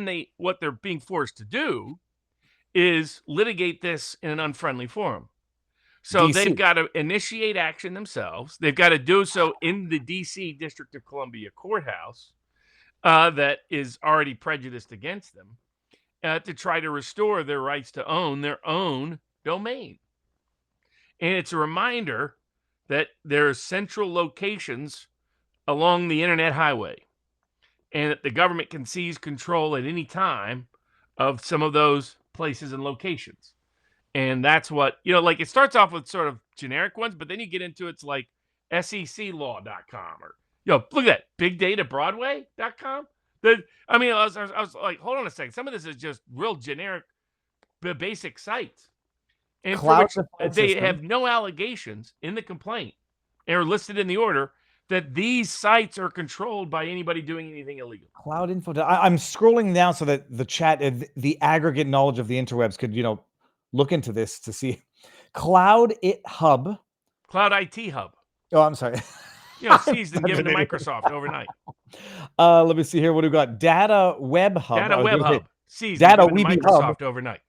they what they're being forced to do is litigate this in an unfriendly forum. So DC. They've got to initiate action themselves. They've got to do so in the D.C. District of Columbia courthouse that is already prejudiced against them to try to restore their rights to own their own domain. And it's a reminder that there are central locations along the internet highway and that the government can seize control at any time of some of those places and locations. And that's what, like it starts off with sort of generic ones, but then you get into it's like seclaw.com or, look at that, bigdatabroadway.com. I was like, hold on a second. Some of this is just real generic, basic sites. And for which they have no allegations in the complaint and are listed in the order that these sites are controlled by anybody doing anything illegal. Cloud info. I'm scrolling now so that the chat, the aggregate knowledge of the interwebs could, look into this to see. Cloud IT Hub. Oh, I'm sorry. Seized and given to Microsoft overnight. Let me see here. What do we got? Data Web Hub. Data Web Hub. Seized and given to Microsoft overnight.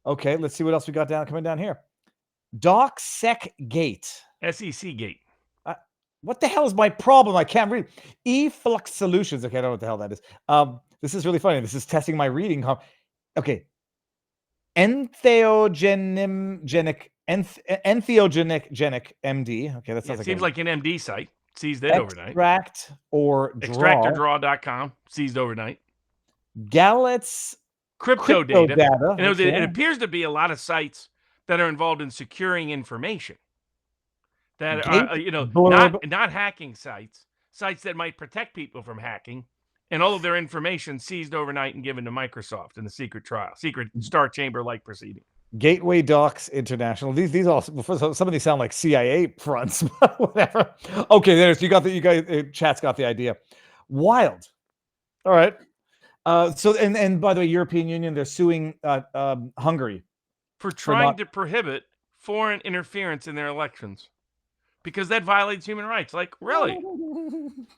Okay, let's see what else we got coming down here. DocSecGate. SEC Gate. What the hell is my problem? I can't read. eFlux Solutions. Okay, I don't know what the hell that is. This is really funny. This is testing my reading. Okay. Entheogenic MD. Okay, that sounds seems like an MD site. Seized it overnight. Extract or Draw. Extractordraw.com. Seized overnight. Gallet's crypto data. And it appears to be a lot of sites that are involved in securing information. That are, not hacking sites that might protect people from hacking, and all of their information seized overnight and given to Microsoft in the secret Star Chamber-like proceeding. Gateway Docs International. These all, some of these sound like CIA fronts. Whatever. Okay, there's you guys. Chat's got the idea. Wild. All right. So and by the way, European Union, they're suing Hungary for trying to prohibit foreign interference in their elections. Because that violates human rights. Like, really?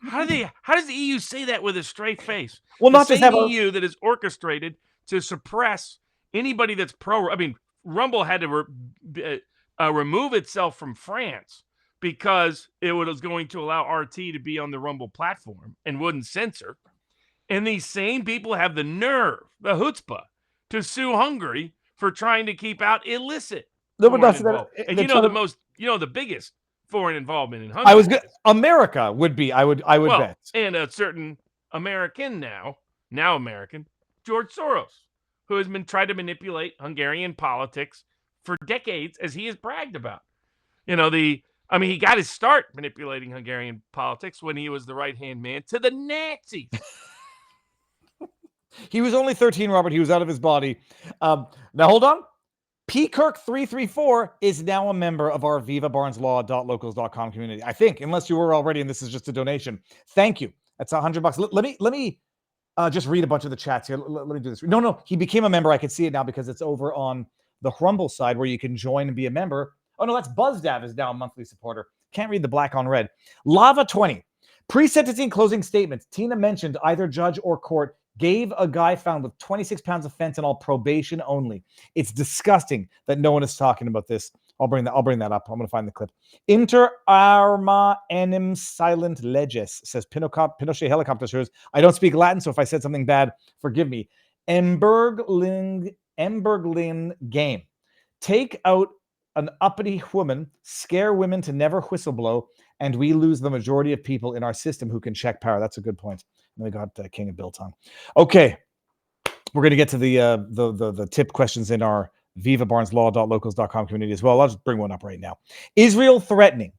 How does the EU say that with a straight face? Well, not just have EU that is orchestrated to suppress anybody that's pro. I mean, Rumble had to remove itself from France because it was going to allow RT to be on the Rumble platform and wouldn't censor. And these same people have the nerve, the chutzpah, to sue Hungary for trying to keep out illicit. No, but that's and the biggest foreign involvement in Hungary. America would be. I would bet. And a certain American now American, George Soros, who has been trying to manipulate Hungarian politics for decades, as he has bragged about. The I mean, he got his start manipulating Hungarian politics when he was the right-hand man to the Nazis. He was only 13, Robert. He was out of his body. Now, hold on. P. Kirk334 is now a member of our vivabarneslaw.locals.com community. I think, unless you were already, and this is just a donation. Thank you. That's $100. Let me just read a bunch of the chats here. Let me do this. No, he became a member. I can see it now because it's over on the Rumble side where you can join and be a member. Oh, no, that's BuzzDav is now a monthly supporter. Can't read the black on red. Lava20. Pre-sentencing closing statement. Tina mentioned either judge or court gave a guy found with 26 pounds of fentanyl probation only. It's disgusting that no one is talking about this. I'll bring that up. I'm going to find the clip. Inter arma enim silent leges, says Pinochet helicopter service. I don't speak Latin, so if I said something bad, forgive me. Emberglin game. Take out an uppity woman, scare women to never whistleblow, and we lose the majority of people in our system who can check power. That's a good point. And we got King of Biltong. Okay, we're going to get to the tip questions in our vivabarneslaw.locals.com community as well. I'll just bring one up right now. Israel threatening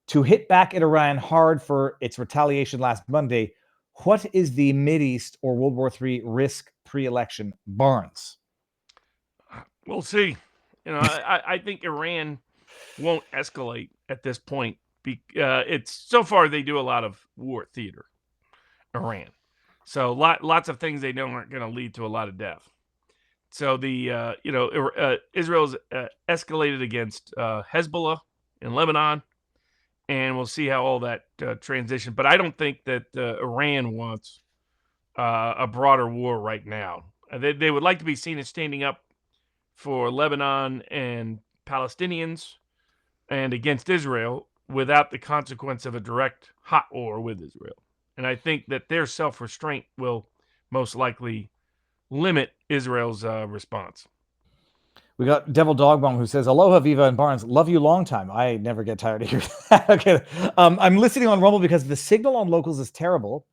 to hit back at Iran hard for its retaliation last Monday. What is the Mideast or World War III risk pre-election, Barnes? We'll see. I think Iran won't escalate at this point. It's so far they do a lot of war theater, Iran. So lots of things they know aren't going to lead to a lot of death. So Israel's escalated against Hezbollah in Lebanon, and we'll see how all that transition. But I don't think that Iran wants a broader war right now. They would like to be seen as standing up for Lebanon and Palestinians and against Israel without the consequence of a direct hot war with Israel. And I think that their self-restraint will most likely limit Israel's response. We got Devil Dogbong who says, Aloha, Viva and Barnes. Love you long time. I never get tired of hearing that. Okay. I'm listening on Rumble because the signal on locals is terrible.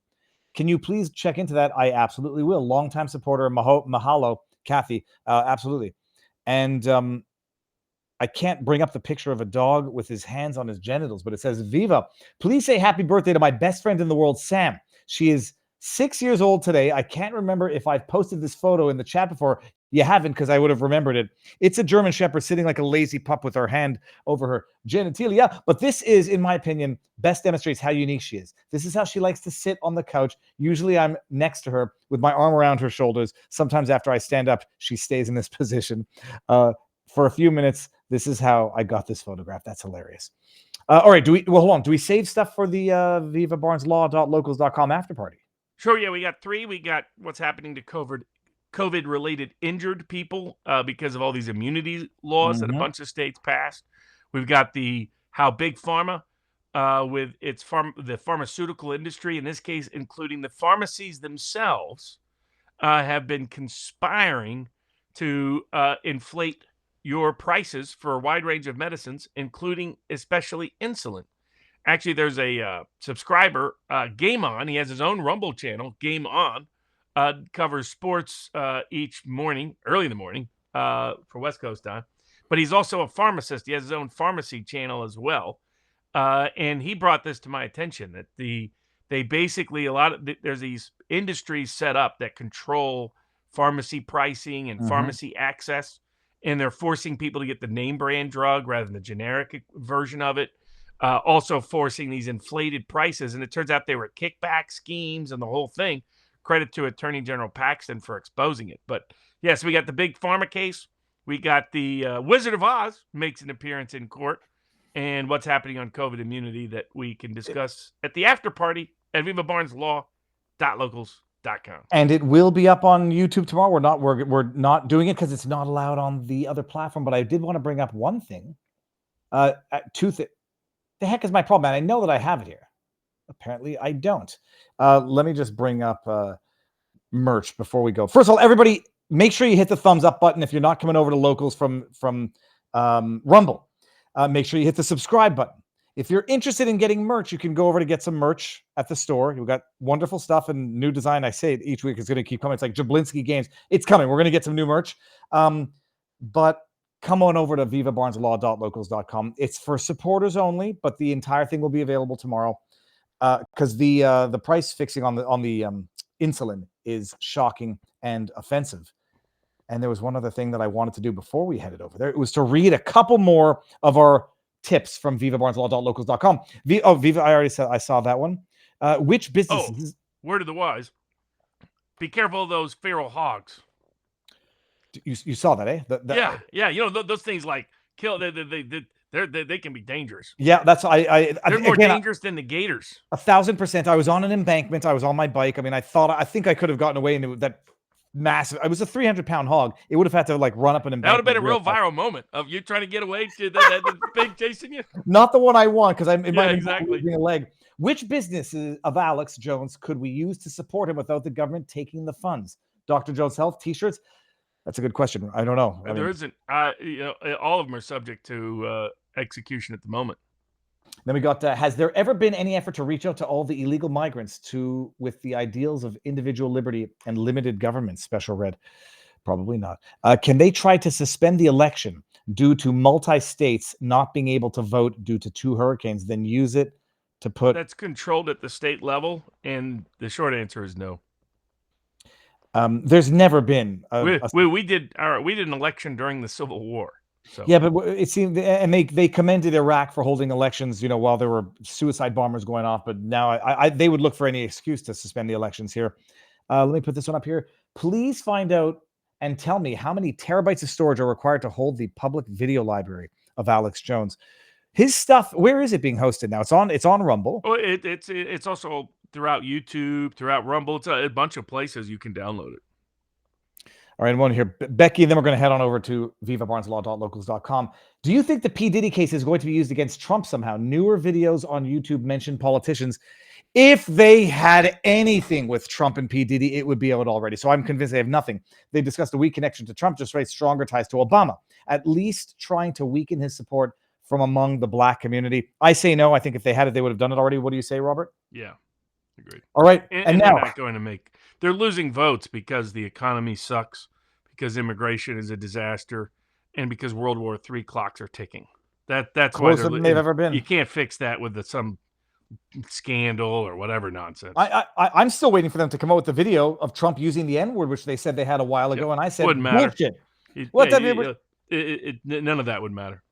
Can you please check into that? I absolutely will. Longtime supporter, mahalo, Kathy. Absolutely. And I can't bring up the picture of a dog with his hands on his genitals, but it says, Viva, please say happy birthday to my best friend in the world, Sam. She is 6 years old today. I can't remember if I've posted this photo in the chat before. You haven't, because I would have remembered it. It's a German Shepherd sitting like a lazy pup with her hand over her genitalia. But this is, in my opinion, best demonstrates how unique she is. This is how she likes to sit on the couch. Usually I'm next to her with my arm around her shoulders. Sometimes after I stand up, she stays in this position. For a few minutes, this is how I got this photograph. That's hilarious. All right, hold on. Do we save stuff for the vivabarneslaw.locals.com after party? Sure, yeah, we got 3. We got what's happening to COVID-related injured people because of all these immunity laws that a bunch of states passed. We've got how big pharma with the pharmaceutical industry, in this case, including the pharmacies themselves, have been conspiring to inflate your prices for a wide range of medicines, including especially insulin. Actually, there's a subscriber, Game On. He has his own Rumble channel, Game On. Covers sports each morning, early in the morning, for West Coast time. But he's also a pharmacist. He has his own pharmacy channel as well. And he brought this to my attention that they basically, there's these industries set up that control pharmacy pricing and pharmacy access. And they're forcing people to get the name brand drug rather than the generic version of it. Also forcing these inflated prices. And it turns out they were kickback schemes and the whole thing. Credit to Attorney General Paxton for exposing it. But yes, we got the big pharma case. We got the Wizard of Oz makes an appearance in court. And what's happening on COVID immunity that we can discuss at the after party at vivabarneslaw.locals.com. And it will be up on YouTube tomorrow. We're not doing it because it's not allowed on the other platform. But I did want to bring up one thing. Two things. The heck is my problem, man? I know that I have it here. Apparently, I don't. Let me just bring up merch before we go. First of all, everybody, make sure you hit the thumbs up button if you're not coming over to locals from Rumble. Make sure you hit the subscribe button. If you're interested in getting merch, you can go over to get some merch at the store. We've got wonderful stuff and new design. I say it each week is going to keep coming. It's like Jablinski Games. It's coming. We're going to get some new merch. But come on over to vivabarneslaw.locals.com. It's for supporters only, but the entire thing will be available tomorrow because the price fixing on the insulin is shocking and offensive. And there was one other thing that I wanted to do before we headed over there. It was to read a couple more of our tips from vivabarneslaw.locals.com. Viva, I already said I saw that one. Which businesses? Word of the wise. Be careful of those feral hogs. You saw that, eh? Yeah. You know, those things like kill. They can be dangerous. Yeah, that's They're more dangerous than the gators. 1,000%. I was on an embankment. I was on my bike. I mean, I think I could have gotten away into that massive. It was a 300-pound hog. It would have had to like run up an embankment. That would have been a real viral moment of you trying to get away to the pig chasing you. Not the one I want because I'm exactly losing a leg. Which businesses of Alex Jones could we use to support him without the government taking the funds? Dr. Jones Health T-shirts. That's a good question. I don't know. There isn't. All of them are subject to execution at the moment. Then we got, has there ever been any effort to reach out to all the illegal migrants with the ideals of individual liberty and limited government? Special Red. Probably not. Can they try to suspend the election due to multi-states not being able to vote due to 2 hurricanes, then use it to put... That's controlled at the state level, and the short answer is no. There's never been we did an election during the Civil War. So. Yeah, but it seemed, and they commended Iraq for holding elections, while there were suicide bombers going off. But now they would look for any excuse to suspend the elections here. Let me put this one up here. Please find out and tell me how many terabytes of storage are required to hold the public video library of Alex Jones. His stuff, where is it being hosted now? It's on Rumble. Oh, it's also throughout YouTube, throughout Rumble. It's a bunch of places you can download it. All right, one here. Becky, and then we're going to head on over to vivabarneslaw.locals.com. Do you think the P. Diddy case is going to be used against Trump somehow? Newer videos on YouTube mention politicians. If they had anything with Trump and P. Diddy, it would be out already. So I'm convinced they have nothing. They discussed a weak connection to Trump, just raised stronger ties to Obama, at least trying to weaken his support from among the black community. I say no. I think if they had it, they would have done it already. What do you say, Robert? Yeah, agreed. All right. And now they're not going to they're losing votes because the economy sucks, because immigration is a disaster, and because World War III clocks are ticking. That's closer why than they've ever been. You can't fix that with some scandal or whatever nonsense. I'm still waiting for them to come out with the video of Trump using the N-word, which they said they had a while ago, and I said wouldn't matter. Bullshit. None of that would matter.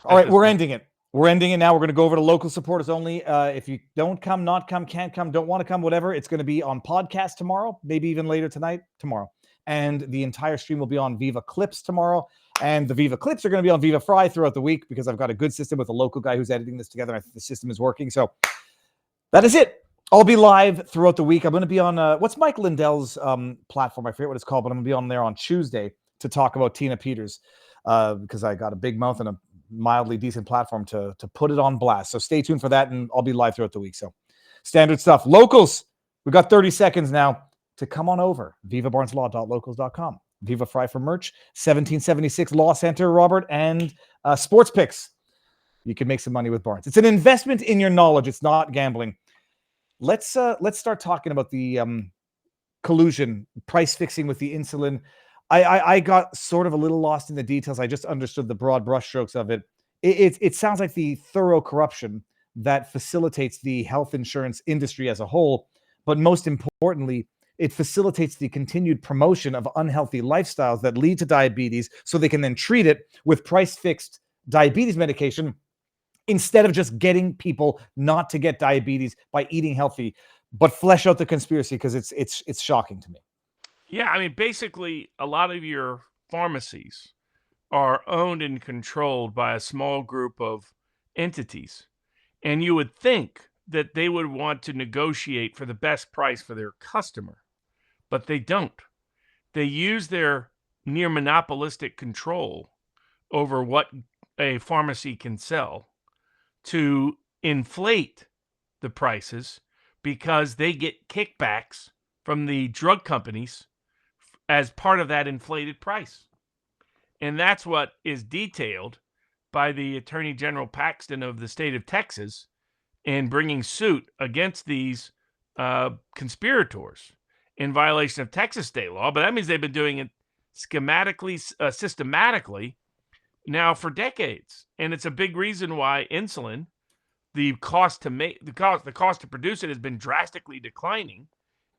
All right, we're ending it. We're ending it now. We're going to go over to local supporters only. If you don't come, not come, can't come, don't want to come, whatever, it's going to be on podcast tomorrow, maybe even later tonight, tomorrow. And the entire stream will be on Viva Clips tomorrow. And the Viva Clips are going to be on Viva Fry throughout the week because I've got a good system with a local guy who's editing this together. I think the system is working. So that is it. I'll be live throughout the week. I'm going to be on, what's Mike Lindell's platform? I forget what it's called, but I'm going to be on there on Tuesday to talk about Tina Peters because I got a big mouth and a mildly decent platform to put it on blast. So stay tuned for that, and I'll be live throughout the week. So standard stuff. Locals, we got 30 seconds now to come on over. vivabarneslaw.locals.com. Viva Fry for merch. 1776 Law Center, Robert, and sports picks. You can make some money with Barnes. It's an investment in your knowledge. It's not gambling. Let's start talking about the collusion, price fixing with the insulin. I got sort of a little lost in the details. I just understood the broad brushstrokes of it. It sounds like the thorough corruption that facilitates the health insurance industry as a whole, but most importantly, it facilitates the continued promotion of unhealthy lifestyles that lead to diabetes so they can then treat it with price-fixed diabetes medication instead of just getting people not to get diabetes by eating healthy. But flesh out the conspiracy because it's shocking to me. Yeah, I mean, basically, a lot of your pharmacies are owned and controlled by a small group of entities. And you would think that they would want to negotiate for the best price for their customer, but they don't. They use their near monopolistic control over what a pharmacy can sell to inflate the prices because they get kickbacks from the drug companies as part of that inflated price. And that's what is detailed by the Attorney General Paxton of the state of Texas in bringing suit against these conspirators in violation of Texas state law. But that means they've been doing it schematically, systematically, now for decades. And it's a big reason why insulin, the cost to produce it has been drastically declining,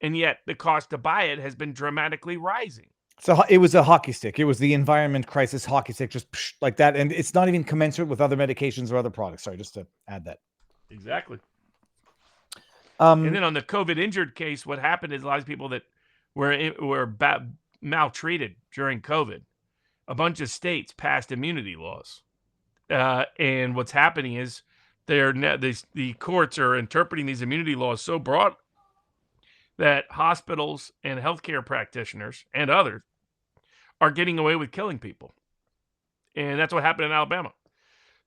and yet the cost to buy it has been dramatically rising. So it was a hockey stick. It was the environment crisis hockey stick, just like that. And it's not even commensurate with other medications or other products. Sorry, just to add that. Exactly. And then on the COVID injured case, what happened is a lot of people that were maltreated during COVID, a bunch of states passed immunity laws. And what's happening is the courts are interpreting these immunity laws so broad that hospitals and healthcare practitioners and others are getting away with killing people. And that's what happened in Alabama.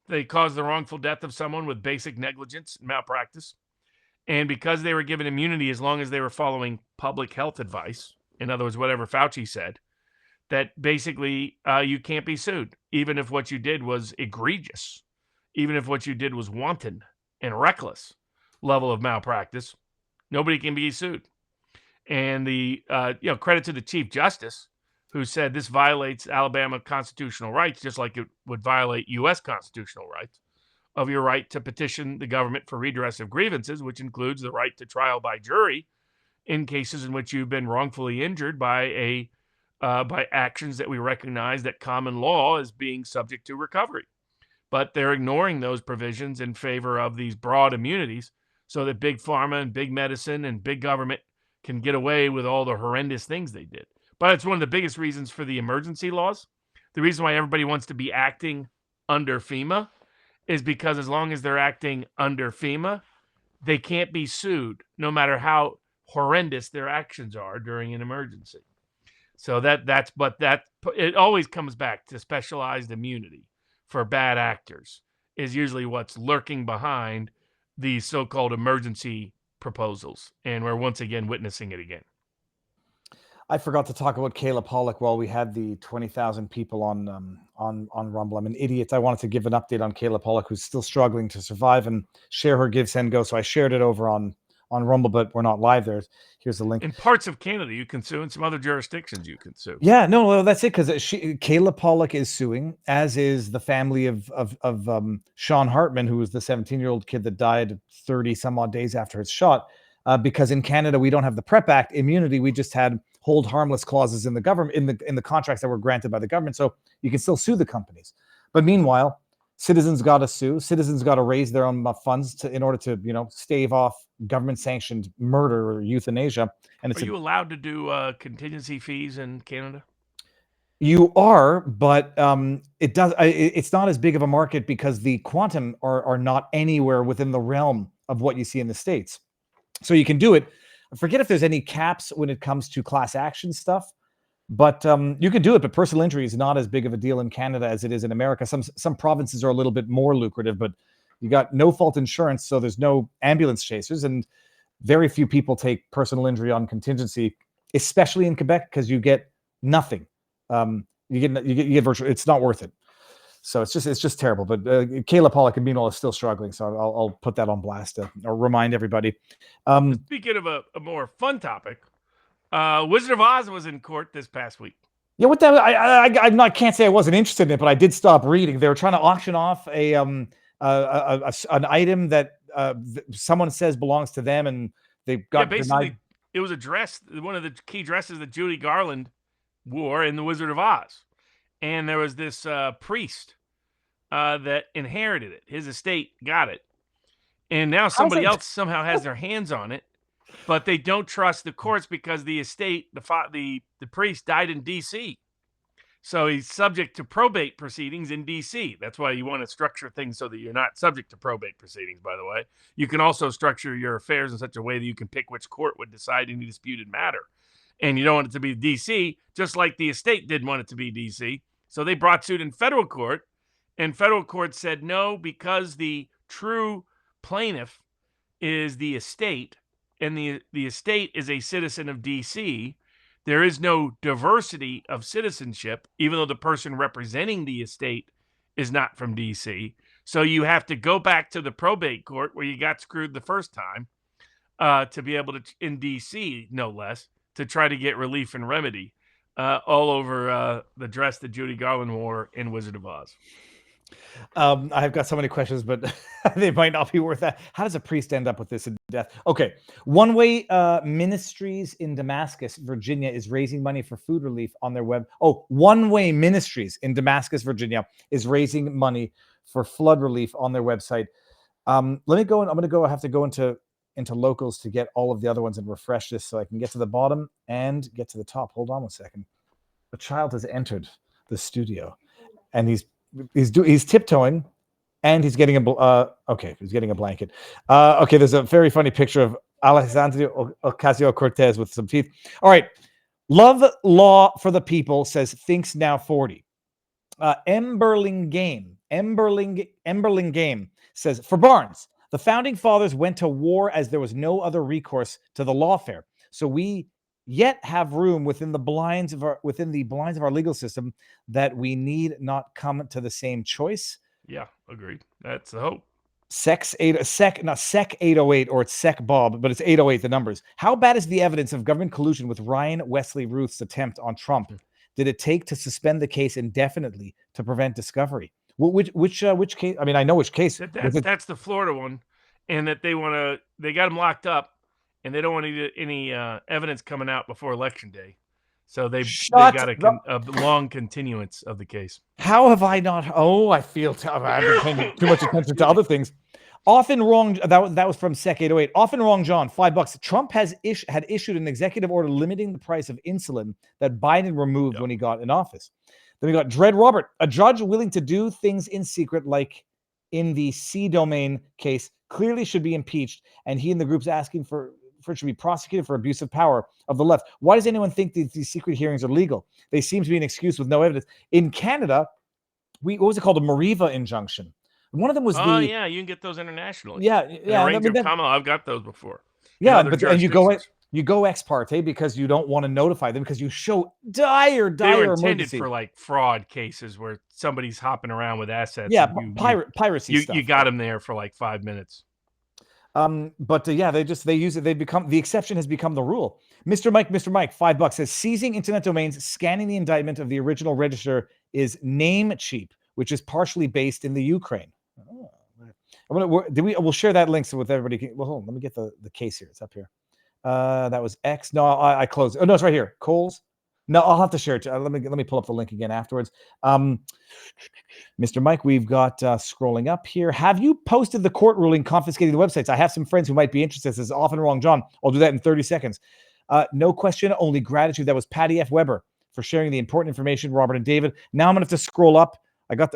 They caused the wrongful death of someone with basic negligence and malpractice. And because they were given immunity as long as they were following public health advice, in other words, whatever Fauci said, that basically you can't be sued, even if what you did was egregious, even if what you did was wanton and reckless level of malpractice, nobody can be sued. And the credit to the Chief Justice, who said this violates Alabama constitutional rights, just like it would violate U.S. constitutional rights, of your right to petition the government for redress of grievances, which includes the right to trial by jury in cases in which you've been wrongfully injured by actions that we recognize that common law is being subject to recovery. But they're ignoring those provisions in favor of these broad immunities so that big pharma and big medicine and big government can get away with all the horrendous things they did. But it's one of the biggest reasons for the emergency laws. The reason why everybody wants to be acting under FEMA is because as long as they're acting under FEMA, they can't be sued, no matter how horrendous their actions are during an emergency. So it always comes back to specialized immunity for bad actors is usually what's lurking behind these so-called emergency proposals. And we're once again witnessing it again. I forgot to talk about Kayla Pollock while we had the 20,000 people on Rumble. I'm an idiot. I wanted to give an update on Kayla Pollock, who's still struggling to survive and share her Give, Send, Go. So I shared it over on Rumble, but we're not live there. Here's the link. In parts of Canada, you can sue. In some other jurisdictions, you can sue. Yeah, no, that's it. Because Kayla Pollock is suing, as is the family of Sean Hartman, who was the 17-year-old kid that died 30 some odd days after his shot. Because in Canada, we don't have the PrEP Act immunity. We just had hold harmless clauses in the government in the contracts that were granted by the government. So you can still sue the companies. But meanwhile, citizens got to sue. Citizens got to raise their own funds in order to stave off government-sanctioned murder or euthanasia. And are you allowed to do contingency fees in Canada? You are, but it's not as big of a market because the quantum are not anywhere within the realm of what you see in the States. So you can do it. I forget if there's any caps when it comes to class action stuff, but you can do it. But personal injury is not as big of a deal in Canada as it is in America. Some provinces are a little bit more lucrative, but you got no fault insurance, so there's no ambulance chasers, and very few people take personal injury on contingency, especially in Quebec, because you get nothing. You get virtual. It's not worth it. So it's just terrible. But Kayla Pollock, meanwhile, is still struggling. So I'll put that on blast or remind everybody. Speaking of a more fun topic, Wizard of Oz was in court this past week. Yeah, what the? I can't say I wasn't interested in it, but I did stop reading. They were trying to auction off an item that someone says belongs to them, and they got denied. It was a dress, one of the key dresses that Judy Garland wore in The Wizard of Oz. And there was this priest that inherited it. His estate got it. And now somebody else somehow has their hands on it, but they don't trust the courts because the estate, the priest died in D.C. So he's subject to probate proceedings in D.C. That's why you want to structure things so that you're not subject to probate proceedings, by the way. You can also structure your affairs in such a way that you can pick which court would decide any disputed matter. And you don't want it to be D.C., just like the estate didn't want it to be D.C. So they brought suit in federal court, and federal court said no, because the true plaintiff is the estate, and the estate is a citizen of D.C., there is no diversity of citizenship, even though the person representing the estate is not from D.C. So you have to go back to the probate court where you got screwed the first time to be able to, in D.C., no less, to try to get relief and remedy. all over the dress that Judy Garland wore in Wizard of Oz. I've got so many questions, but they might not be worth that. How does a priest end up with this in death? Okay. One Way Ministries in Damascus, Virginia is raising money for food relief on their web. Oh, One Way Ministries in Damascus, Virginia is raising money for flood relief on their website. Let me go. I'm going to go. I have to go into locals to get all of the other ones and refresh this so I can get to the bottom and get to the top. Hold on one second. A child has entered the studio, and he's tiptoeing, and he's getting he's getting a blanket. Okay, there's a very funny picture of Alexandria Ocasio-Cortez with some teeth. All right, Love Law for the People says thinks now 40. Emberling Game says for Barnes, the founding fathers went to war as there was no other recourse to the lawfare. So we yet have room within the blinds of our legal system that we need not come to the same choice. Yeah, agreed. That's the hope. Sec 808, or it's Sec Bob, but it's 808, the numbers. How bad is the evidence of government collusion with Ryan Wesley Ruth's attempt on Trump? Did it take to suspend the case indefinitely to prevent discovery? Which case? I mean, I know which case. That's the Florida one, and that they got him locked up, and they don't want any evidence coming out before Election Day. So they got a long continuance of the case. How have I not? Oh, I feel I've been paying too much attention to other things. Often wrong. That was from Sec 808. Often wrong, John. $5. Trump had issued an executive order limiting the price of insulin that Biden removed when he got in office. Then we got Dread Robert, a judge willing to do things in secret, like in the C domain case, clearly should be impeached, and he and the group's asking for it should be prosecuted for abuse of power of the left. Why does anyone think that these secret hearings are legal? They seem to be an excuse with no evidence. In Canada, what was it called? A Mariva injunction. One of them was you can get those internationally. Yeah. I've got those before. Yeah, and you go ex parte because you don't want to notify them because you show dire they were intended emergency. For like fraud cases where somebody's hopping around with assets. Yeah, piracy stuff. You got them there for like 5 minutes. They use it. The exception has become the rule. Mr. Mike, $5 says seizing internet domains, scanning the indictment of the original register is Namecheap, which is partially based in the Ukraine. We'll share that link so with everybody. Well, hold on, let me get the case here. It's up here. That was X. No, I closed. Oh no, it's right here. Coles. No, I'll have to share it. Let me pull up the link again afterwards. Mr. Mike, we've got scrolling up here. Have you posted the court ruling confiscating the websites? I have some friends who might be interested. This is often wrong, John. I'll do that in 30 seconds. No question, only gratitude. That was Patty F. Weber for sharing the important information, Robert and David. Now I'm going to have to scroll up.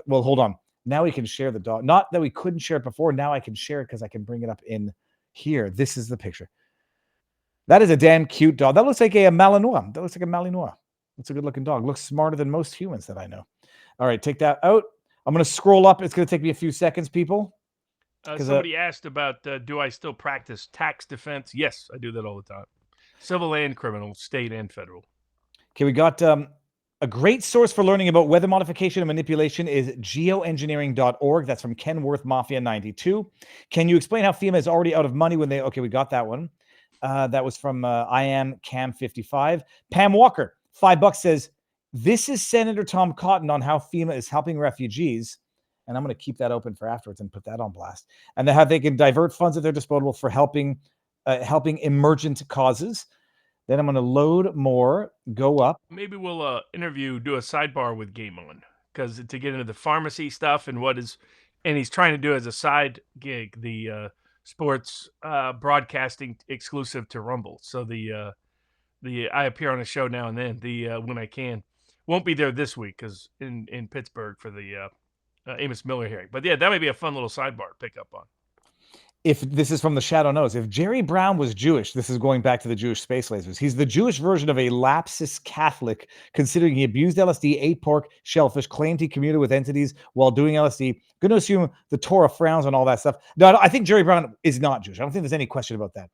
Hold on. Now we can share the dog. Not that we couldn't share it before. Now I can share it because I can bring it up in here. This is the picture. That is a damn cute dog. That looks like a Malinois. It's a good looking dog. Looks smarter than most humans that I know. All right, take that out. I'm going to scroll up. It's going to take me a few seconds, people. Somebody asked about, do I still practice tax defense? Yes, I do that all the time. Civil and criminal, state and federal. Okay, we got a great source for learning about weather modification and manipulation is geoengineering.org. That's from Kenworth Mafia 92. Can you explain how FEMA is already out of money when they... Okay, we got that one. That was from I am Cam 55. Pam Walker, $5 says, this is Senator Tom Cotton on how FEMA is helping refugees. And I'm going to keep that open for afterwards and put that on blast. And how they can divert funds at their disposal for helping emergent causes. Then I'm going to load more, go up. Maybe we'll do a sidebar with Game On, because to get into the pharmacy stuff and he's trying to do as a side gig, the sports broadcasting exclusive to Rumble. So I appear on a show now and then, when I can. Won't be there this week because in Pittsburgh for the Amos Miller hearing. But yeah, that might be a fun little sidebar to pick up on. If this is from the Shadow Knows, if Jerry Brown was Jewish, this is going back to the Jewish space lasers. He's the Jewish version of a lapsus Catholic, considering he abused LSD, ate pork, shellfish, claimed he commuted with entities while doing LSD. Going to assume the Torah frowns on all that stuff. No, I think Jerry Brown is not Jewish. I don't think there's any question about that.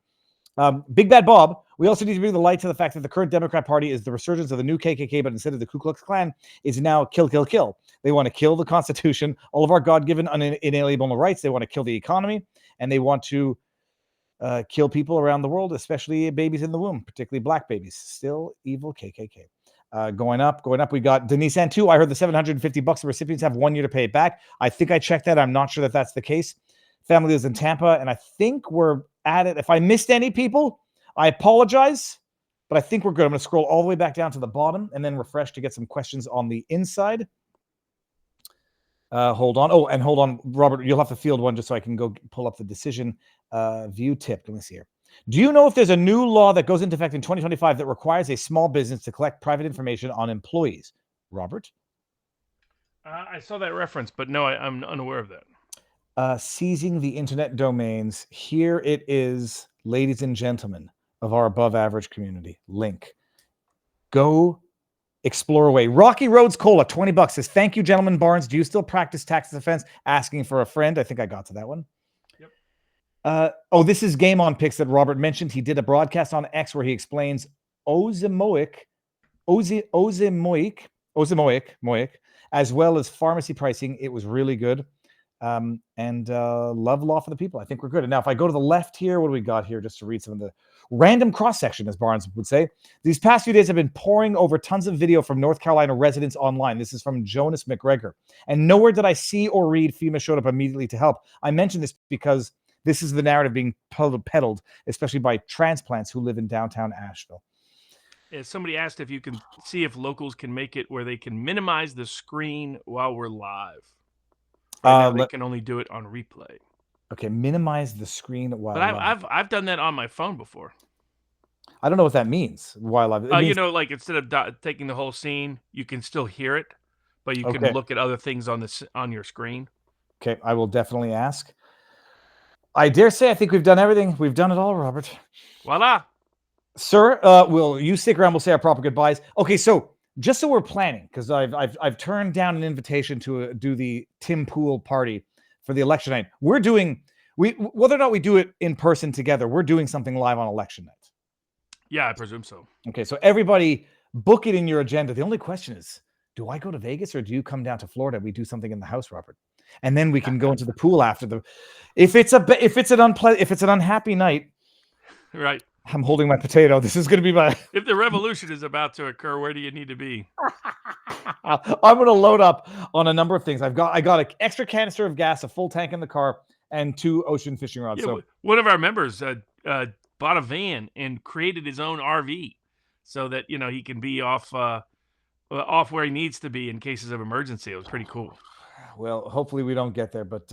Big Bad Bob, we also need to bring the light to the fact that the current Democrat Party is the resurgence of the new KKK, but instead of the Ku Klux Klan, is now kill, kill, kill. They want to kill the Constitution, all of our God-given inalienable rights. They want to kill the economy, and they want to kill people around the world, especially babies in the womb, particularly black babies. Still evil KKK. Going up. We got Denise Antu. I heard the $750 the recipients have 1 year to pay it back. I think I checked that. I'm not sure that that's the case. Family lives in Tampa, and I think we're at it. If I missed any people, I apologize, but I think we're good. I'm going to scroll all the way back down to the bottom and then refresh to get some questions on the inside. Hold on. Oh, and hold on, Robert. You'll have to field one just so I can go pull up the decision view tip. Let me see here. Do you know if there's a new law that goes into effect in 2025 that requires a small business to collect private information on employees? Robert? I saw that reference, but no, I'm unaware of that. Seizing the internet domains. Here it is, ladies and gentlemen of our above average community. Link. Go explore away. Rocky Roads Cola, $20 says, thank you, gentlemen Barnes. Do you still practice tax defense? Asking for a friend. I think I got to that one. Oh, this is Game On Picks that Robert mentioned. He did a broadcast on X where he explains ozymoic, as well as pharmacy pricing. It was really good. And love law for the people. I think we're good. And now if I go to the left here, what do we got here? Just to read some of the random cross-section, as Barnes would say. These past few days have been pouring over tons of video from North Carolina residents online. This is from Jonas McGregor. And nowhere did I see or read FEMA showed up immediately to help. I mention this because this is the narrative being peddled, especially by transplants who live in downtown Asheville. Yeah, somebody asked if you can see if locals can make it where they can minimize the screen while we're live. Right now they can only do it on replay. Okay, minimize the screen while but live. I've done that on my phone before. I don't know what that means. While live, You know, like instead of taking the whole scene, you can still hear it, but you can look at other things on your screen. Okay, I will definitely ask. I dare say I think we've done everything. We've done it all, Robert. Voila. Sir, will you stick around? We'll say our proper goodbyes. Okay, so just so we're planning, because I've turned down an invitation to do the Tim Pool party for the election night. We're doing whether or not we do it in person together, we're doing something live on election night. Yeah, I presume so. Okay, so everybody book it in your agenda. The only question is, do I go to Vegas or do you come down to Florida? We do something in the house, Robert. And then we can go into the pool after the. If it's an unhappy night, right? I'm holding my potato. This is going to be my. If the revolution is about to occur, where do you need to be? I'm going to load up on a number of things. I got an extra canister of gas, a full tank in the car, and 2 ocean fishing rods. Yeah, so one of our members bought a van and created his own RV, so that he can be off where he needs to be in cases of emergency. It was pretty cool. Well, hopefully we don't get there, but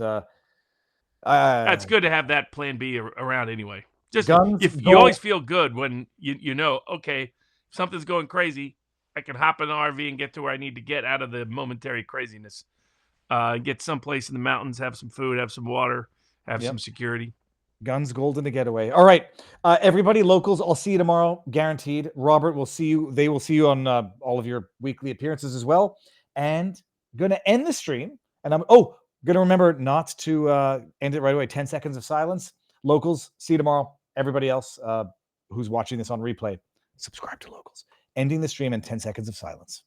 it's good to have that plan B around anyway. Just you always feel good when you know, okay, if something's going crazy, I can hop in the RV and get to where I need to get out of the momentary craziness. Get someplace in the mountains, have some food, have some water, have some security. Guns, gold, and a getaway. All right, everybody, locals, I'll see you tomorrow, guaranteed. Robert will see you. They will see you on all of your weekly appearances as well. And going to end the stream. And I'm going to remember not to end it right away. 10 seconds of silence. Locals, see you tomorrow. Everybody else who's watching this on replay, subscribe to Locals. Ending the stream in 10 seconds of silence.